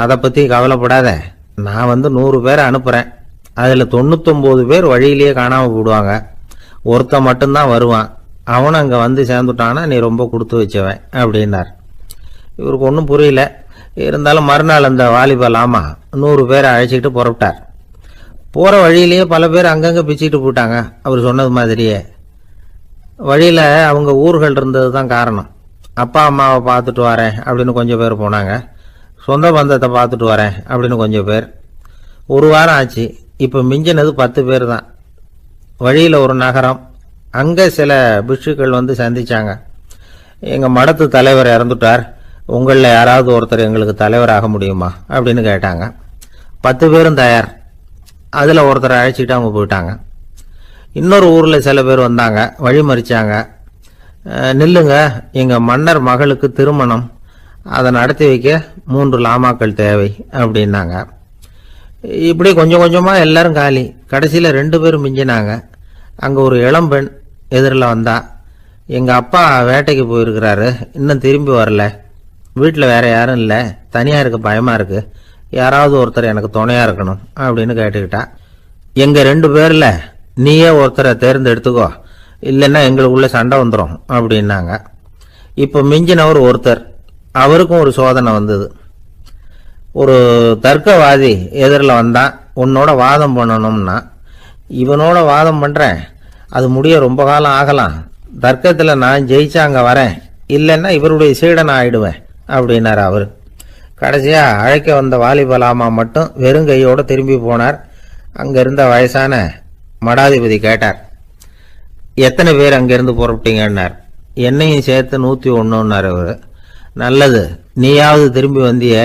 S1: அதை பற்றி கவலைப்படாத, நான் 100 பேரை அனுப்புகிறேன். அதில் 99 பேர் வழியிலேயே காணாமல் போடுவாங்க, ஒருத்தன் மட்டும்தான் வருவான். அவனும் அங்கே வந்து சேர்ந்துட்டானா நீ ரொம்ப கொடுத்து வச்சவன் அப்படின்னார். இவருக்கு ஒன்றும் புரியல. இருந்தாலும் மறுநாள் அந்த வாலிபால் 100 பேரை அழைச்சிக்கிட்டு புறப்பட்டார். போகிற வழியிலேயே பல பேர் அங்கங்கே பிச்சுக்கிட்டு போயிட்டாங்க. அவர் சொன்னது மாதிரியே வழியில் அவங்க ஊர்கள் இருந்தது தான் காரணம். அப்பா அம்மாவை பார்த்துட்டு வரேன் அப்படின்னு கொஞ்சம் பேர் போனாங்க. சொந்த பந்தத்தை பார்த்துட்டு வரேன் அப்படின்னு கொஞ்சம் பேர். ஒரு வாரம் ஆச்சு. இப்போ மிஞ்சினது 10 பேர் தான். வழியில் ஒரு நகரம், அங்கே சில பிட்சுக்கள் வந்து சந்திச்சாங்க. எங்கள் மடத்து தலைவர் இறந்துட்டார், உங்களில் யாராவது ஒருத்தர் எங்களுக்கு தலைவராக முடியுமா அப்படின்னு கேட்டாங்க. 10 பேரும் தயார். அதில் ஒருத்தரை அழைச்சிக்கிட்டு அவங்க போயிட்டாங்க. இன்னொரு ஊரில் சில பேர் வந்தாங்க, வழி மறிச்சாங்க. நில்லுங்க, எங்கள் மன்னர் மகளுக்கு திருமணம், அதை நடத்தி வைக்க 3 லாமாக்கள் தேவை அப்படின்னாங்க. இப்படி கொஞ்சம் கொஞ்சமாக எல்லாரும் காலி. கடைசியில் 2 பேரும் மிஞ்சினாங்க. அங்கே ஒரு இளம்பெண் எதிரில் வந்தா. எங்கள் அப்பா வேட்டைக்கு போயிருக்கிறாரு, இன்னும் திரும்பி வரல. வீட்டில் வேற யாரும் இல்லை, தனியாக இருக்க பயமாக இருக்கு, யாராவது ஒருத்தர் எனக்கு துணையாக இருக்கணும் அப்படின்னு கேட்டுக்கிட்டா. எங்கள் 2 பேரில் நீயே ஒருத்தரை தேர்ந்தெடுத்துக்கோ, இல்லைன்னா எங்களுக்குள்ள சண்டை வந்துடும் அப்படின்னாங்க. இப்போ மிஞ்சினவர் ஒருத்தர். அவருக்கும் ஒரு சோதனை வந்தது. ஒரு தர்க்கவாதி எதிரில் வந்தான். உன்னோட வாதம் பண்ணணும்னா. இவனோட வாதம் பண்ணுறேன், அது முடிய ரொம்ப காலம் ஆகலாம். தர்க்கத்தில் நான் ஜெயிச்சா அங்கே வரேன், இல்லைன்னா இவருடைய சீடனை ஆயிடுவேன் அப்படின்னார் அவர். கடைசியாக அழைக்க வந்த வாலிபலாமா மட்டும் வெறும் கையோடு திரும்பி போனார். அங்கே இருந்த வயசான மடாதிபதி கேட்டார், எத்தனை பேர் அங்கேருந்து புறப்பட்டீங்கன்னார். என்னையும் சேர்த்து 101ன்னார் அவர். நல்லது, நீயாவது திரும்பி வந்திய,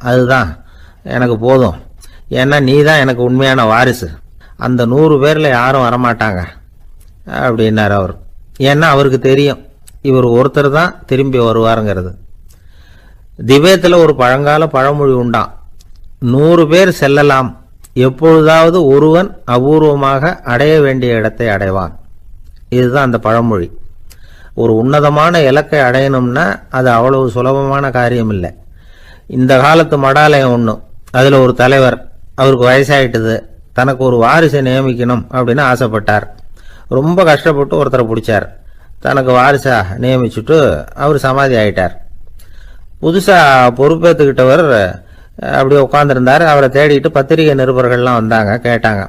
S1: அதுதான் எனக்கு போதும். ஏன்னா நீ தான் எனக்கு உண்மையான வாரிசு. அந்த 100 பேரில் யாரும் வரமாட்டாங்க அப்படின்னார் அவர். ஏன்னா அவருக்கு தெரியும் இவர் ஒருத்தர் தான் திரும்பி வருவாருங்கிறது. திபேத்தில் ஒரு பழங்கால பழமொழி உண்டாம், 100 பேர் செல்லலாம், எப்பொழுதாவது ஒருவன் அபூர்வமாக அடைய வேண்டிய இடத்தை அடைவான். இதுதான் அந்த பழமொழி. ஒரு உன்னதமான இலக்கை அடையணும்னா அது அவ்வளவு சுலபமான காரியம் இல்லை. இந்த காலத்து மடாலயம் ஒன்று, அதில் ஒரு தலைவர், அவருக்கு வயசாயிட்டுது, தனக்கு ஒரு வாரிசை நியமிக்கணும் அப்படின்னு ஆசைப்பட்டார். ரொம்ப கஷ்டப்பட்டு ஒருத்தரை பிடிச்சார். தனக்கு வாரிசா நியமிச்சுட்டு அவர் சமாதி ஆயிட்டார். புதுசாக பொறுப்பேற்றுக்கிட்டவர் அப்படியே உட்காந்துருந்தார். அவரை தேடிட்டு பத்திரிகை நிருபர்கள்லாம் வந்தாங்க, கேட்டாங்க.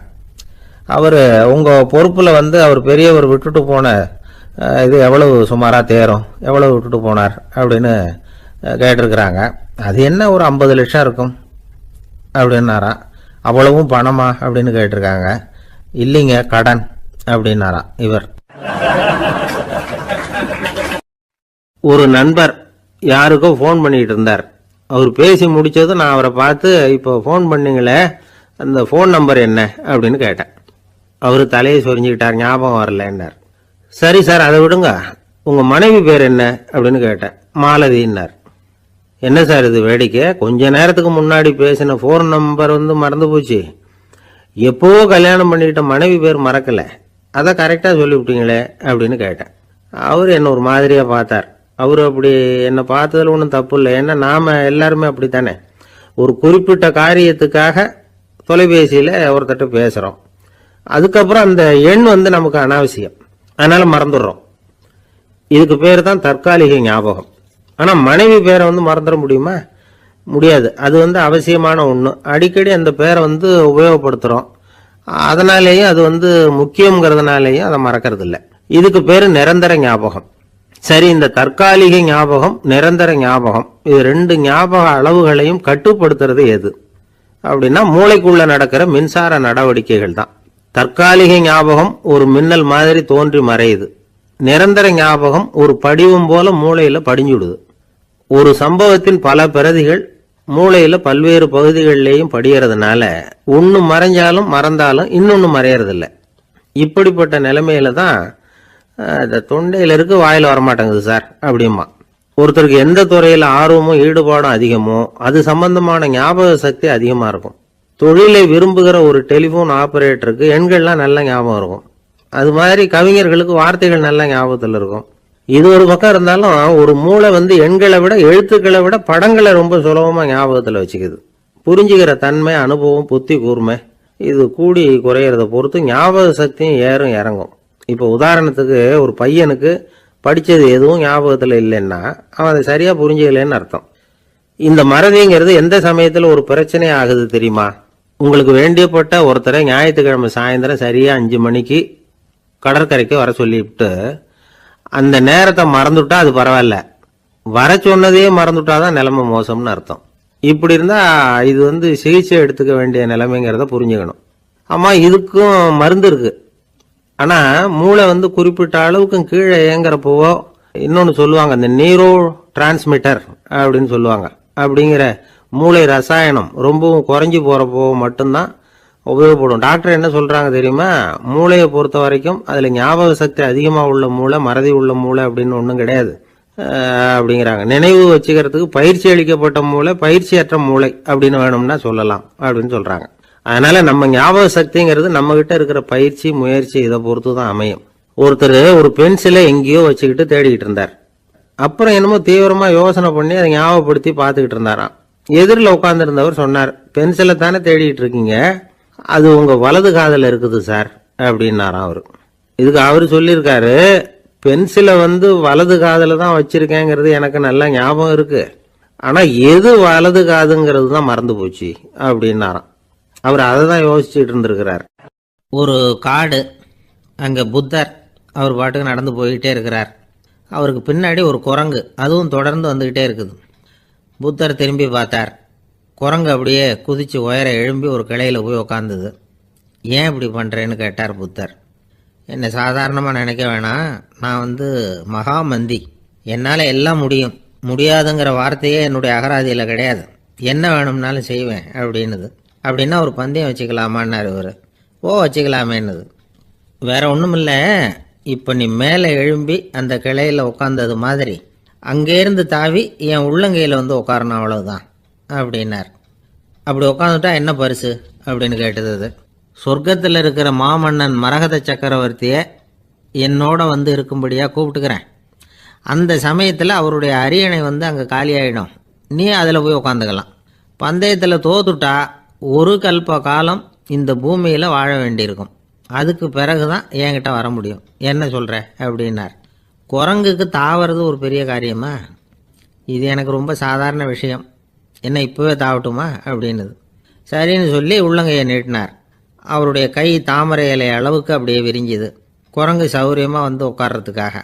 S1: அவர் உங்கள் பொறுப்பில் அவர் பெரியவர் விட்டுட்டு போன இது எவ்வளவு சுமாராக தேரும், எவ்வளவு விட்டுட்டு போனார் அப்படின்னு கேட்டிருக்கிறாங்க. அது என்ன ஒரு 50 லட்சம் இருக்கும் அப்படின்னாராம். அவ்வளவும் பணமா அப்படின்னு கேட்டிருக்காங்க. இல்லைங்க, கடன் அப்படின்னாராம் இவர். ஒரு நண்பர் யாருக்கோ ஃபோன் பண்ணிட்டு இருந்தார். அவர் பேசி முடிச்சதும் நான் அவரை பார்த்து, இப்போ ஃபோன் பண்ணீங்களே, அந்த ஃபோன் நம்பர் என்ன அப்படின்னு கேட்டேன். அவர் தலையை சொரிஞ்சுக்கிட்டார், ஞாபகம் வரலன்னார். சரி சார், அதை விடுங்க, உங்கள் மனைவி பேர் என்ன அப்படின்னு கேட்டேன். மாலதின்னார். என்ன சார் இது வேடிக்கை, கொஞ்ச நேரத்துக்கு முன்னாடி பேசின ஃபோன் நம்பர் மறந்து போச்சு. எப்போவோ கல்யாணம் பண்ணிக்கிட்ட மனைவி பேர் மறக்கலை, அதை கரெக்டாக சொல்லிவிட்டீங்களே அப்படின்னு கேட்டேன். அவர் என்ன ஒரு மாதிரியாக பார்த்தார். அவர் அப்படி என்னை பார்த்ததில் ஒன்றும் தப்பு இல்லை, ஏன்னா நாம் எல்லாருமே அப்படித்தானே. ஒரு குறிப்பிட்ட காரியத்துக்காக தொலைபேசியில் ஒருத்தட்ட பேசுகிறோம், அதுக்கப்புறம் அந்த எண் நமக்கு அனாவசியம், அதனால மறந்துடுறோம். இதுக்கு பேர் தான் தற்காலிக ஞாபகம். ஆனால் மனைவி பேரை மறந்துட முடியுமா? முடியாது. அது அவசியமான ஒன்று. அடிக்கடி அந்த பேரை உபயோகப்படுத்துகிறோம், அதனாலேயும் அது முக்கியங்கிறதுனாலேயும் அதை மறக்கிறது இல்லை. இதுக்கு பேர் நிரந்தர ஞாபகம். சரி, இந்த தற்காலிக ஞாபகம், நிரந்தர ஞாபகம், இது 2 ஞாபக அளவுகளையும் கட்டுப்படுத்துறது எது அப்படின்னா மூளைக்குள்ள நடக்கிற மின்சார நடவடிக்கைகள் தான். தற்காலிக ஞாபகம் ஒரு மின்னல் மாதிரி தோன்றி மறையுது. நிரந்தர ஞாபகம் ஒரு படிவம் போல மூளையில படிஞ்சுடுது. ஒரு சம்பவத்தின் பல பிரதிகள் மூளையில பல்வேறு பகுதிகளிலேயும் படியறதுனால ஒன்னு மறைஞ்சாலும் மறந்தாலும் இன்னொன்னு மறையறதில்ல. இப்படிப்பட்ட நிலைமையில தான் இந்த தொண்டையில இருக்கு வாயில வரமாட்டேங்குது சார் அப்படிமா. ஒருத்தருக்கு எந்த துறையில ஆர்வமும் ஈடுபாடும் அதிகமோ அது சம்பந்தமான ஞாபக சக்தி அதிகமா இருக்கும். தொழிலை விரும்புகிற ஒரு டெலிபோன் ஆபரேட்டருக்கு எண்கள்லாம் நல்ல ஞாபகம் இருக்கும். அது மாதிரி கவிஞர்களுக்கு வார்த்தைகள் நல்ல ஞாபகத்தில் இருக்கும். இது ஒரு பக்கம் இருந்தாலும் ஒரு மூளை எண்களை விட எழுத்துக்களை விட படங்களை ரொம்ப சுலபமா ஞாபகத்துல வச்சுக்குது. புரிஞ்சுக்கிற தன்மை, அனுபவம், புத்தி கூர்மை இது கூடி குறையறத பொறுத்து ஞாபக சக்தியும் ஏறும் இறங்கும். இப்போ உதாரணத்துக்கு ஒரு பையனுக்கு படிச்சது எதுவும் ஞாபகத்துல இல்லைன்னா அவன் அதை சரியா புரிஞ்சுக்கலன்னு அர்த்தம். இந்த மறதிங்கிறது எந்த சமயத்துல ஒரு பிரச்சனை ஆகுது தெரியுமா? உங்களுக்கு வேண்டியப்பட்ட ஒருத்தரை ஞாயிற்றுக்கிழமை சாயந்தரம் சரியா 5 மணிக்கு கடற்கரைக்கு வர சொல்லிவிட்டு அந்த நேரத்தை மறந்துட்டா அது பரவாயில்ல, வர சொன்னதையே மறந்துட்டாதான் நிலைமை மோசம்னு அர்த்தம். இப்படி இருந்தா இது சிகிச்சை எடுத்துக்க வேண்டிய நிலைமைங்கிறத புரிஞ்சுக்கணும். ஆமா, இதுக்கும் மருந்து இருக்கு. ஆனா மூளை குறிப்பிட்ட அளவுக்கு கீழே இயங்குறப்போ இன்னொன்னு சொல்லுவாங்க, இந்த நியூரோ டிரான்ஸ்மிட்டர் அப்படின்னு சொல்லுவாங்க. அப்படிங்கிற மூளை ரசாயனம் ரொம்பவும் குறைஞ்சி போறப்போ மட்டும்தான் உபயோகப்படும். டாக்டர் என்ன சொல்றாங்க தெரியுமா? மூளையை பொறுத்த வரைக்கும் அதுல ஞாபக சக்தி அதிகமா உள்ள மூளை, மறதி உள்ள மூளை அப்படின்னு ஒன்றும் கிடையாது அப்படிங்கிறாங்க. நினைவு வச்சுக்கிறதுக்கு பயிற்சி அளிக்கப்பட்ட மூளை, பயிற்சியற்ற மூளை அப்படின்னு வேணும்னா சொல்லலாம் அப்படின்னு சொல்றாங்க. அதனால நம்ம ஞாபக சக்திங்கிறது நம்ம கிட்ட இருக்கிற பயிற்சி, முயற்சி இதை பொறுத்து தான் அமையும். ஒருத்தர் ஒரு பென்சிலை எங்கேயோ வச்சுக்கிட்டு தேடிக்கிட்டு இருந்தார். அப்புறம் என்னமோ தீவிரமா யோசனை பண்ணி அதை ஞாபகப்படுத்தி பார்த்துக்கிட்டு இருந்தாராம். எதிரில் உட்கார்ந்து இருந்தவர் சொன்னார், பென்சிலை தானே தேடிட்டு இருக்கீங்க, அது உங்க வலது காதுல இருக்குது சார் அப்படின்னாராம் அவரு. இதுக்கு அவரு சொல்லியிருக்காரு, பென்சிலை வலது காதுல தான் வச்சிருக்கேங்கிறது எனக்கு நல்ல ஞாபகம் இருக்கு, ஆனா எது வலது காதுங்கிறது தான் மறந்து போச்சு அப்படின்னாராம். அவர் அதை தான் யோசிச்சுட்டு இருந்திருக்கிறார்.
S2: ஒரு காடு, அங்கே புத்தர் அவர் பாட்டுக்கு நடந்து போய்கிட்டே இருக்கிறார். அவருக்கு பின்னாடி ஒரு குரங்கு, அதுவும் தொடர்ந்து வந்துக்கிட்டே இருக்குது. புத்தர் திரும்பி பார்த்தார். குரங்கு அப்படியே குதித்து உயர எழும்பி ஒரு கிளையில் போய் உக்காந்துது. ஏன் இப்படி பண்ணுறேன்னு கேட்டார் புத்தர். என்னை சாதாரணமாக நினைக்க வேணாம், நான் மகாமந்தி, என்னால் எல்லாம் முடியும், முடியாதுங்கிற வார்த்தையே என்னுடைய அகராதியில் கிடையாது, என்ன வேணும்னாலும் செய்வேன் அப்படின்னுது. அப்படின்னா ஒரு பந்தயம் வச்சுக்கலாமான்னார் இவர். ஓ வச்சுக்கலாமேன்னுது. வேற ஒன்றும் இல்லை, இப்போ நீ மேலே எழும்பி அந்த கிளையில் உட்காந்தது மாதிரி அங்கேருந்து தாவி என் உள்ளங்கையில் உட்காரணும், அவ்வளவுதான் அப்படின்னார். அப்படி உட்காந்துட்டா என்ன பரிசு அப்படின்னு கேட்டது அது. சொர்க்கத்தில் இருக்கிற மாமன்னன் மரகத சக்கரவர்த்தியை என்னோட இருக்கும்படியாக கூப்பிட்டுக்கிறேன். அந்த சமயத்தில் அவருடைய அரியணை அங்கே காலியாயிடும், நீ அதில் போய் உட்காந்துக்கலாம். பந்தயத்தில் தோத்துட்டா ஒரு கல்ப காலம் இந்த பூமியில் வாழ வேண்டியிருக்கும், அதுக்கு பிறகு தான் என்கிட்ட வர முடியும், என்ன சொல்கிற அப்படின்னார். குரங்குக்கு தாவறது ஒரு பெரிய காரியமா? இது எனக்கு ரொம்ப சாதாரண விஷயம், என்ன இப்போவே தாவட்டுமா அப்படின்னுது. சரின்னு சொல்லி உள்ளங்கையை நீட்டினார். அவருடைய கை தாமரை இலை அளவுக்கு அப்படியே விரிஞ்சுது. குரங்கு சௌரியமாக உட்கார்றதுக்காக.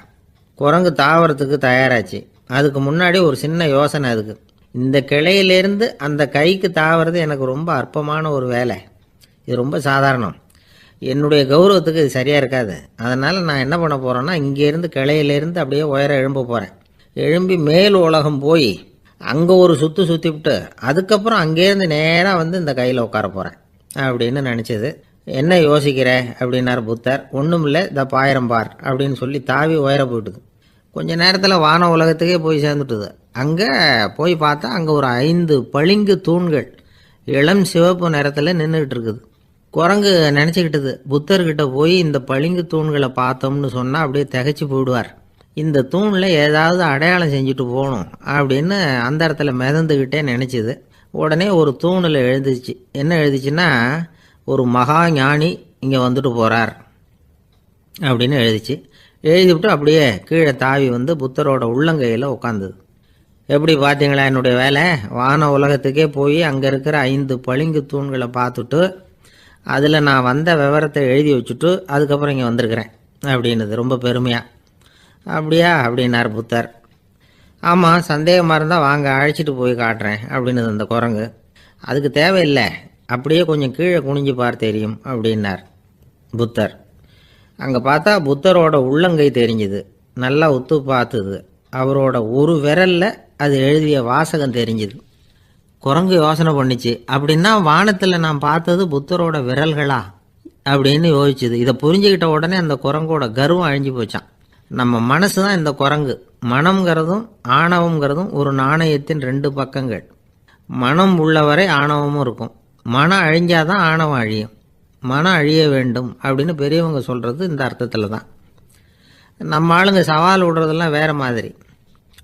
S2: குரங்கு தாவறதுக்கு தயாராச்சு. அதுக்கு முன்னாடி ஒரு சின்ன யோசனை அதுக்கு. இந்த கிளையிலேருந்து அந்த கைக்கு தாவறது எனக்கு ரொம்ப அற்பமான ஒரு வேலை, இது ரொம்ப சாதாரணம், என்னுடைய கௌரவத்துக்கு இது சரியாக இருக்காது. அதனால் நான் என்ன பண்ண போகிறேன்னா, இங்கேருந்து கிளையிலேருந்து அப்படியே உயர எழும்ப போகிறேன். எழும்பி மேல் உலகம் போய் அங்கே ஒரு சுற்றிவிட்டு அதுக்கப்புறம் அங்கேருந்து நேராக இந்த கையில் உட்கார போகிறேன் அப்படின்னு நினச்சிது. என்ன யோசிக்கிற அப்படின்னார் புத்தர். ஒன்றும் இல்லை, இந்த பாயிரம் பார் அப்படின்னு சொல்லி தாவி உயர போயிட்டுது. கொஞ்ச நேரத்தில் வான உலகத்துக்கே போய் சேர்ந்துட்டுது. அங்கே போய் பார்த்தா அங்கே ஒரு 5 பளிங்கு தூண்கள் இளம் சிவப்பு நிறத்தில் நின்றுக்கிட்டு இருக்குது. குரங்கு நினச்சிக்கிட்டது, புத்தர்கிட்ட போய் இந்த பளிங்கு தூண்களை பார்த்தோம்னு சொன்னால் அப்படியே திகைச்சு போயிடுவார், இந்த தூணில் ஏதாவது அடையாளம் செஞ்சுட்டு போகணும் அப்படின்னு அந்த இடத்துல மிதந்துக்கிட்டே நினச்சிது. உடனே ஒரு தூணில் எழுதிச்சு. என்ன எழுதிச்சுன்னா, ஒரு மகா ஞானி இங்கே வந்துட்டு போகிறார் அப்படின்னு எழுதிச்சு. எழுதிவிட்டு அப்படியே கீழே தாவி புத்தரோட உள்ளங்கையில் உட்காந்துது. எப்படி பார்த்தீங்களா என்னுடைய வேலை? வான உலகத்துக்கே போய் அங்கே இருக்கிற 5 பளிங்கு தூண்களை பார்த்துட்டு அதில் நான் வந்த விவரத்தை எழுதி வச்சுட்டு அதுக்கப்புறம் இங்கே வந்திருக்கிறேன் அப்படின்னுது ரொம்ப பெருமையாக. அப்படியா அப்படின்னார் புத்தர். ஆமாம், சந்தேகமாக இருந்தால் வாங்க, அழைச்சிட்டு போய் காட்டுறேன் அப்படின்னுது அந்த குரங்கு. அதுக்கு தேவையில்லை, அப்படியே கொஞ்சம் கீழே குனிஞ்சு பார் தெரியும் அப்படின்னார் புத்தர். அங்கே பார்த்தா புத்தரோட உள்ளங்கை தெரிஞ்சுது. நல்லா உத்து பார்த்துது. அவரோட ஒரு விரலில் அது எழுதிய வாசகம் தெரிஞ்சுது. குரங்கு யோசனை பண்ணிச்சு, அப்படின்னா வானத்தில் நான் பார்த்தது புத்தரோட விரல்களா அப்படின்னு யோசிச்சுது. இதை புரிஞ்சுக்கிட்ட உடனே அந்த குரங்கோட கர்வம் அழிஞ்சு போச்சான். நம்ம மனசு தான் இந்த குரங்கு. மனம்ங்கிறதும் ஆணவம்ங்கிறதும் ஒரு நாணயத்தின் ரெண்டு பக்கங்கள். மனம் உள்ளவரை ஆணவமும் இருக்கும். மனம் அழிஞ்சாதான் ஆணவம் அழியும். மனம் அழிய வேண்டும் அப்படின்னு பெரியவங்க சொல்கிறது இந்த அர்த்தத்தில் தான். நம்ம ஆளுங்க சவால் விடுறதெல்லாம் வேறு மாதிரி.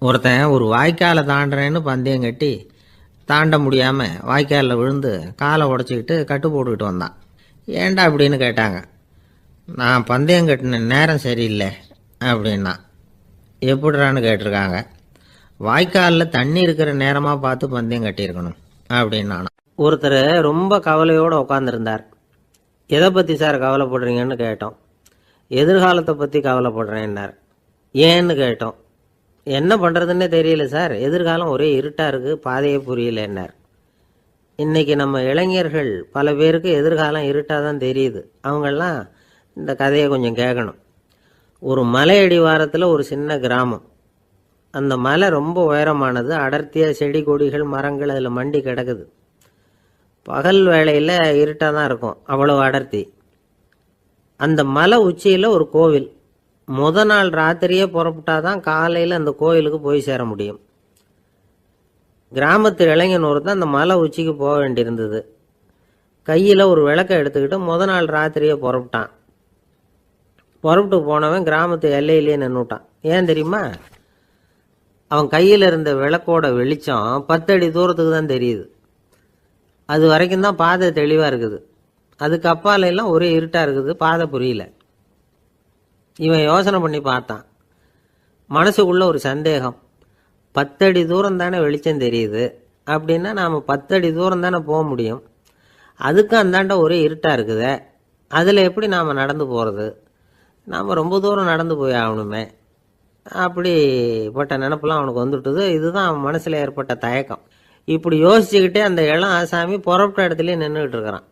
S2: ஒருத்தன் ஒரு வாய்க்காலை தாண்டுறேன்னு பந்தயம் கட்டி தாண்ட முடியாமல் வாய்க்காலில் விழுந்து காலை உடச்சிக்கிட்டு கட்டு போட்டுக்கிட்டு வந்தான். ஏன்டா அப்படின்னு கேட்டாங்க. நான் பந்தயம் கட்டின நேரம் சரியில்லை அப்படின்னா. எப்படிறான்னு கேட்டிருக்காங்க. வாய்க்காலில் தண்ணி இருக்கிற நேரமாக பார்த்து பந்தயம் கட்டியிருக்கணும் அப்படின்னா. ஒருத்தர் ரொம்ப கவலையோடு உட்காந்துருந்தார். எதை பற்றி சார் கவலைப்படுறீங்கன்னு கேட்டோம். எதிர்காலத்தை பற்றி கவலைப்படுறேன்னார். ஏன்னு கேட்டோம். என்ன பண்ணுறதுன்னே தெரியல சார், எதிர்காலம் ஒரே இருட்டாக இருக்குது, பாதையே புரியலன்னார். இன்றைக்கி நம்ம இளைஞர்கள் பல பேருக்கு எதிர்காலம் இருட்டாக தான் தெரியுது. அவங்கெல்லாம் இந்த கதையை கொஞ்சம் கேட்கணும். ஒரு மலை அடிவாரத்தில் ஒரு சின்ன கிராமம். அந்த மலை ரொம்ப உயரமானது. அடர்த்தியாக செடி கொடிகள் மரங்கள் அதில் மண்டி கிடக்குது. பகல் வேளையில் இருட்டாக தான் இருக்கும், அவ்வளோ அடர்த்தி. அந்த மலை உச்சியில் ஒரு கோவில். நாள் ராத்திரியே புறப்பட்டாதான் காலையில் அந்த கோயிலுக்கு போய் சேர முடியும். கிராமத்து இளைஞன் ஒருத்தன் அந்த மலை உச்சிக்கு போக வேண்டியிருந்தது. கையில் ஒரு விளக்கை எடுத்துக்கிட்டு நாள் ராத்திரியே புறப்பட்டான். புறப்பட்டு போனவன் கிராமத்து எல்லையிலேயே நின்றுட்டான். ஏன் தெரியுமா? அவன் கையில் இருந்த விளக்கோட வெளிச்சம் 10 அடி தூரத்துக்கு தான் தெரியுது. அது வரைக்கும் தான் பாதை தெளிவாக இருக்குது. அதுக்கு அப்பால எல்லாம் ஒரே இருட்டாக இருக்குது, பாதை புரியல. இவன் யோசனை பண்ணி பார்த்தான். மனசுக்குள்ள ஒரு சந்தேகம். 10 அடி தூரம் தானே வெளிச்சம் தெரியுது, அப்படின்னா நாம் 10 அடி தூரம் தானே போக முடியும். அதுக்கு அந்தாண்ட ஒரே இருட்டாக இருக்குதே, அதில் எப்படி நாம் நடந்து போகிறது? நாம் ரொம்ப தூரம் நடந்து போய் ஆகணுமே. அப்படிப்பட்ட நினப்பெல்லாம் அவனுக்கு வந்துவிட்டது. இதுதான் அவன் மனசில் ஏற்பட்ட தயக்கம். இப்படி யோசிச்சுக்கிட்டே அந்த இளம் ஆசாமி புறப்பட்ட இடத்துலேயே நின்றுக்கிட்டு இருக்கிறான்.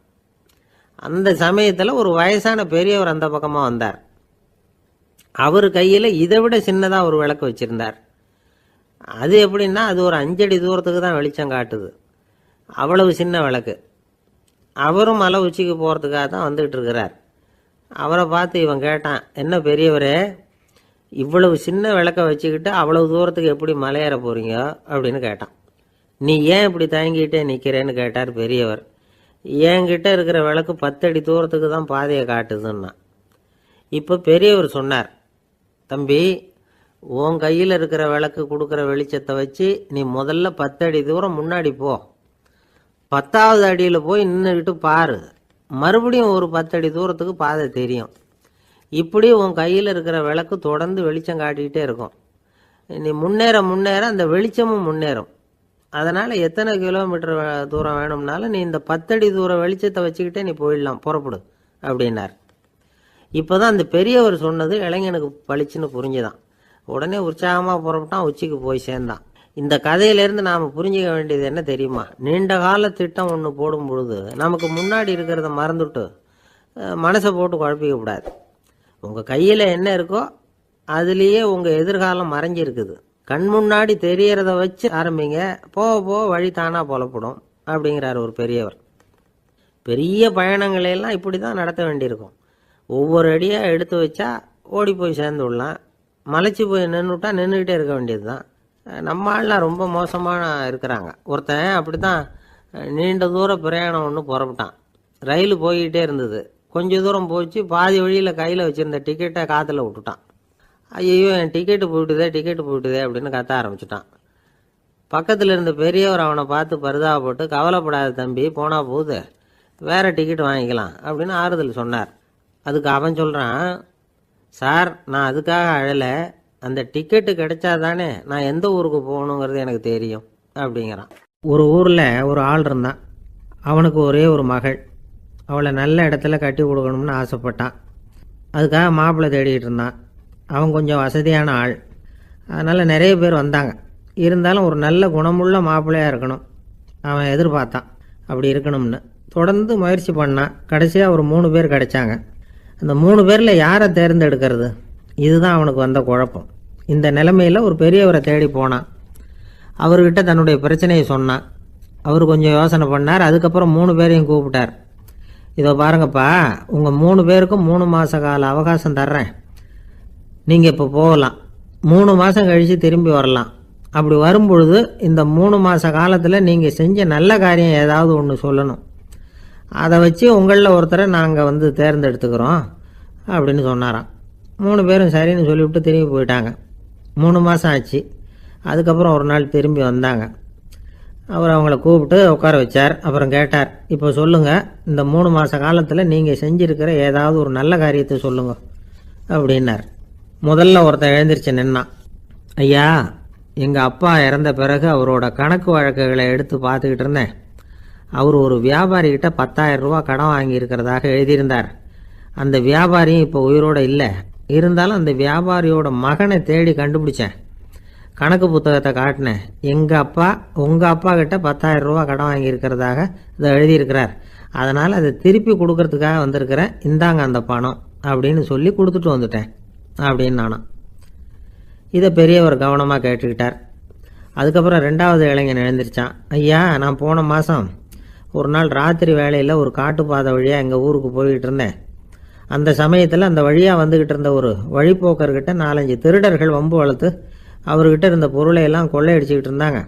S2: அந்த சமயத்தில் ஒரு வயசான பெரியவர் அந்த பக்கமாக வந்தார். அவர் கையில் இதை விட சின்னதாக ஒரு விளக்கு வச்சுருந்தார். அது எப்படின்னா அது ஒரு 5 அடி தூரத்துக்கு தான் வெளிச்சம் காட்டுது. அவ்வளவு சின்ன விளக்கு. அவரும் மலை உச்சிக்கு போகிறதுக்காக தான் வந்துக்கிட்டு இருக்கிறார். அவரை பார்த்து இவன் கேட்டான், என்ன பெரியவரே, இவ்வளவு சின்ன விளக்கை வச்சுக்கிட்டு அவ்வளவு தூரத்துக்கு எப்படி மலையேற போகிறீங்க அப்படின்னு கேட்டான். நீ ஏன் இப்படி தயங்கிட்டே நிற்கிறேன்னு கேட்டார் பெரியவர். என்கிட்ட இருக்கிற விளக்கு 10 அடி தூரத்துக்கு தான் பாதையை காட்டுதுன்னா. இப்போ பெரியவர் சொன்னார், தம்பி, உன் கையில் இருக்கிற விளக்கு கொடுக்குற வெளிச்சத்தை வச்சு நீ முதல்ல 10 அடி தூரம் முன்னாடி போ. 10வது அடியில் போய் நின்றுக்கிட்டு பாரு. மறுபடியும் ஒரு 10 அடி தூரத்துக்கு பாதை தெரியும். இப்படி உன் கையில் இருக்கிற விளக்கு தொடர்ந்து வெளிச்சம் காட்டிக்கிட்டே இருக்கும். நீ முன்னேற முன்னேற அந்த வெளிச்சமும் முன்னேறும். அதனால் எத்தனை கிலோமீட்டர் தூரம் வேணும்னாலும் நீ இந்த 10 அடி தூரம் வெளிச்சத்தை வச்சுக்கிட்டே நீ போயிடலாம், புறப்படு அப்படின்னார். இப்போ தான் அந்த பெரியவர் சொன்னது இளைஞனுக்கு பளிச்சுன்னு புரிஞ்சுதான். உடனே உற்சாகமாக புறப்பட்டான், உச்சிக்கு போய் சேர்ந்தான். இந்த கதையிலேருந்து நாம் புரிஞ்சிக்க வேண்டியது என்ன தெரியுமா? நீண்ட கால திட்டம் ஒன்று போடும் பொழுது நமக்கு முன்னாடி இருக்கிறத மறந்துட்டு மனசை போட்டு குழப்பிக்க கூடாது. உங்கள் கையில் என்ன இருக்கோ அதுலேயே உங்கள் எதிர்காலம் மறைஞ்சிருக்குது. கண் முன்னாடி தெரியறத வச்சு ஆரம்பிங்க, போக போக வழி தானாக புலப்படும் அப்படிங்கிறார் ஒரு பெரியவர். பெரிய பயணங்களையெல்லாம் இப்படி தான் நடத்த வேண்டியிருக்கும். ஒவ்வொரு அடியாக எடுத்து வச்சா ஓடி போய் சேர்ந்து விடலாம். மலைச்சி போய் நின்றுட்டா நின்றுக்கிட்டே இருக்க வேண்டியது தான். நம்ம ஆள்லாம் ரொம்ப மோசமான இருக்கிறாங்க. ஒருத்தன் அப்படி தான் நீண்ட தூர பிரயாணம் ஒன்று புறப்பட்டான். ரயில் போய்கிட்டே இருந்தது. கொஞ்சம் தூரம் போச்சு, பாதி வழியில் கையில் வச்சுருந்த டிக்கெட்டை காற்றுல விட்டுட்டான். ஐயோ, என் டிக்கெட்டு போயிட்டுதே அப்படின்னு கத்த ஆரம்பிச்சிட்டான். பக்கத்தில் இருந்த பெரியவர் அவனை பார்த்து பரிதாபப்பட்டு, கவலைப்படாத தம்பி, போனால் போகுது, வேறு டிக்கெட் வாங்கிக்கலாம் அப்படின்னு ஆறுதல் சொன்னார். அதுக்கு அவன் சொல்கிறான், சார், நான் அதுக்காக அழலை, அந்த டிக்கெட்டு கிடைச்சா தானே நான் எந்த ஊருக்கு போகணுங்கிறது எனக்கு தெரியும் அப்படிங்கிறான். ஒரு ஊரில் ஒரு ஆள் இருந்தான். அவனுக்கு ஒரே ஒரு மகள். அவளை நல்ல இடத்துல கட்டி கொடுக்கணும்னு ஆசைப்பட்டான். அதுக்காக மாப்பிள்ளை தேடிக்கிட்டு இருந்தான். அவன் கொஞ்சம் வசதியான ஆள், அதனால் நிறைய பேர் வந்தாங்க. இருந்தாலும் ஒரு நல்ல குணமுள்ள மாப்பிள்ளையாக இருக்கணும் அவன் எதிர்பார்த்தான். அப்படி இருக்கணும்னு தொடர்ந்து முயற்சி பண்ணான். கடைசியாக ஒரு 3 பேர் கிடைச்சாங்க. அந்த 3 பேரில் யாரை தேர்ந்தெடுக்கிறது? இதுதான் அவனுக்கு வந்த குழப்பம். இந்த நிலைமையில் ஒரு பெரியவரை தேடி போனான். அவர்கிட்ட தன்னுடைய பிரச்சனையை சொன்னான். அவர் கொஞ்சம் யோசனை பண்ணார். அதுக்கப்புறம் 3 பேரையும் கூப்பிட்டார். இதோ பாருங்கப்பா, உங்கள் 3 பேருக்கும் 3 மாத கால அவகாசம் தர்றேன். நீங்கள் இப்போ போகலாம். 3 மாதம் கழித்து திரும்பி வரலாம். அப்படி வரும்பொழுது இந்த 3 மாத காலத்தில் நீங்கள் செஞ்ச நல்ல காரியம் ஏதாவது ஒன்று சொல்லணும். அதை வச்சு உங்களில் ஒருத்தரை நாங்கள் தேர்ந்தெடுத்துக்கிறோம் அப்படின்னு சொன்னாராம். 3 பேரும் சரின்னு சொல்லிவிட்டு திரும்பி போயிட்டாங்க. 3 மாதம் ஆச்சு. அதுக்கப்புறம் ஒரு நாள் திரும்பி வந்தாங்க. அவர் அவங்கள கூப்பிட்டு உட்கார வச்சார். அப்புறம் கேட்டார், இப்போ சொல்லுங்கள், இந்த 3 மாத காலத்தில் நீங்கள் செஞ்சுருக்கிற ஏதாவது ஒரு நல்ல காரியத்தை சொல்லுங்க அப்படின்னார். முதல்ல ஒருத்தன் எழுந்திரிச்சு நின்னான். ஐயா, எங்கள் அப்பா இறந்த பிறகு அவரோட கணக்கு வழக்குகளை எடுத்து பார்த்துக்கிட்டு இருந்தேன். அவர் ஒரு வியாபாரிகிட்ட 10,000 ரூபா கடன் வாங்கியிருக்கிறதாக எழுதியிருந்தார். அந்த வியாபாரியும் இப்போ உயிரோடு இல்லை. இருந்தாலும் அந்த வியாபாரியோட மகனை தேடி கண்டுபிடிச்சேன். கணக்கு புத்தகத்தை காட்டினேன். எங்கள் அப்பா உங்கள் அப்பா கிட்ட 10,000 ரூபா கடன் வாங்கியிருக்கிறதாக இதை எழுதியிருக்கிறார். அதனால் அதை திருப்பி கொடுக்கறதுக்காக வந்திருக்கிறேன். இந்தாங்க அந்த பணம் அப்படின்னு சொல்லி கொடுத்துட்டு வந்துட்டேன் அப்படின்னு நானும். இதை பெரியவர் கவனமாக கேட்டுக்கிட்டார். அதுக்கப்புறம் 2வது இளைஞன் எழுந்திரிச்சான். ஐயா, நான் போன மாதம் ஒரு நாள் ராத்திரி வேளையில் ஒரு காட்டுப்பாதை வழியாக எங்கள் ஊருக்கு போய்கிட்டு இருந்தேன். அந்த சமயத்தில் அந்த வழியாக வந்துக்கிட்டு இருந்த ஒரு வழிப்போக்கர்கிட்ட 4-5 திருடர்கள் வம்பு வளர்த்து அவர்கிட்ட இருந்த பொருளை எல்லாம் கொள்ளையடிச்சிக்கிட்டு இருந்தாங்க.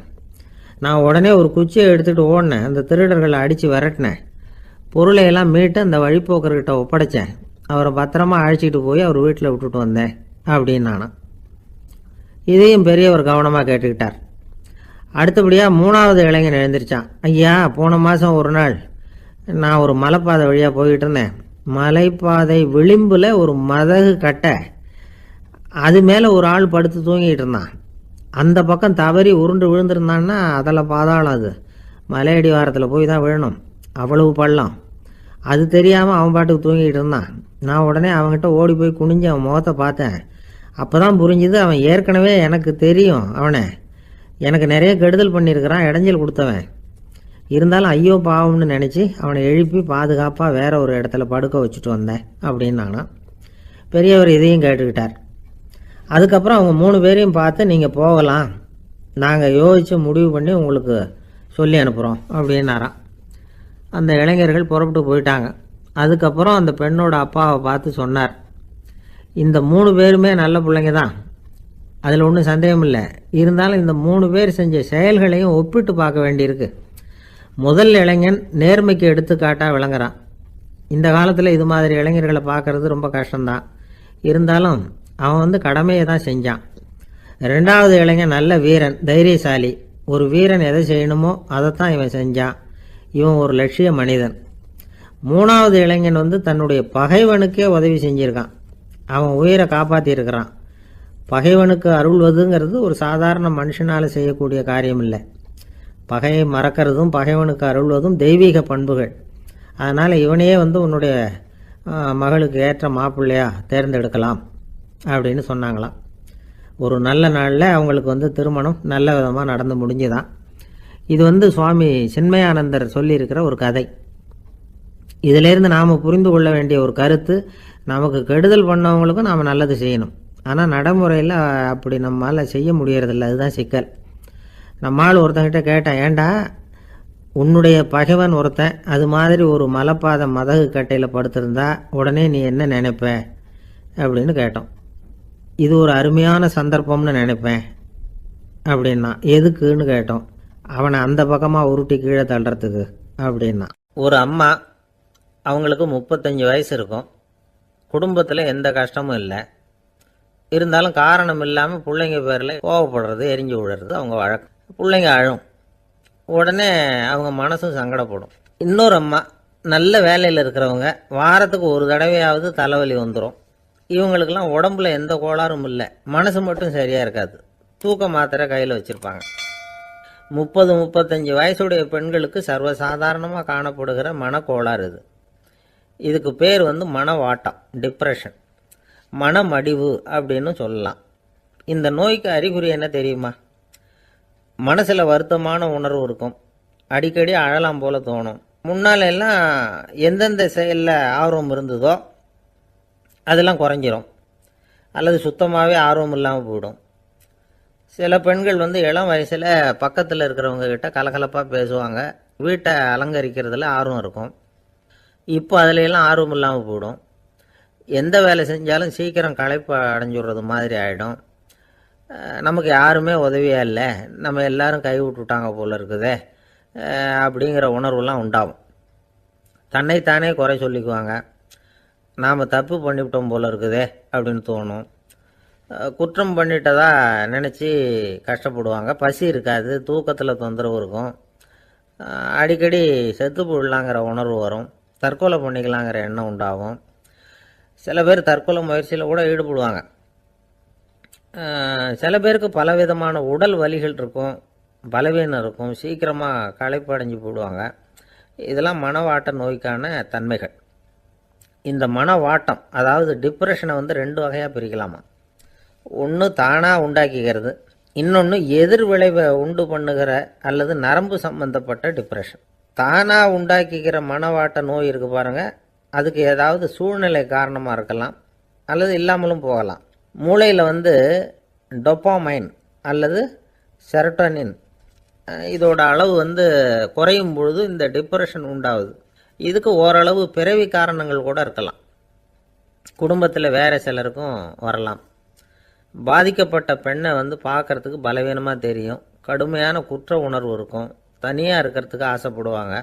S2: நான் உடனே ஒரு குச்சியை எடுத்துகிட்டு ஓடினேன். அந்த திருடர்களை அடித்து விரட்டினேன். பொருளை எல்லாம் மீட்டு அந்த வழிப்போக்கர்கிட்ட ஒப்படைச்சேன். அவரை பத்திரமா அழைச்சிக்கிட்டு போய் அவர் வீட்டில் விட்டுட்டு வந்தேன் அப்படின்னு நானும். இதையும் பெரியவர் கவனமாக கேட்டுக்கிட்டார். அடுத்தபடியாக 3வது இளைஞன் எழுந்திரிச்சான். ஐயா, போன மாதம் ஒரு நாள் நான் ஒரு மலைப்பாதை வழியாக போய்கிட்டு இருந்தேன். மலைப்பாதை விளிம்பில் ஒரு மதகு கட்டை, அது மேலே ஒரு ஆள் படுத்து தூங்கிட்டு இருந்தான். அந்த பக்கம் தவறி உருண்டு விழுந்திருந்தான்னா அதில் பாதாளம். அது மலையடி வாரத்தில் போய் தான் விழணும். அவ்வளவு பள்ளம். அது தெரியாமல் அவன் பாட்டுக்கு தூங்கிட்டு இருந்தான். நான் உடனே அவன்கிட்ட ஓடி போய் குனிஞ்சு அவன் முகத்தை பார்த்தேன். அப்போ தான் புரிஞ்சுது, அவன் ஏற்கனவே எனக்கு தெரியும். அவனை எனக்கு நிறைய கெடுதல் பண்ணியிருக்கிறான், இடைஞ்சல் கொடுத்தவன். இருந்தாலும் ஐயோ பாவம்னு நினச்சி அவனை எழுப்பி பாதுகாப்பாக வேற ஒரு இடத்துல படுக்க வச்சுட்டு வந்தேன் அப்படின்னு நானும். பெரியவர் இதையும் கேட்டுக்கிட்டார். அதுக்கப்புறம் அவங்க 3 பேரையும் பார்த்து, நீங்கள் போகலாம், நாங்கள் யோசித்து முடிவு பண்ணி உங்களுக்கு சொல்லி அனுப்புகிறோம் அப்படின்னாராம். அந்த இளைஞர்கள் புறப்பட்டு போயிட்டாங்க. அதுக்கப்புறம் அந்த பெண்ணோட அப்பாவை பார்த்து சொன்னார், இந்த 3 பேருமே நல்ல பிள்ளைங்க தான், அதில் ஒன்றும் சந்தேகம் இல்லை. இருந்தாலும் இந்த 3 பேர் செஞ்ச செயல்களையும் ஒப்பிட்டு பார்க்க வேண்டியிருக்கு. முதல் இளைஞன் நேர்மைக்கு எடுத்துக்காட்டாக விளங்குறான். இந்த காலத்தில் இது மாதிரி இளைஞர்களை பார்க்கறது ரொம்ப கஷ்டம்தான். இருந்தாலும் அவன் கடமையை தான் செஞ்சான். 2வது இளைஞன் நல்ல வீரன், தைரியசாலி. ஒரு வீரன் எதை செய்யணுமோ அதைத்தான் இவன் செஞ்சான். இவன் ஒரு லட்சிய மனிதன். 3வது இளைஞன் தன்னுடைய பகைவனுக்கே உதவி செஞ்சிருக்கான். அவன் உயிரை காப்பாற்றியிருக்கிறான். பகைவனுக்கு அருள்வதுங்கிறது ஒரு சாதாரண மனுஷனால் செய்யக்கூடிய காரியம் இல்லை. பகையை மறக்கிறதும் பகைவனுக்கு அருள்வதும் தெய்வீக பண்புகள். அதனால் இவனையே உன்னுடைய மகளுக்கு ஏற்ற மாப்பிள்ளையா தேர்ந்தெடுக்கலாம் அப்படின்னு சொன்னாங்களாம். ஒரு நல்ல நாளில் அவங்களுக்கு திருமணம் நல்ல விதமாக நடந்து முடிஞ்சுதான். இது சுவாமி சின்மயானந்தர் சொல்லியிருக்கிற ஒரு கதை. இதிலேருந்து நாம் புரிந்து கொள்ள வேண்டிய ஒரு கருத்து, நமக்கு கெடுதல் பண்ணவங்களுக்கும் நாம் நல்லது செய்யணும். ஆனால் நடைமுறையில் அப்படி நம்மளால் செய்ய முடியறதில்ல. அதுதான் சிக்கல். நம்மால் ஒருத்தங்கிட்ட கேட்டேன், ஏண்டா உன்னுடைய பகைவன் ஒருத்தன் அது மாதிரி ஒரு மலைப்பாதை மதகு கட்டையில் படுத்திருந்தா உடனே நீ என்ன நினைப்ப அப்படின்னு கேட்டோம். இது ஒரு அருமையான சந்தர்ப்பம்னு நினைப்பேன் அப்படின்னா. எதுக்குன்னு கேட்டோம். அவனை அந்த பக்கமாக உருட்டி கீழே தள்ளுறதுக்கு அப்படின்னா. ஒரு அம்மா, அவங்களுக்கு 35 வயசு இருக்கும். குடும்பத்தில் எந்த கஷ்டமும் இல்லை. இருந்தாலும் காரணம் இல்லாமல் பிள்ளைங்க பேரில் கோவப்படுறது, எரிஞ்சு விடுறது அவங்க வழக்கம். பிள்ளைங்க அழும். உடனே அவங்க மனசும் சங்கடப்படும். இன்னொரு அம்மா, நல்ல வேலையில் இருக்கிறவங்க, வாரத்துக்கு ஒரு தடவையாவது தலைவலி வந்துடும். இவங்களுக்கெல்லாம் உடம்புல எந்த கோளாறும் இல்லை, மனசு மட்டும் சரியாக இருக்காது. தூக்க மாத்திரை கையில் வச்சுருப்பாங்க. 30-35 வயசுடைய பெண்களுக்கு சர்வசாதாரணமாக காணப்படுகிற மனக்கோளாறு இது. இதுக்கு பேர் மனவாட்டம், டிப்ரெஷன், மனமடிவு அப்படின்னு சொல்லலாம். இந்த நோய்க்கு அறிகுறி என்ன தெரியுமா? மனசில் வருத்தமான உணர்வு இருக்கும். அடிக்கடி அழலாம் போல தோணும். முன்னால எல்லாம் எந்தெந்த செயலில் ஆர்வம் இருந்ததோ அதெல்லாம் குறைஞ்சிரும், அல்லது சுத்தமாகவே ஆர்வம் இல்லாமல் போயிடும். சில பெண்கள் வந்து இளம் வயசில் பக்கத்தில் இருக்கிறவங்க கிட்ட கலகலப்பாக பேசுவாங்க, வீட்டை அலங்கரிக்கிறதுல ஆர்வம் இருக்கும். இப்போ அதுல எல்லாம் ஆர்வம் இல்லாமல் போயிடும். எந்த வேலை செஞ்சாலும் சீக்கிரம் களைப்பு அடைஞ்சுடுறது மாதிரி ஆகிடும். நமக்கு யாருமே உதவியாக இல்லை, நம்ம எல்லாரும் கை விட்டுட்டாங்க போல இருக்குதே அப்படிங்கிற உணர்வுலாம் உண்டாகும். தன்னைத்தானே குறை சொல்லிக்குவாங்க. நாம் தப்பு பண்ணிவிட்டோம் போல இருக்குதே அப்படின்னு தோணும். குற்றம் பண்ணிட்டதா நினச்சி கஷ்டப்படுவாங்க. பசி இருக்காது, தூக்கத்தில் தொந்தரவு இருக்கும். அடிக்கடி செத்து போடலாங்கிற உணர்வு வரும். தற்கொலை பண்ணிக்கலாங்கிற எண்ணம் உண்டாகும். சில பேர் தற்கொலை முயற்சியில் கூட ஈடுபடுவாங்க. சில பேருக்கு பலவிதமான உடல் வலிகள் இருக்கும், பலவீனம் இருக்கும், சீக்கிரமாக களைப்படைஞ்சு போடுவாங்க. இதெல்லாம் மனவாட்ட நோய்க்கான தன்மைகள். இந்த மனவாட்டம், அதாவது டிப்ரெஷனை வந்து 2 வகையாக பிரிக்கலாமா. ஒன்று தானாக உண்டாக்கிக்கிறது, இன்னொன்று எதிர் விளைவை உண்டு பண்ணுகிற அல்லது நரம்பு சம்பந்தப்பட்ட டிப்ரெஷன். தானாக உண்டாக்கிக்கிற மனவாட்ட நோய் இருக்கு பாருங்கள், அதுக்கு ஏதாவது சூழ்நிலை காரணமாக இருக்கலாம் அல்லது இல்லாமலும் போகலாம். மூளையில் வந்து டொப்பாமைன் அல்லது செரட்டோனின் இதோட அளவு வந்து குறையும் பொழுது இந்த டிப்ரெஷன் உண்டாகுது. இதுக்கு ஓரளவு பிறவி காரணங்கள் கூட இருக்கலாம். குடும்பத்தில் வேற சிலருக்கும் வரலாம். பாதிக்கப்பட்ட பெண்ணை வந்து பார்க்கறதுக்கு பலவீனமாக தெரியும், கடுமையான குற்ற உணர்வு இருக்கும், தனியாக இருக்கிறதுக்கு ஆசைப்படுவாங்க,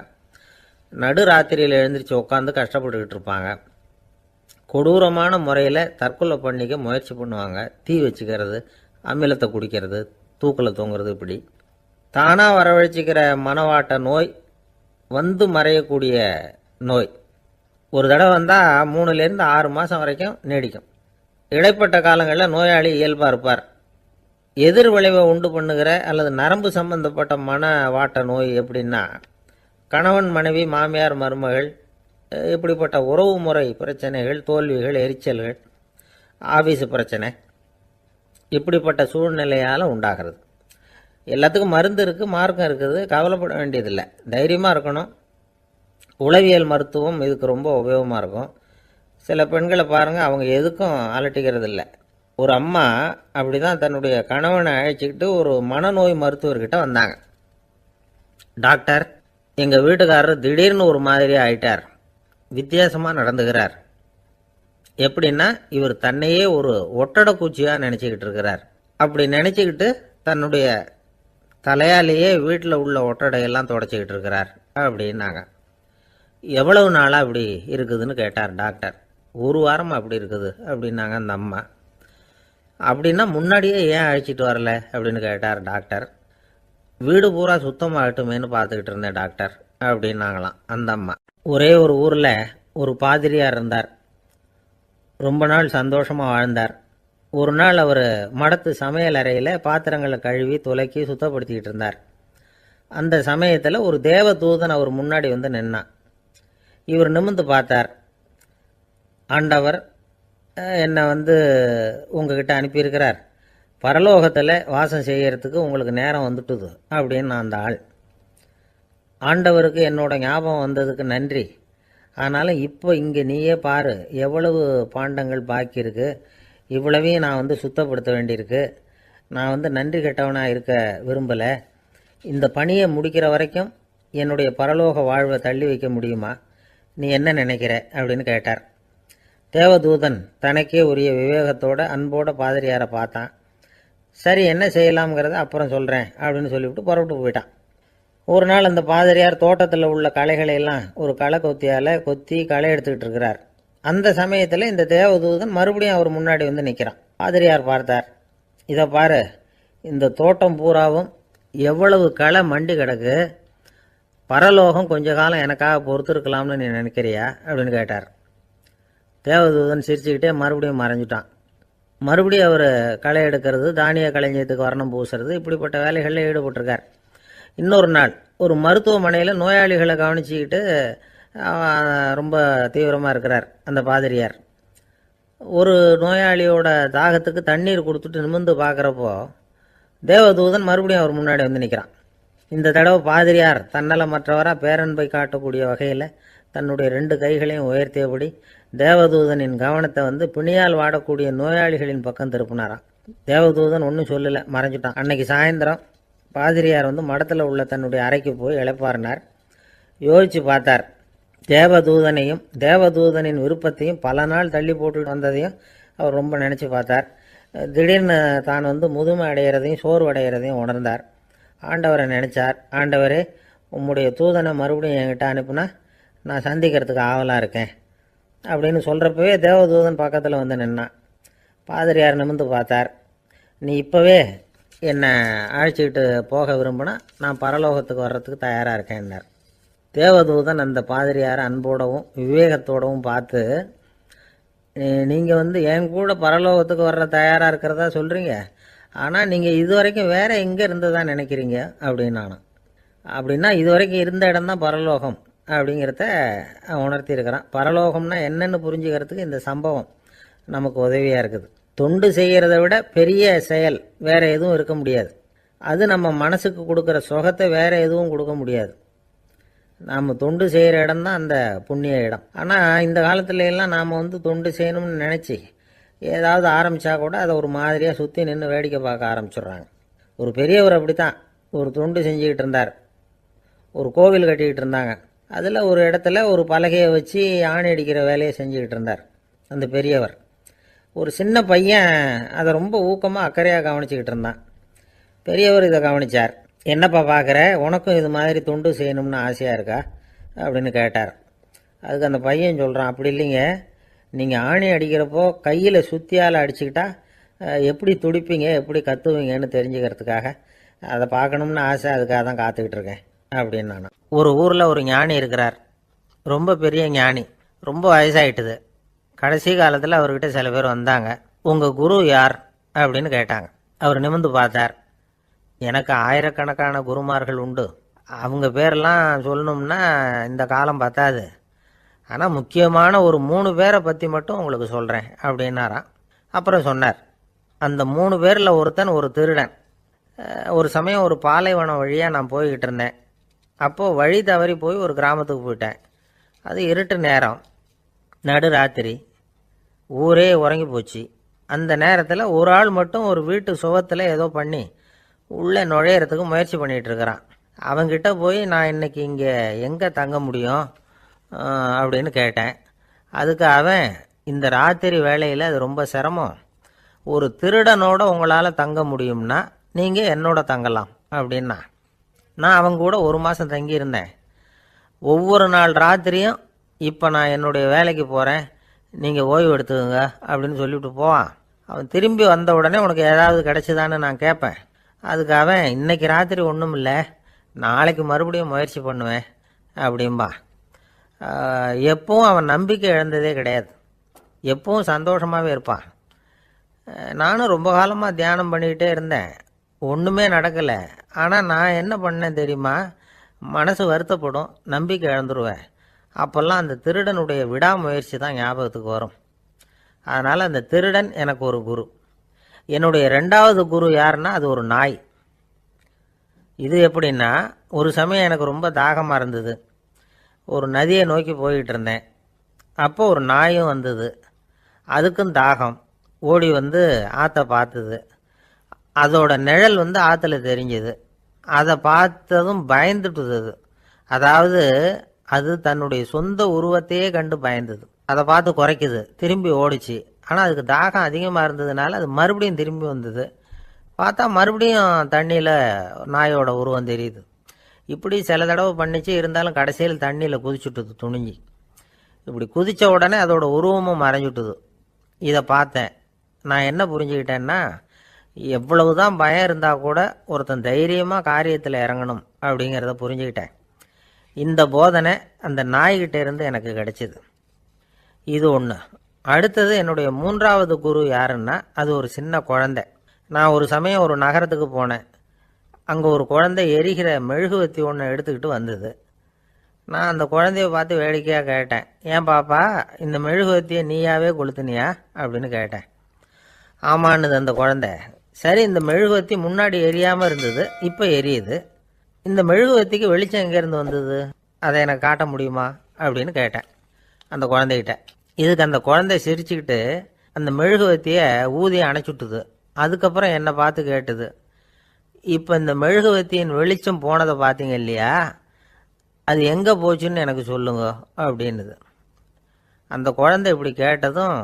S2: நடு ராத்திரியில் எழுந்திரிச்சு உட்காந்து கஷ்டப்பட்டுக்கிட்டு இருப்பாங்க, கொடூரமான முறையில் தற்கொலை பண்ணிக்க முயற்சி பண்ணுவாங்க, தீ வச்சுக்கிறது, அமிலத்தை குடிக்கிறது, தூக்கில் தொங்குறது. இப்படி தானாக வரவழைச்சிக்கிற மனவாட்ட நோய் வந்து மறையக்கூடிய நோய். ஒரு தடவை வந்தால் 3லேருந்து 6 மாதம் வரைக்கும் நீடிக்கும். இடைப்பட்ட காலங்களில் நோயாளி இயல்பாக இருப்பார். எதிர் விளைவை உண்டு பண்ணுகிற அல்லது நரம்பு சம்பந்தப்பட்ட மனவாட்ட நோய் எப்படின்னா, கணவன் மனைவி மாமியார் மருமகள் இப்படிப்பட்ட உறவு முறை பிரச்சனைகள், தோல்விகள், எரிச்சல்கள், ஆபீஸ் பிரச்சனை, இப்படிப்பட்ட சூழ்நிலையால் உண்டாகிறது. எல்லாத்துக்கும் மருந்து இருக்குது, மார்க்கம் இருக்குது, கவலைப்பட வேண்டியதில்லை, தைரியமாக இருக்கணும். உளவியல் மருத்துவம் இதுக்கு ரொம்ப உபயோகமாக இருக்கும். சில பெண்களை பாருங்கள், அவங்க எதுக்கும் அலட்டிக்கிறது இல்லை. ஒரு அம்மா அப்படி தான் தன்னுடைய கணவனை அழைச்சிக்கிட்டு ஒரு மனநோய் மருத்துவர்கிட்ட வந்தாங்க. டாக்டர், எங்கள் வீட்டுக்காரர் திடீர்னு ஒரு மாதிரி ஆயிட்டார், வித்தியாசமாக நடந்துகிறார். எப்படின்னா, இவர் தன்னையே ஒரு ஒட்டடை பூச்சியாக நினச்சிக்கிட்டு இருக்கிறார். அப்படி நினச்சிக்கிட்டு தன்னுடைய தலையாலேயே வீட்டில் உள்ள ஒட்டடையெல்லாம் தொடச்சிக்கிட்டு இருக்கிறார் அப்படின்னாங்க. எவ்வளவு நாளாக அப்படி இருக்குதுன்னு கேட்டார் டாக்டர். 1 வாரமாக அப்படி இருக்குது அப்படின்னாங்க அந்த அம்மா. அப்படின்னா முன்னாடியே ஏன் அழைச்சிட்டு வரல அப்படின்னு கேட்டார் டாக்டர். வீடு பூரா சுத்தமாகட்டுமேனு பார்த்துக்கிட்டு இருந்தேன் டாக்டர் அப்படின்னாங்களாம் அந்த அம்மா. ஒரே ஒரு ஊரில் ஒரு பாதிரியார் இருந்தார். ரொம்ப நாள் சந்தோஷமாக வாழ்ந்தார். ஒரு நாள் அவர் மடத்து சமையல் அறையில் பாத்திரங்களை கழுவி துலக்கி சுத்தப்படுத்திக்கிட்டு இருந்தார். அந்த சமயத்தில் ஒரு தேவதூதன் அவர் முன்னாடி வந்து நின்னான். இவர் நிமிர்ந்து பார்த்தார். ஆண்டவர் என்னை வந்து உங்ககிட்ட அனுப்பியிருக்கிறார், பரலோகத்தில் வாசம் செய்யறதுக்கு உங்களுக்கு நேரம் வந்துட்டுது அப்படின்னு அந்த ஆள். ஆண்டவருக்கு என்னோட ஞாபகம் வந்ததுக்கு நன்றி. ஆனாலும் இப்போ இங்கே நீயே பாரு, எவ்வளவு பாண்டங்கள் பாக்கி இருக்கு, இவ்வளவையும் நான் வந்து சுத்தப்படுத்த வேண்டியிருக்கு. நான் வந்து நன்றி கெட்டவனாக இருக்க விரும்பலை. இந்த பணியை முடிக்கிற வரைக்கும் என்னுடைய பரலோக வாழ்வை தள்ளி வைக்க முடியுமா? நீ என்ன நினைக்கிற அப்படின்னு கேட்டார். தேவதூதன் தனக்கே உரிய விவேகத்தோட அன்போட பாதிரியாரை பார்த்தான். சரி, என்ன செய்யலாம்ங்கிறத அப்புறம் சொல்கிறேன் அப்படின்னு சொல்லிவிட்டு புறப்பட்டு போயிட்டான். ஒரு நாள் அந்த பாதிரியார் தோட்டத்தில் உள்ள களைகளை எல்லாம் ஒரு களை கொத்தியால் கொத்தி களை எடுத்துக்கிட்டு இருக்கிறார். அந்த சமயத்தில் இந்த தேவதூதன் மறுபடியும் அவர் முன்னாடி வந்து நிற்கிறான். பாதிரியார் பார்த்தார். இதை பாரு, இந்த தோட்டம் பூராவும் எவ்வளவு களை மண்டி கிடக்கு, பரலோகம் கொஞ்ச காலம் எனக்காக பொறுத்திருக்கலாம்னு நீ நினைக்கிறியா அப்படின்னு கேட்டார். தேவதூதன் சிரிச்சுக்கிட்டே மறுபடியும் மறைஞ்சிட்டான். மறுபடியும் அவர் களை எடுக்கிறது, தானிய களஞ்சியத்துக்கு வர்ணம் பூசுறது, இப்படிப்பட்ட வேலைகளில் ஈடுபட்டிருக்கார். இன்னொரு நாள் ஒரு மருத்துவமனையில் நோயாளிகளை கவனிச்சுக்கிட்டு ரொம்ப தீவிரமாக இருக்கிறார் அந்த பாதிரியார். ஒரு நோயாளியோட தாகத்துக்கு தண்ணீர் கொடுத்துட்டு நிமிர்ந்து பார்க்குறப்போ தேவதூதன் மறுபடியும் அவர் முன்னாடி வந்து நிற்கிறான். இந்த தடவை பாதிரியார் தன்னலமற்றவராக பேரன்பை காட்டக்கூடிய வகையில் தன்னுடைய 2 கைகளையும் உயர்த்தியபடி தேவதூதனின் கவனத்தை வந்து பிணியால் வாடக்கூடிய நோயாளிகளின் பக்கம் திருப்பினாராம். தேவதூதன் ஒன்றும் சொல்லலை, மறைஞ்சிட்டான். அன்னைக்கு சாயந்தரம் பாதிரியார் மடத்தில் உள்ள தன்னுடைய அறைக்கு போய் இளைப்பாறினார். யோசித்து பார்த்தார். தேவதூதனையும் தேவதூதனின் விருப்பத்தையும் பல நாள் தள்ளி போட்டு வந்ததையும் அவர் ரொம்ப நினச்சி பார்த்தார். திடீர்னு தான் முதுமை அடைகிறதையும் சோர்வு அடைகிறதையும் உணர்ந்தார். ஆண்டவரை நினச்சார். ஆண்டவரே, உம்முடைய தூதனை மறுபடியும் என்கிட்ட அனுப்புனா நான் சந்திக்கிறதுக்கு ஆவலாக இருக்கேன் அப்படின்னு சொல்கிறப்பவே தேவதூதன் பக்கத்தில் நின்னான். பாதிரியார் நிமிர்ந்து பார்த்தார். நீ இப்போவே என்னை அழைச்சிக்கிட்டு போக விரும்பினா நான் பரலோகத்துக்கு வர்றதுக்கு தயாராக இருக்கேன்னார். தேவதூதன் அந்த பாதிரியாரை அன்போடவும் விவேகத்தோடவும் பார்த்து, நீங்கள் என் கூட பரலோகத்துக்கு வர்ற தயாராக இருக்கிறதா சொல்கிறீங்க, ஆனால் நீங்கள் இது வரைக்கும் வேறு எங்கே இருந்ததா நினைக்கிறீங்க அப்படின்னானா. அப்படின்னா இது வரைக்கும் இருந்த இடம்தான் பரலோகம் அப்படிங்கிறத உணர்த்தியிருக்கிறான். பரலோகம்னா என்னென்னு புரிஞ்சுக்கிறதுக்கு இந்த சம்பவம் நமக்கு உதவியாக இருக்குது. தொண்டு செய்கிறத விட பெரிய செயல் வேறு எதுவும் இருக்க முடியாது. அது நம்ம மனசுக்கு கொடுக்குற சுகத்தை வேறு எதுவும் கொடுக்க முடியாது. நாம் தொண்டு செய்கிற இடம் தான் அந்த புண்ணிய இடம். ஆனால் இந்த காலத்துல எல்லாம் நாம் தொண்டு செய்யணும்னு நினச்சி ஏதாவது ஆரம்பித்தா கூட அதை ஒரு மாதிரியாக சுற்றி நின்று வேடிக்கை பார்க்க ஆரம்பிச்சிடுறாங்க. ஒரு பெரியவர் அப்படி தான் ஒரு தொண்டு செஞ்சுக்கிட்டு இருந்தார். ஒரு கோவில் கட்டிக்கிட்டு இருந்தாங்க. அதில் ஒரு இடத்துல ஒரு பலகையை வச்சு ஆணி அடிக்கிற வேலையை செஞ்சுக்கிட்டு இருந்தார் அந்த பெரியவர். ஒரு சின்ன பையன் அதை ரொம்ப ஊக்கமாக அக்கறையாக கவனிச்சிக்கிட்டு இருந்தான். பெரியவர் இதை கவனித்தார். என்னப்பா பார்க்குற, உனக்கும் இது மாதிரி தொண்டு செய்யணும்னு ஆசையாக இருக்கா அப்படின்னு கேட்டார். அதுக்கு அந்த பையன் சொல்கிறான், அப்படி இல்லைங்க, நீங்கள் ஆணி அடிக்கிறப்போ கையில் சுத்தியால் அடிச்சுக்கிட்டா எப்படி துடிப்பீங்க, எப்படி கத்துவீங்கன்னு தெரிஞ்சுக்கிறதுக்காக அதை பார்க்கணும்னு ஆசை, அதுக்காக தான் காத்துக்கிட்டு இருக்கேன் அப்படின்னு நான். ஒரு ஊரில் ஒரு ஞானி இருக்கிறார். ரொம்ப பெரிய ஞானி, ரொம்ப வயசாயிட்டுது. கடைசி காலத்தில் அவர்கிட்ட சில பேர் வந்தாங்க. உங்கள் குரு யார் அப்படின்னு கேட்டாங்க. அவர் நிமிர்ந்து பார்த்தார். எனக்கு ஆயிரக்கணக்கான குருமார்கள் உண்டு, அவங்க பேரெல்லாம் சொல்லணும்னா இந்த காலம் பத்தாது, ஆனால் முக்கியமான ஒரு 3 பேரை பற்றி மட்டும் உங்களுக்கு சொல்கிறேன் அப்படின்னாராம். அப்புறம் சொன்னார், அந்த 3 பேரில் ஒருத்தன் ஒரு திருடன். ஒரு சமயம் ஒரு பாலைவனம் வழியாக நான் போய்கிட்டு இருந்தேன். அப்போது வழி தவறி போய் ஒரு கிராமத்துக்கு போயிட்டேன். அது இருட்டு நேரம், நடு ராத்திரி, ஊரே உறங்கி போச்சு. அந்த நேரத்தில் ஒரு ஆள் மட்டும் ஒரு வீட்டு சுவத்தில் ஏதோ பண்ணி உள்ளே நுழையிறதுக்கு முயற்சி பண்ணிகிட்ருக்கிறான். அவங்கிட்ட போய் நான் இன்றைக்கி இங்கே எங்கே தங்க முடியும் அப்படின்னு கேட்டேன். அதுக்கு அவன், இந்த ராத்திரி வேளையில் அது ரொம்ப சிரமம், ஒரு திருடனோட உங்களால் தங்க முடியும்னா நீங்கள் என்னோட தங்கலாம் அப்படின்னா. நான் அவங்க கூட 1 மாதம் தங்கியிருந்தேன். ஒவ்வொரு நாள் ராத்திரியும் இப்போ நான் என்னுடைய வேலைக்கு போகிறேன், நீங்கள் ஓய்வு எடுத்துக்கோங்க அப்படின்னு சொல்லிவிட்டு போவான். அவன் திரும்பி வந்த உடனே உனக்கு ஏதாவது கிடைச்சிதான்னு நான் கேட்பேன். அதுக்கு அவன், இன்னைக்கு ராத்திரி ஒன்றும் இல்லை, நாளைக்கு மறுபடியும் முயற்சி பண்ணுவேன் அப்படின்பா. எப்பவும் அவன் நம்பிக்கை இழந்ததே கிடையாது, எப்பவும் சந்தோஷமாகவே இருப்பான். நானும் ரொம்ப காலமாக தியானம் பண்ணிக்கிட்டே இருந்தேன், ஒன்றுமே நடக்கலை. ஆனால் நான் என்ன பண்ணேன் தெரியுமா, மனசு வருத்தப்படும், நம்பிக்கை இழந்துருவேன். அப்போல்லாம் அந்த திருடனுடைய விடாமுயற்சி தான் ஞாபகத்துக்கு வரும். அதனால் அந்த திருடன் எனக்கு ஒரு குரு. என்னுடைய 2வது குரு யாருன்னா அது ஒரு நாய். இது எப்படின்னா, ஒரு சமயம் எனக்கு ரொம்ப தாகமாக இருந்தது. ஒரு நதியை நோக்கி போய்கிட்டு இருந்தேன். அப்போ ஒரு நாயும் வந்தது. அதுக்கும் தாகம். ஓடி ஆற்றை பார்த்தது. அதோட நிழல் ஆற்றுல தெரிஞ்சது. அதை பார்த்ததும் பயந்துட்டுது. அதாவது அது தன்னுடைய சொந்த உருவத்தையே கண்டு பயந்தது. அதை பார்த்து குறைக்குது, திரும்பி ஓடிச்சு. ஆனால் அதுக்கு தாகம் அதிகமாக இருந்ததுனால அது மறுபடியும் திரும்பி வந்தது. பார்த்தா மறுபடியும் தண்ணியில் நாயோட உருவம் தெரியுது. இப்படி சில தடவை பண்ணிச்சு. இருந்தாலும் கடைசியில் தண்ணியில் குதிச்சுட்டுது துணிஞ்சி. இப்படி குதித்த உடனே அதோட உருவமும் மறைஞ்சுட்டுது. இதை பார்த்தேன். நான் என்ன புரிஞ்சுக்கிட்டேன்னா, எவ்வளவு தான் பயம் இருந்தால் கூட ஒருத்தன் தைரியமாக காரியத்தில் இறங்கணும் அப்படிங்கிறத புரிஞ்சுக்கிட்டேன். இந்த போதனை அந்த நாய்கிட்ட இருந்து எனக்கு கிடைச்சிது. இது ஒன்று. அடுத்தது என்னுடைய 3வது குரு யாருன்னா அது ஒரு சின்ன குழந்தை. நான் ஒரு சமயம் ஒரு நகரத்துக்கு போனேன். அங்கே ஒரு குழந்தை எரிகிற மெழுகுவத்தி ஒன்று எடுத்துக்கிட்டு வந்தது. நான் அந்த குழந்தைய பார்த்து வேடிக்கையாக கேட்டேன், ஏன் பாப்பா, இந்த மெழுகுவத்தியை நீயாவே கொளுத்துனியா அப்படின்னு கேட்டேன். ஆமான்னுது அந்த குழந்தை. சரி, இந்த மெழுகுவத்தி முன்னாடி எரியாமல் இருந்தது, இப்போ எரியுது. இந்த மெழுகுவத்திக்கு வெளிச்சம் எங்கேருந்து வந்தது, அதை எனக்கு காட்ட முடியுமா அப்படின்னு கேட்டேன் அந்த குழந்தைகிட்ட. இதுக்கு அந்த குழந்தை சிரிச்சுக்கிட்டு அந்த மெழுகுவத்தியை ஊதி அணைச்சுட்டுது. அதுக்கப்புறம் என்னை பார்த்து கேட்டுது, இப்போ இந்த மெழுகுவர்த்தியின் வெளிச்சம் போனதை பார்த்தீங்க இல்லையா, அது எங்கே போச்சுன்னு எனக்கு சொல்லுங்க அப்படின்னுது. அந்த குழந்தை இப்படி கேட்டதும்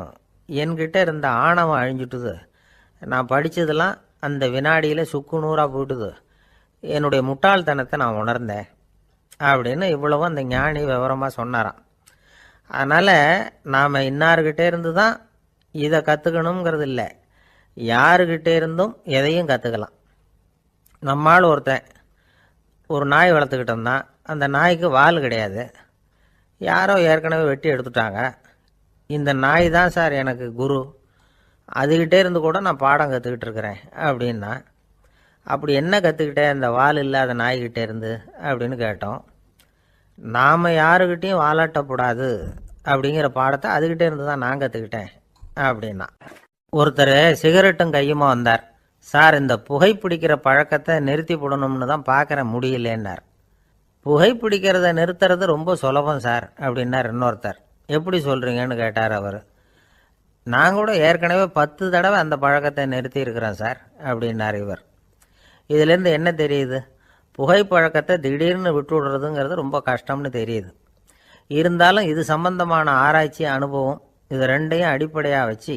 S2: என்கிட்ட இருந்த ஆணவம் அழிஞ்சுட்டுது. நான் படித்ததெல்லாம் அந்த வினாடியில் சுக்கு நூறாக போயிட்டுது. என்னுடைய முட்டாள்தனத்தை நான் உணர்ந்தேன் அப்படின்னு இவ்வளவும் அந்த ஞானி விவரமாக சொன்னாராம். அதனால் நாம் இன்னார்கிட்டே இருந்து தான் இதை கற்றுக்கணுங்கிறது இல்லை, யாருக்கிட்டே இருந்தும் எதையும் கற்றுக்கலாம். நம்மால் ஒருத்தன் ஒரு நாய் வளர்த்துக்கிட்டு இருந்தான். அந்த நாய்க்கு வால் கிடையாது. யாரோ ஏற்கனவே வெட்டி எடுத்துட்டாங்க. இந்த நாய் தான் சார் எனக்கு குரு, அதுகிட்டே இருந்து கூட நான் பாடம் கற்றுக்கிட்டு இருக்கிறேன் அப்படின்னா. அப்படி என்ன கற்றுக்கிட்டேன் இந்த வால் இல்லாத நாய்கிட்டே இருந்து அப்படின்னு கேட்டோம். நாம் யாருக்கிட்டையும் வாலாட்டக்கூடாது அப்படிங்கிற பாடத்தை அதுகிட்டே இருந்து தான் நான் கற்றுக்கிட்டேன் அப்படின்னா. ஒருத்தர் சிகரெட்டும் கையுமா வந்தார். சார், இந்த புகைப்பிடிக்கிற பழக்கத்தை நிறுத்தி போடணும்னு தான் பார்க்குறேன், முடியலேன்னார். புகைப்பிடிக்கிறத நிறுத்துறது ரொம்ப சுலபம் சார் அப்படின்னார் இன்னொருத்தர். எப்படி சொல்கிறீங்கன்னு கேட்டார் அவர். நான் கூட ஏற்கனவே 10 தடவை அந்த பழக்கத்தை நிறுத்தி இருக்கிறேன் சார் அப்படின்னார் இவர். இதிலேருந்து என்ன தெரியுது? புகைப்பழக்கத்தை திடீர்னு விட்டு விடுறதுங்கிறது ரொம்ப கஷ்டம்னு தெரியுது. இருந்தாலும் இது சம்பந்தமான ஆராய்ச்சி, அனுபவம், இது ரெண்டையும் அடிப்படையாக வச்சு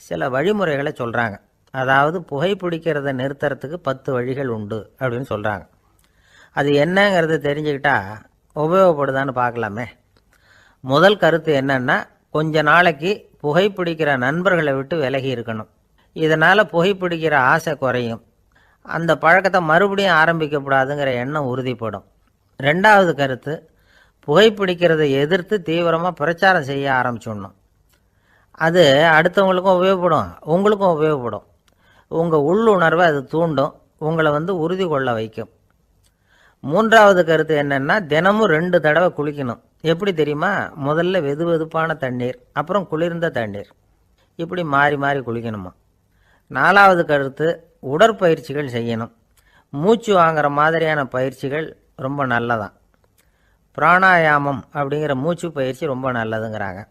S2: சில வழிமுறைகளை சொல்கிறாங்க. அதாவது புகைப்பிடிக்கிறத நிறுத்துறதுக்கு 10 வழிகள் உண்டு அப்படின்னு சொல்கிறாங்க. அது என்னங்கிறது தெரிஞ்சுக்கிட்டா உபயோகப்படுதான்னு பார்க்கலாமே. முதல் கருத்து என்னன்னா, கொஞ்ச நாளைக்கு புகைப்பிடிக்கிற நண்பர்களை விட்டு விலகி இருக்கணும். இதனால் புகைப்பிடிக்கிற ஆசை குறையும். அந்த பழக்கத்தை மறுபடியும் ஆரம்பிக்கப்படாதுங்கிற எண்ணம் உறுதிப்படும். ரெண்டாவது கருத்து, புகைப்பிடிக்கிறதை எதிர்த்து தீவிரமாக பிரச்சாரம் செய்ய ஆரம்பிச்சிடணும். அது அடுத்தவங்களுக்கும் உபயோகப்படும், உங்களுக்கும் உபயோகப்படும். உங்கள் உள்ளுணர்வை அது தூண்டும், உங்களை உறுதி கொள்ள வைக்கும். மூன்றாவது கருத்து என்னென்னா, தினமும் 2 தடவை குளிக்கணும். எப்படி தெரியுமா? முதல்ல வெது வெதுப்பான தண்ணீர், அப்புறம் குளிர்ந்த தண்ணீர், இப்படி மாறி மாறி குளிக்கணுமா. நாலாவது கருத்து, உடற்பயிற்சிகள் செய்யணும். மூச்சு வாங்குற மாதிரியான பயிற்சிகள் ரொம்ப நல்லதான். பிராணாயாமம் அப்படிங்கிற மூச்சு பயிற்சி ரொம்ப நல்லதுங்கிறாங்க.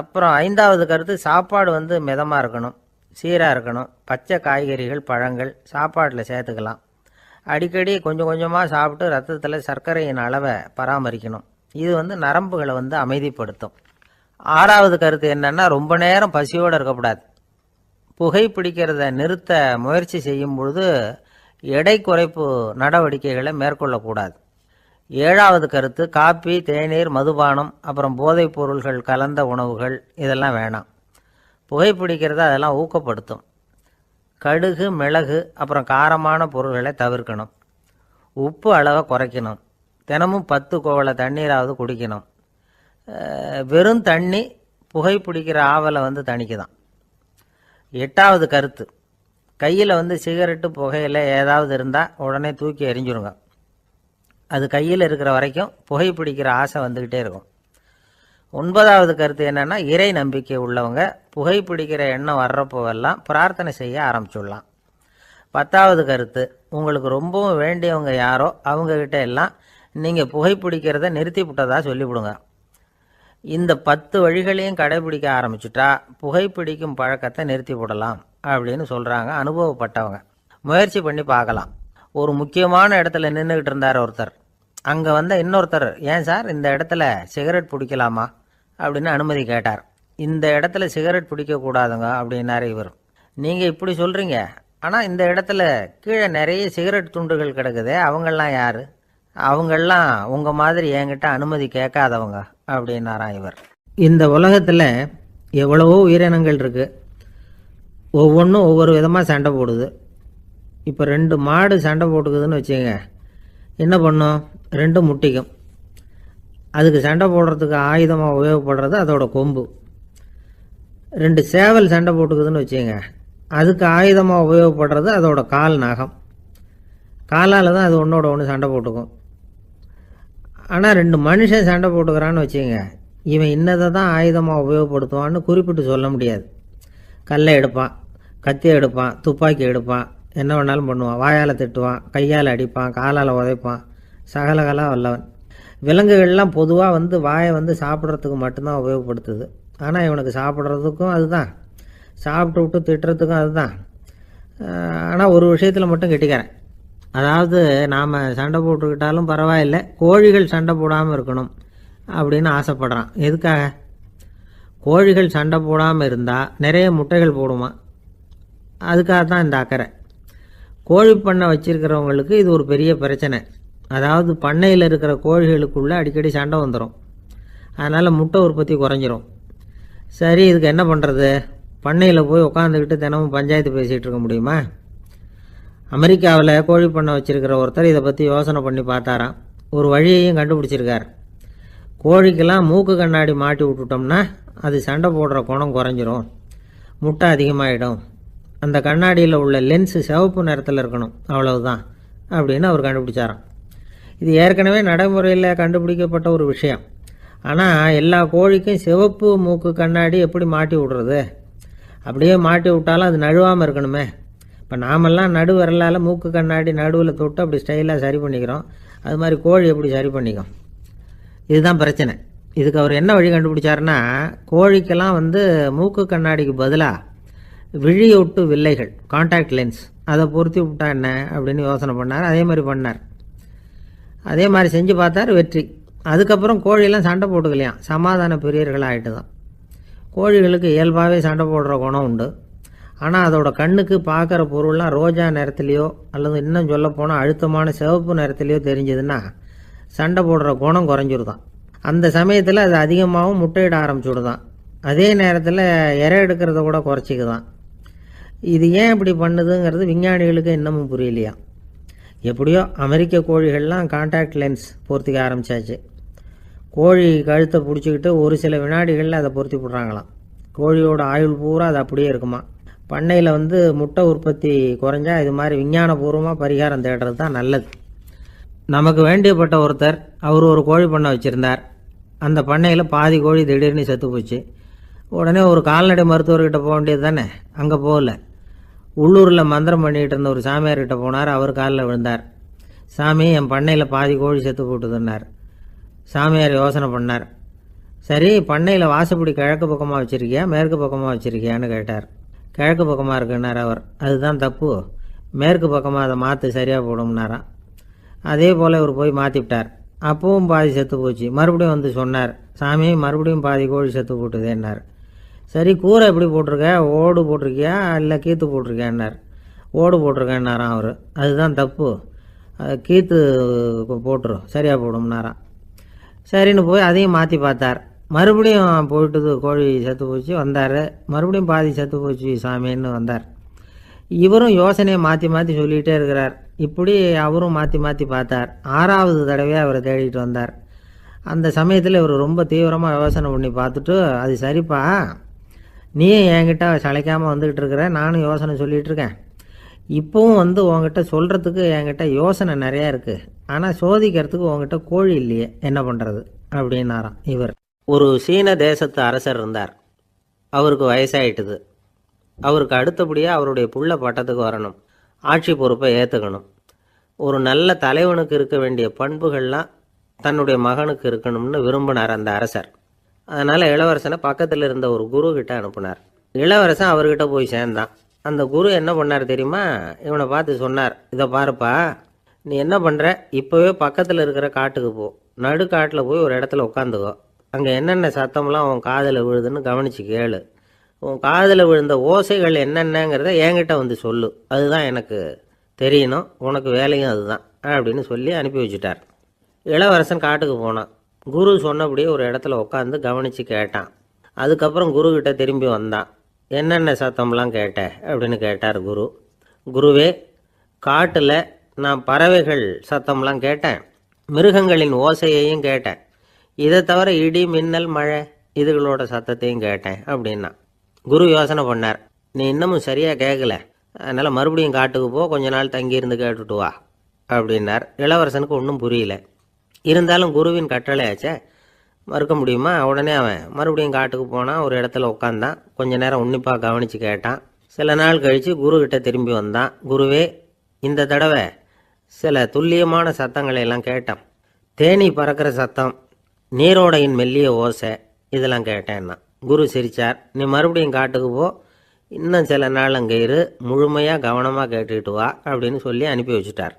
S2: அப்புறம் 5வது கருத்து, சாப்பாடு மிதமாக இருக்கணும், சீராக இருக்கணும். பச்சை காய்கறிகள், பழங்கள் சாப்பாட்டில் சேர்த்துக்கலாம். அடிக்கடி கொஞ்சம் கொஞ்சமாக சாப்பிட்டு ரத்தத்தில் சர்க்கரையின் அளவை பராமரிக்கணும். இது நரம்புகளை அமைதிப்படுத்தும். 6வது கருத்து என்னென்னா, ரொம்ப நேரம் பசியோடு இருக்கக்கூடாது. புகைப்பிடிக்கிறத நிறுத்த முயற்சி செய்யும் பொழுது எடை குறைப்பு நடவடிக்கைகளை மேற்கொள்ளக்கூடாது. 7வது கருத்து, காப்பி, தேநீர், மதுபானம், அப்புறம் போதைப் பொருள்கள் கலந்த உணவுகள் இதெல்லாம் வேணாம். புகைப்பிடிக்கிறத அதெல்லாம் ஊக்கப்படுத்தும். கடுகு, மிளகு, அப்புறம் காரமான பொருள்களை தவிர்க்கணும். உப்பு அளவை குறைக்கணும். தினமும் 10 குவளை தண்ணீராவது குடிக்கணும். வெறும் தண்ணி புகைப்பிடிக்கிற ஆவலை தணிக்குதான். 8வது கருத்து, கையில் சிகரெட்டு, புகையில ஏதாவது இருந்தால் உடனே தூக்கி எறிஞ்சிருங்க. அது கையில் இருக்கிற வரைக்கும் புகைப்பிடிக்கிற ஆசை வந்துக்கிட்டே இருக்கும். 9வது கருத்து என்னென்னா, இறை நம்பிக்கை உள்ளவங்க புகைப்பிடிக்கிற எண்ணம் வர்றப்போவெல்லாம் பிரார்த்தனை செய்ய ஆரம்பிச்சுடலாம். 10வது கருத்து, உங்களுக்கு ரொம்பவும் வேண்டியவங்க யாரோ அவங்கக்கிட்ட எல்லாம் நீங்கள் புகைப்பிடிக்கிறத நிறுத்தி விட்டதா சொல்லிவிடுங்க. இந்த 10 வழிகளையும் கடைபிடிக்க ஆரம்பிச்சுட்டா புகைப்பிடிக்கும் பழக்கத்தை நிறுத்தி விடலாம் அப்படின்னு சொல்கிறாங்க அனுபவப்பட்டவங்க. முயற்சி பண்ணி பார்க்கலாம். ஒரு முக்கியமான இடத்துல நின்றுக்கிட்டு இருந்தார் ஒருத்தர். அங்கே இன்னொருத்தர், ஏன் சார் இந்த இடத்துல சிகரெட் பிடிக்கலாமா அப்படின்னு அனுமதி கேட்டார். இந்த இடத்துல சிகரெட் பிடிக்கக்கூடாதுங்க அப்படின்னாரு இவர். நீங்கள் இப்படி சொல்கிறீங்க, ஆனால் இந்த இடத்துல கீழே நிறைய சிகரெட் துண்டுகள் கிடக்குதே, அவங்கெல்லாம் யார்? அவங்கெல்லாம் உங்கள் மாதிரி என்கிட்ட அனுமதி கேட்காதவங்க அப்படின்னாராம் இவர். இந்த உலகத்தில் எவ்வளவோ உயிரினங்கள் இருக்குது. ஒவ்வொன்றும் ஒவ்வொரு விதமாக சண்டை போடுது. இப்போ 2 மாடு சண்டை போட்டுக்குதுன்னு வச்சுங்க, என்ன பண்ணும்? 2 முட்டிக்கும். அதுக்கு சண்டை போடுறதுக்கு ஆயுதமாக உபயோகப்படுறது அதோட கொம்பு. 2 சேவல் சண்டை போட்டுக்குதுன்னு வச்சுங்க, அதுக்கு ஆயுதமாக உபயோகப்படுறது அதோட கால் நகம். காலால் தான் அது ஒன்றோட ஒன்று சண்டை போட்டுக்கும். ஆனால் 2 மனுஷன் சண்டை போட்டுக்கிறான்னு வச்சுங்க, இவன் இன்னதை தான் ஆயுதமாக உபயோகப்படுத்துவான்னு குறிப்பிட்டு சொல்ல முடியாது. கல்லை எடுப்பான், கத்தி எடுப்பான், துப்பாக்கி எடுப்பான், என்ன வேணாலும் பண்ணுவான். வாயால் திட்டுவான், கையால் அடிப்பான், காலால் உதைப்பான், சகலகலா வல்லவன். விலங்குகள்லாம் பொதுவாக வாயை சாப்பிட்றதுக்கு மட்டும்தான் உபயோகப்படுத்துது. ஆனால் இவனுக்கு சாப்பிட்றதுக்கும் அதுதான், சாப்பிட்டு விட்டு திட்டுறதுக்கும் அதுதான். ஆனால் ஒரு விஷயத்தில் மட்டும் கெட்டிக்கிறேன். அதாவது நாம் சண்டை போட்டுக்கிட்டாலும் பரவாயில்லை, கோழிகள் சண்டை போடாமல் இருக்கணும் அப்படின்னு ஆசைப்படுறான். எதுக்காக? கோழிகள் சண்டை போடாமல் இருந்தால் நிறைய முட்டைகள் போடுமா, அதுக்காக தான் இந்த அக்கறை. கோழி பண்ணை வச்சுருக்கிறவங்களுக்கு இது ஒரு பெரிய பிரச்சனை. அதாவது பண்ணையில் இருக்கிற கோழிகளுக்குள்ளே அடிக்கடி சண்டை வந்துடும், அதனால் முட்டை உற்பத்தி குறைஞ்சிரும். சரி, இதுக்கு என்ன பண்ணுறது? பண்ணையில் போய் உட்காந்துக்கிட்டு தினமும் பஞ்சாயத்து பேசிகிட்டு இருக்க முடியுமா? அமெரிக்காவில் கோழி பண்ணை வச்சுருக்கிற ஒருத்தர் இதை பற்றி யோசனை பண்ணி பார்த்தாராம். ஒரு வழியையும் கண்டுபிடிச்சிருக்கார். கோழிக்கெல்லாம் மூக்கு கண்ணாடி மாட்டி விட்டுட்டோம்னா அது சண்டை போடுற குணம் குறைஞ்சிரும், முட்டை அதிகமாகிடும். அந்த கண்ணாடியில் உள்ள லென்ஸு சிவப்பு நிறத்தில் இருக்கணும், அவ்வளவுதான் அப்படின்னு அவர் கண்டுபிடிச்சாராம். இது ஏற்கனவே நடைமுறையில் கண்டுபிடிக்கப்பட்ட ஒரு விஷயம். ஆனால் எல்லா கோழிக்கும் சிவப்பு மூக்கு கண்ணாடி எப்படி மாட்டி விடுறது? அப்படியே மாட்டி விட்டாலும் அது நழுவாமல் இருக்கணுமே. இப்போ நாமெல்லாம் நடு விரலால் மூக்கு கண்ணாடி நடுவில் தொட்டு அப்படி ஸ்டைலாக சரி பண்ணிக்கிறோம், அது மாதிரி கோழி எப்படி சரி பண்ணிக்கும்? இதுதான் பிரச்சனை. இதுக்கு அவர் என்ன வழி கண்டுபிடிச்சாருன்னா, கோழிக்கெல்லாம் மூக்கு கண்ணாடிக்கு பதிலாக விழியொட்டு வில்லைகள், கான்டாக்ட் லென்ஸ், அதை பொருத்தி விட்டா என்ன அப்படின்னு யோசனை பண்ணார். அதே மாதிரி பண்ணார். அதே மாதிரி செஞ்சு பார்த்தார், வெற்றி. அதுக்கப்புறம் கோழியெல்லாம் சண்டை போட்டுக்கலையாம், சமாதான பிரியர்களாக ஆகிட்டு தான். கோழிகளுக்கு இயல்பாகவே சண்டை போடுற குணம் உண்டு. ஆனால் அதோட கண்ணுக்கு பார்க்குற பொருள்லாம் ரோஜா நிறத்துலையோ அல்லது இன்னும் சொல்லப்போனால் அழுத்தமான சிவப்பு நிறத்துலையோ தெரிஞ்சதுன்னா சண்டை போடுற குணம் குறைஞ்சிருதான். அந்த சமயத்தில் அது அதிகமாகவும் முட்டையிட ஆரம்பிச்சுடுதான். அதே நேரத்தில் இறை எடுக்கிறத கூட குறைச்சிக்குதான். இது ஏன் இப்படி பண்ணுதுங்கிறது விஞ்ஞானிகளுக்கு இன்னமும் புரியலையா. எப்படியோ அமெரிக்க கோழிகள்லாம் கான்டாக்ட் லென்ஸ் பொருத்திக்க ஆரம்பித்தாச்சு. கோழி கழுத்தை பிடிச்சிக்கிட்டு ஒரு சில வினாடிகளில் அதை பொருத்தி விட்றாங்களாம். கோழியோட ஆயுள் பூரா அது அப்படியே இருக்குமா. பண்ணையில் முட்டை உற்பத்தி குறைஞ்சா இது மாதிரி விஞ்ஞானபூர்வமாக பரிகாரம் தேடுறது தான் நல்லது. நமக்கு வேண்டியப்பட்ட ஒருத்தர், அவர் ஒரு கோழி பண்ணை வச்சுருந்தார். அந்த பண்ணையில் பாதி கோழி திடீர்னு செத்து போச்சு. உடனே ஒரு கால்நடை மருத்துவர்கிட்ட போக வேண்டியது தானே. அங்கே போகல, உள்ளூரில் மந்திரம் பண்ணிகிட்டு இருந்த ஒரு சாமியார்கிட்ட போனார். அவர் காலில் விழுந்தார். சாமி, என் பண்ணையில் பாதி கோழி செத்து போட்டுதுன்னார். சாமியார் யோசனை பண்ணார். சரி, பண்ணையில் வாசப்படி கிழக்கு பக்கமாக வச்சுருக்கியா மேற்கு பக்கமாக வச்சுருக்கியான்னு கேட்டார். கிழக்கு பக்கமாக இருக்குன்னார் அவர். அதுதான் தப்பு, மேற்கு பக்கமாக அதை மாற்று சரியாக போடும்னாராம். அதே போல் இவர் போய் மாற்றிவிட்டார். அப்பவும் பாதி செத்து போச்சு. மறுபடியும் சொன்னார், சாமி மறுபடியும் பாதி கோழி செத்து போட்டுதேன்னார். சரி, கூரை எப்படி போட்டிருக்க, ஓடு போட்டிருக்கியா இல்லை கீத்து போட்டிருக்கியான்னார். ஓடு போட்டிருக்கேன்னாராம் அவர். அதுதான் தப்பு, கீத்து போட்டுரும் சரியாக போடும்னாராம். சரின்னு போய் அதையும் மாற்றி பார்த்தார். மறுபடியும் போயிட்டுது, கோழி செத்து போச்சு. வந்தார், மறுபடியும் பாதி செத்து போச்சு சாமின்னு வந்தார். இவரும் யோசனையை மாற்றி மாற்றி சொல்லிகிட்டே இருக்கிறார். இப்படி அவரும் மாற்றி மாற்றி பார்த்தார். 6வது தடவையாக அவரை தேடிட்டு வந்தார். அந்த சமயத்தில் இவர் ரொம்ப தீவிரமாக யோசனை பண்ணி பார்த்துட்டு, அது சரிப்பா, நீயும் என்கிட்ட சளைக்காமல் வந்துக்கிட்டு இருக்கிற, நானும் யோசனை சொல்லிகிட்டு இருக்கேன். இப்போவும் உங்ககிட்ட சொல்கிறதுக்கு என்கிட்ட யோசனை நிறையா இருக்குது, ஆனால் சோதிக்கிறதுக்கு உங்ககிட்ட கோழி இல்லையே, என்ன பண்ணுறது அப்படின்னாராம் இவர். ஒரு சீன தேசத்து அரசர் இருந்தார். அவருக்கு வயசாயிட்டுது. அவருக்கு அடுத்தபடியாக அவருடைய புள்ள பட்டத்துக்கு வரணும், ஆட்சி பொறுப்பை ஏற்றுக்கணும். ஒரு நல்ல தலைவனுக்கு இருக்க வேண்டிய பண்புகள்லாம் தன்னுடைய மகனுக்கு இருக்கணும்னு விரும்பினார் அந்த அரசர். அதனால் இளவரசனை பக்கத்தில் இருந்த ஒரு குரு கிட்ட அனுப்புனார். இளவரசன் அவர்கிட்ட போய் சேர்ந்தான். அந்த குரு என்ன பண்ணார் தெரியுமா? இவனை பார்த்து சொன்னார், இதை பாருப்பா, நீ என்ன பண்ணுற, இப்போவே பக்கத்தில் இருக்கிற காட்டுக்கு போ, நடு காட்டில் போய் ஒரு இடத்துல உட்காந்துக்கோ. அங்கே என்னென்ன சத்தம்லாம் உன் காதில் விழுதுன்னு கவனித்து கேளு. உன் காதில் விழுந்த ஓசைகள் என்னென்னங்கிறத என்கிட்ட சொல்லு, அதுதான் எனக்கு தெரியணும், உனக்கு வேலையும் அதுதான் அப்படின்னு சொல்லி அனுப்பி வச்சுட்டார். இளவரசன் காட்டுக்கு போனான். குரு சொன்னபடியே ஒரு இடத்துல உட்காந்து கவனித்து கேட்டான். அதுக்கப்புறம் குருக்கிட்ட திரும்பி வந்தான். என்னென்ன சத்தம்லாம் கேட்ட அப்படின்னு கேட்டார் குரு. குருவே, காட்டில் நான் பறவைகள் சத்தம்லாம் கேட்டேன், மிருகங்களின் ஓசையையும் கேட்டேன், இதை தவிர இடி மின்னல் மழை இதுகளோட சத்தத்தையும் கேட்டேன் அப்படின்னா. குரு யோசனை பண்ணார், நீ இன்னமும் சரியாக கேட்கல, அதனால் மறுபடியும் காட்டுக்கு போ, கொஞ்ச நாள் தங்கியிருந்து கேட்டுட்டு வா அப்படின்னார். இளவரசனுக்கு ஒன்றும் புரியல. இருந்தாலும் குருவின் கட்டளை ஆச்சே, மறுக்க முடியுமா? உடனே அவன் மறுபடியும் காட்டுக்கு போனான். ஒரு இடத்துல உட்காந்தான். கொஞ்ச நேரம் உன்னிப்பாக கவனித்து கேட்டான். சில நாள் கழித்து குருக்கிட்ட திரும்பி வந்தான். குருவே, இந்த தடவை சில துல்லியமான சத்தங்களை எல்லாம் கேட்டான். தேனி பறக்கிற சத்தம், நீரோடையின் மெல்லிய ஓசை, இதெல்லாம் கேட்டேன்னா. குரு சிரித்தார். நீ மறுபடியும் காட்டுக்கு போ, இன்னும் சில நாள் அங்கே இரு, முழுமையாக கவனமாக கேட்டுக்கிட்டு வா அப்படின்னு சொல்லி அனுப்பி வச்சுட்டார்.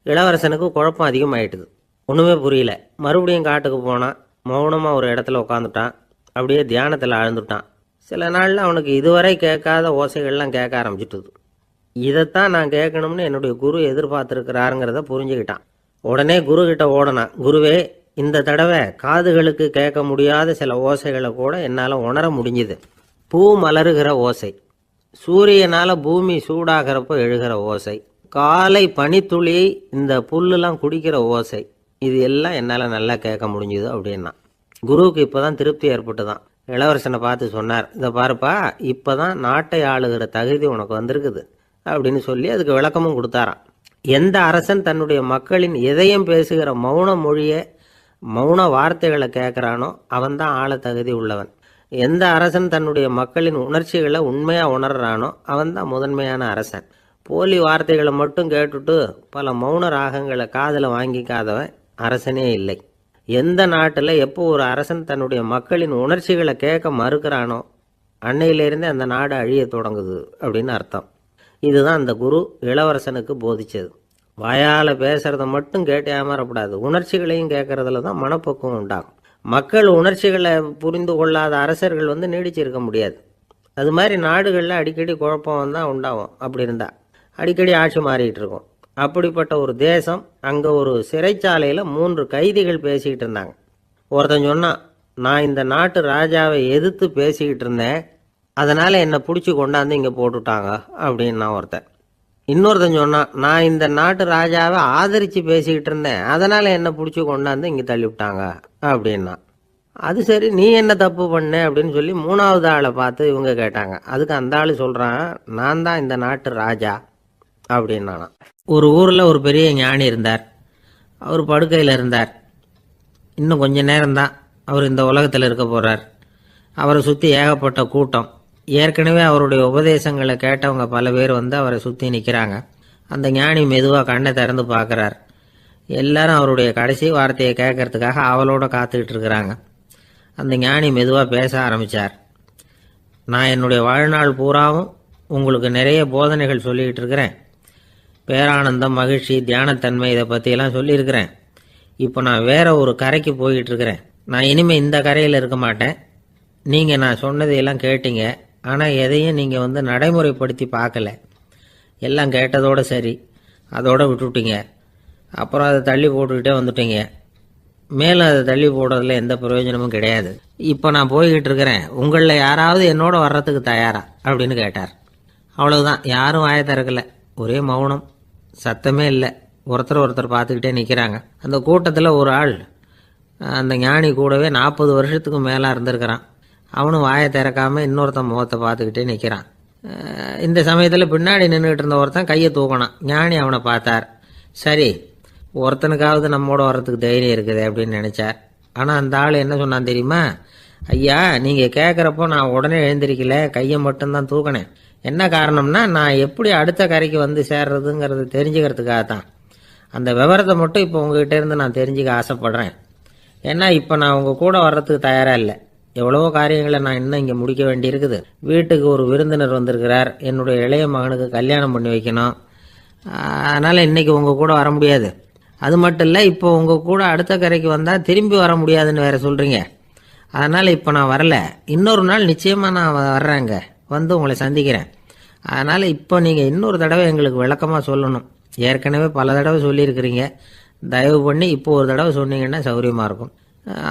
S2: இளவரசனுக்கு குழப்பம் அதிகமாயிட்டுது. ஒன்றுமே புரியல. மறுபடியும் காட்டுக்கு போனான். மௌனமாக ஒரு இடத்துல உட்காந்துட்டான். அப்படியே தியானத்தில் ஆழ்ந்துட்டான். சில நாளில் அவனுக்கு இதுவரை கேட்காத ஓசைகள்லாம் கேட்க ஆரம்பிச்சிட்டுது. இதைத்தான் நான் கேட்கணும்னு என்னுடைய குரு எதிர்பார்த்துருக்கிறாருங்கிறத புரிஞ்சுக்கிட்டான். உடனே குரு கிட்ட ஓடனான். குருவே, இந்த தடவை காதுகளுக்கு கேட்க முடியாத சில ஓசைகளை கூட என்னால் உணர முடிஞ்சுது. பூ மலருகிற ஓசை, சூரியனால் பூமி சூடாகிறப்போ எழுகிற ஓசை, காலை பனித்துளி இந்த புல்லுலாம் குடிக்கிற ஓசை, இது எல்லாம் என்னால் நல்லா கேட்க முடிஞ்சுது அப்படின்னா. குருவுக்கு இப்போ தான் திருப்தி ஏற்பட்டு தான் இளவரசனை பார்த்து சொன்னார், இதை பாருப்பா, இப்போ தான் நாட்டை ஆளுகிற தகுதி உனக்கு வந்திருக்குது அப்படின்னு சொல்லி அதுக்கு விளக்கமும் கொடுத்தாராம். எந்த அரசன் தன்னுடைய மக்களின் இதயம் பேசுகிற மௌன மொழியை, மௌன வார்த்தைகளை கேட்குறானோ அவன்தான் ஆள தகுதி உள்ளவன். எந்த அரசன் தன்னுடைய மக்களின் உணர்ச்சிகளை உண்மையாக உணர்றானோ அவன்தான் முதன்மையான அரசன். போலி வார்த்தைகளை மட்டும் கேட்டுட்டு பல மௌன ராகங்களை காதில் வாங்கிக்காதவன் அரசனே இல்லை. எந்த நாட்டில் எப்போ ஒரு அரசன் தன்னுடைய மக்களின் உணர்ச்சிகளை கேட்க மறுக்கிறானோ அன்னையிலேருந்தே அந்த நாடு அழிய தொடங்குது அப்படின்னு அர்த்தம். இதுதான் அந்த குரு இளவரசனுக்கு போதிச்சது. வாயால் பேசுகிறத மட்டும் கேட்டு ஏமாறக்கூடாது, உணர்ச்சிகளையும் கேட்கறதுல தான் மனப்பக்குவம் உண்டாகும். மக்கள் உணர்ச்சிகளை புரிந்து கொள்ளாத அரசர்கள் நீடிச்சிருக்க முடியாது. அது மாதிரி நாடுகளில் அடிக்கடி குழப்பம் தான் உண்டாகும். அப்படி இருந்தால் அடிக்கடி ஆட்சி மாறிக்கிட்டு இருக்கும். அப்படிப்பட்ட ஒரு தேசம், அங்கே ஒரு சிறைச்சாலையில் 3 கைதிகள் பேசிக்கிட்டு இருந்தாங்க. ஒருத்தன் சொன்னான், நான் இந்த நாட்டு ராஜாவை எதிர்த்து பேசிக்கிட்டு இருந்தேன், அதனால் என்னை பிடிச்சி கொண்டாந்து இங்கே போட்டுட்டாங்க அப்படின்னா ஒருத்தன். இன்னொருத்தன் சொன்னான், நான் இந்த நாட்டு ராஜாவை ஆதரித்து பேசிக்கிட்டு இருந்தேன், அதனால் என்னை பிடிச்சி கொண்டாந்து இங்கே தள்ளிவிட்டாங்க அப்படின்னா. அது சரி, நீ என்ன தப்பு பண்ண அப்படின்னு சொல்லி 3வது ஆளை பார்த்து இவங்க கேட்டாங்க. அதுக்கு அந்த ஆள் சொல்கிறான், நான் தான் இந்த நாட்டு ராஜா அப்படின்னானா. ஒரு ஊரில் ஒரு பெரிய ஞானி இருந்தார். அவர் படுக்கையில் இருந்தார். இன்னும் கொஞ்ச நேரம்தான் அவர் இந்த உலகத்தில் இருக்க போகிறார். அவரை சுற்றி ஏகப்பட்ட கூட்டம். ஏற்கனவே அவருடைய உபதேசங்களை கேட்டவங்க பல பேர் அவரை சுற்றி நிற்கிறாங்க. அந்த ஞானி மெதுவாக கண்ணை திறந்து பார்க்குறார். எல்லாரும் அவருடைய கடைசி வார்த்தையை கேட்கறதுக்காக அவளோட காத்துக்கிட்டு இருக்கிறாங்க. அந்த ஞானி மெதுவாக பேச ஆரம்பித்தார். நான் என்னுடைய வாழ்நாள் பூராவும் உங்களுக்கு நிறைய போதனைகள் சொல்லிக்கிட்டு இருக்கிறேன். பேரானந்தம், மகிழ்ச்சி, தியானத்தன்மை, இதை பற்றியெல்லாம் சொல்லியிருக்கிறேன். இப்போ நான் வேற ஒரு கரைக்கு போய்கிட்டு இருக்கிறேன். நான் இனிமேல் இந்த கரையில் இருக்க மாட்டேன். நீங்கள் நான் சொன்னதையெல்லாம் கேட்டீங்க, ஆனால் எதையும் நீங்கள் நடைமுறைப்படுத்தி பார்க்கல. எல்லாம் கேட்டதோடு சரி, அதோட விட்டுவிட்டீங்க. அப்புறம் அதை தள்ளி போட்டுக்கிட்டே வந்துட்டீங்க. மேலும் அதை தள்ளி போடுறதுல எந்த பிரயோஜனமும் கிடையாது. இப்போ நான் போய்கிட்டு இருக்கிறேன், உங்களில் யாராவது என்னோட வர்றதுக்கு தயாரா அப்படின்னு கேட்டார். அவ்வளவுதான், யாரும் வாயை திறக்கல. ஒரே மௌனம், சத்தமே இல்லை. ஒருத்தர் பார்த்துக்கிட்டே நிற்கிறாங்க. அந்த கூட்டத்தில் ஒரு ஆள் அந்த ஞானி கூடவே 40 வருஷத்துக்கு மேலே இருந்திருக்கிறான். அவனும் வாயை திறக்காமல் இன்னொருத்தன் முகத்தை பார்த்துக்கிட்டே நிற்கிறான். இந்த சமயத்தில் பின்னாடி நின்றுக்கிட்டு இருந்த ஒருத்தன் கையை தூக்கினான். ஞானி அவனை பார்த்தார். சரி, ஒருத்தனுக்காவது நம்மோட வர்றதுக்கு தைரியம் இருக்குது அப்படின்னு நினச்சார். ஆனால் அந்த ஆள் என்ன சொன்னான் தெரியுமா? ஐயா, நீங்கள் கேட்குறப்போ நான் உடனே எழுந்திருக்கல, கையை மட்டும்தான் தூக்கினேன். என்ன காரணம்னா, நான் எப்படி அடுத்த கரைக்கு சேர்றதுங்கிறது தெரிஞ்சுக்கிறதுக்காக தான். அந்த விவரத்தை மட்டும் இப்போ உங்ககிட்ட இருந்து நான் தெரிஞ்சுக்க ஆசைப்படுறேன். ஏன்னா இப்போ நான் உங்கள் கூட வர்றதுக்கு தயாராக இல்லை. எவ்வளவோ காரியங்களை நான் இன்னும் இங்கே முடிக்க வேண்டியிருக்குது. வீட்டுக்கு ஒரு விருந்தினர் வந்திருக்கிறார். என்னுடைய இளைய மகனுக்கு கல்யாணம் பண்ணி வைக்கணும். அதனால் இன்றைக்கி உங்கள் கூட வர முடியாது. அது மட்டும் இல்லை, இப்போ உங்கள் கூட அடுத்த கரைக்கு வந்தால் திரும்பி வர முடியாதுன்னு வேறு சொல்கிறீங்க. அதனால் இப்போ நான் வரல. இன்னொரு நாள் நிச்சயமாக நான் வர்றேங்க, உங்களை சந்திக்கிறேன். அதனால் இப்போ நீங்கள் இன்னொரு தடவை எங்களுக்கு விளக்கமாக சொல்லணும். ஏற்கனவே பல தடவை சொல்லியிருக்கிறீங்க. தயவு பண்ணி இப்போ ஒரு தடவை சொன்னீங்கன்னா சௌகரியமாக இருக்கும்.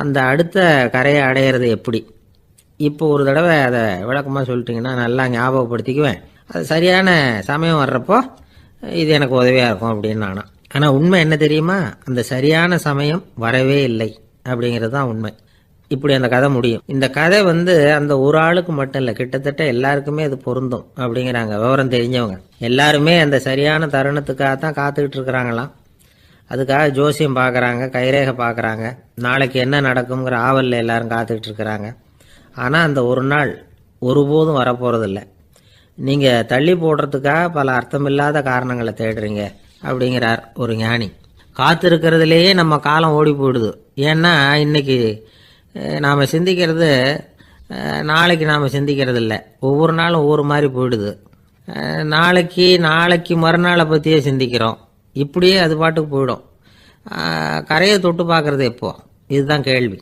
S2: அந்த அடுத்த கரையை அடையிறது எப்படி, இப்போ ஒரு தடவை அதை விளக்கமாக சொல்லிட்டீங்கன்னா நல்லா ஞாபகப்படுத்திக்குவேன். அது சரியான சமயம் வர்றப்போ இது எனக்கு உதவியாக இருக்கும் அப்படின்னு நானும். ஆனால் உண்மை என்ன தெரியுமா? அந்த சரியான சமயம் வரவே இல்லை அப்படிங்கிறது தான் உண்மை. இப்படி அந்த கதை முடியும். இந்த கதை அந்த ஒரு ஆளுக்கு மட்டும் இல்லை, கிட்டத்தட்ட எல்லாருக்குமே அது பொருந்தும் அப்படிங்கிறாங்க விவரம் தெரிஞ்சவங்க. எல்லாருமே அந்த சரியான தருணத்துக்காக தான் காத்துக்கிட்டு இருக்கிறாங்களாம். அதுக்காக ஜோசியம் பார்க்குறாங்க, கைரேகை பார்க்குறாங்க, நாளைக்கு என்ன நடக்குங்கிற ஆவலில் எல்லாரும் காத்துக்கிட்டு இருக்கிறாங்க. ஆனால் அந்த ஒரு நாள் ஒருபோதும் வரப்போகிறதில்ல. நீங்கள் தள்ளி போடுறதுக்காக பல அர்த்தமில்லாத காரணங்களை தேடுறீங்க அப்படிங்கிறார் ஒரு ஞானி. காத்திருக்கிறதுலேயே நம்ம காலம் ஓடி போயிடுது. ஏன்னா இன்னைக்கு நாம் சிந்திக்கிறது நாளைக்கு நாம் சிந்திக்கிறது இல்லை. ஒவ்வொரு நாளும் ஒவ்வொரு மாதிரி போயிடுது. நாளைக்கு மறுநாளை பற்றியே சிந்திக்கிறோம். இப்படியே அது பாட்டுக்கு போயிடும். கரையை தொட்டு பார்க்குறது எப்போ? இதுதான் கேள்வி.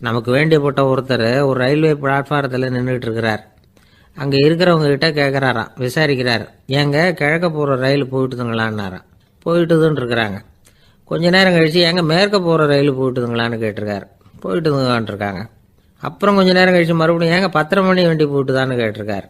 S2: நமக்கு வேண்டியப்பட்ட ஒருத்தர் ஒரு ரயில்வே பிளாட்ஃபாரத்தில் நின்றுட்டு இருக்கிறார். அங்கே இருக்கிறவங்க கிட்ட கேட்குறாராம், விசாரிக்கிறார். ஏங்க கிழக்க போகிற ரயில் போயிட்டுதுங்களான்னாராம். போயிட்டுதுன்னு இருக்கிறாங்க. கொஞ்ச நேரம் கழித்து ஏங்க மேற்க போகிற ரயில் போயிட்டுதுங்களான்னு கேட்டிருக்காரு. போயிட்டுதுங்களான் இருக்காங்க. அப்புறம் கொஞ்ச நேரம் கழித்து மறுபடியும் ஏங்க 10:30 மணி வண்டி போயிட்டுதான்னு கேட்டிருக்காரு.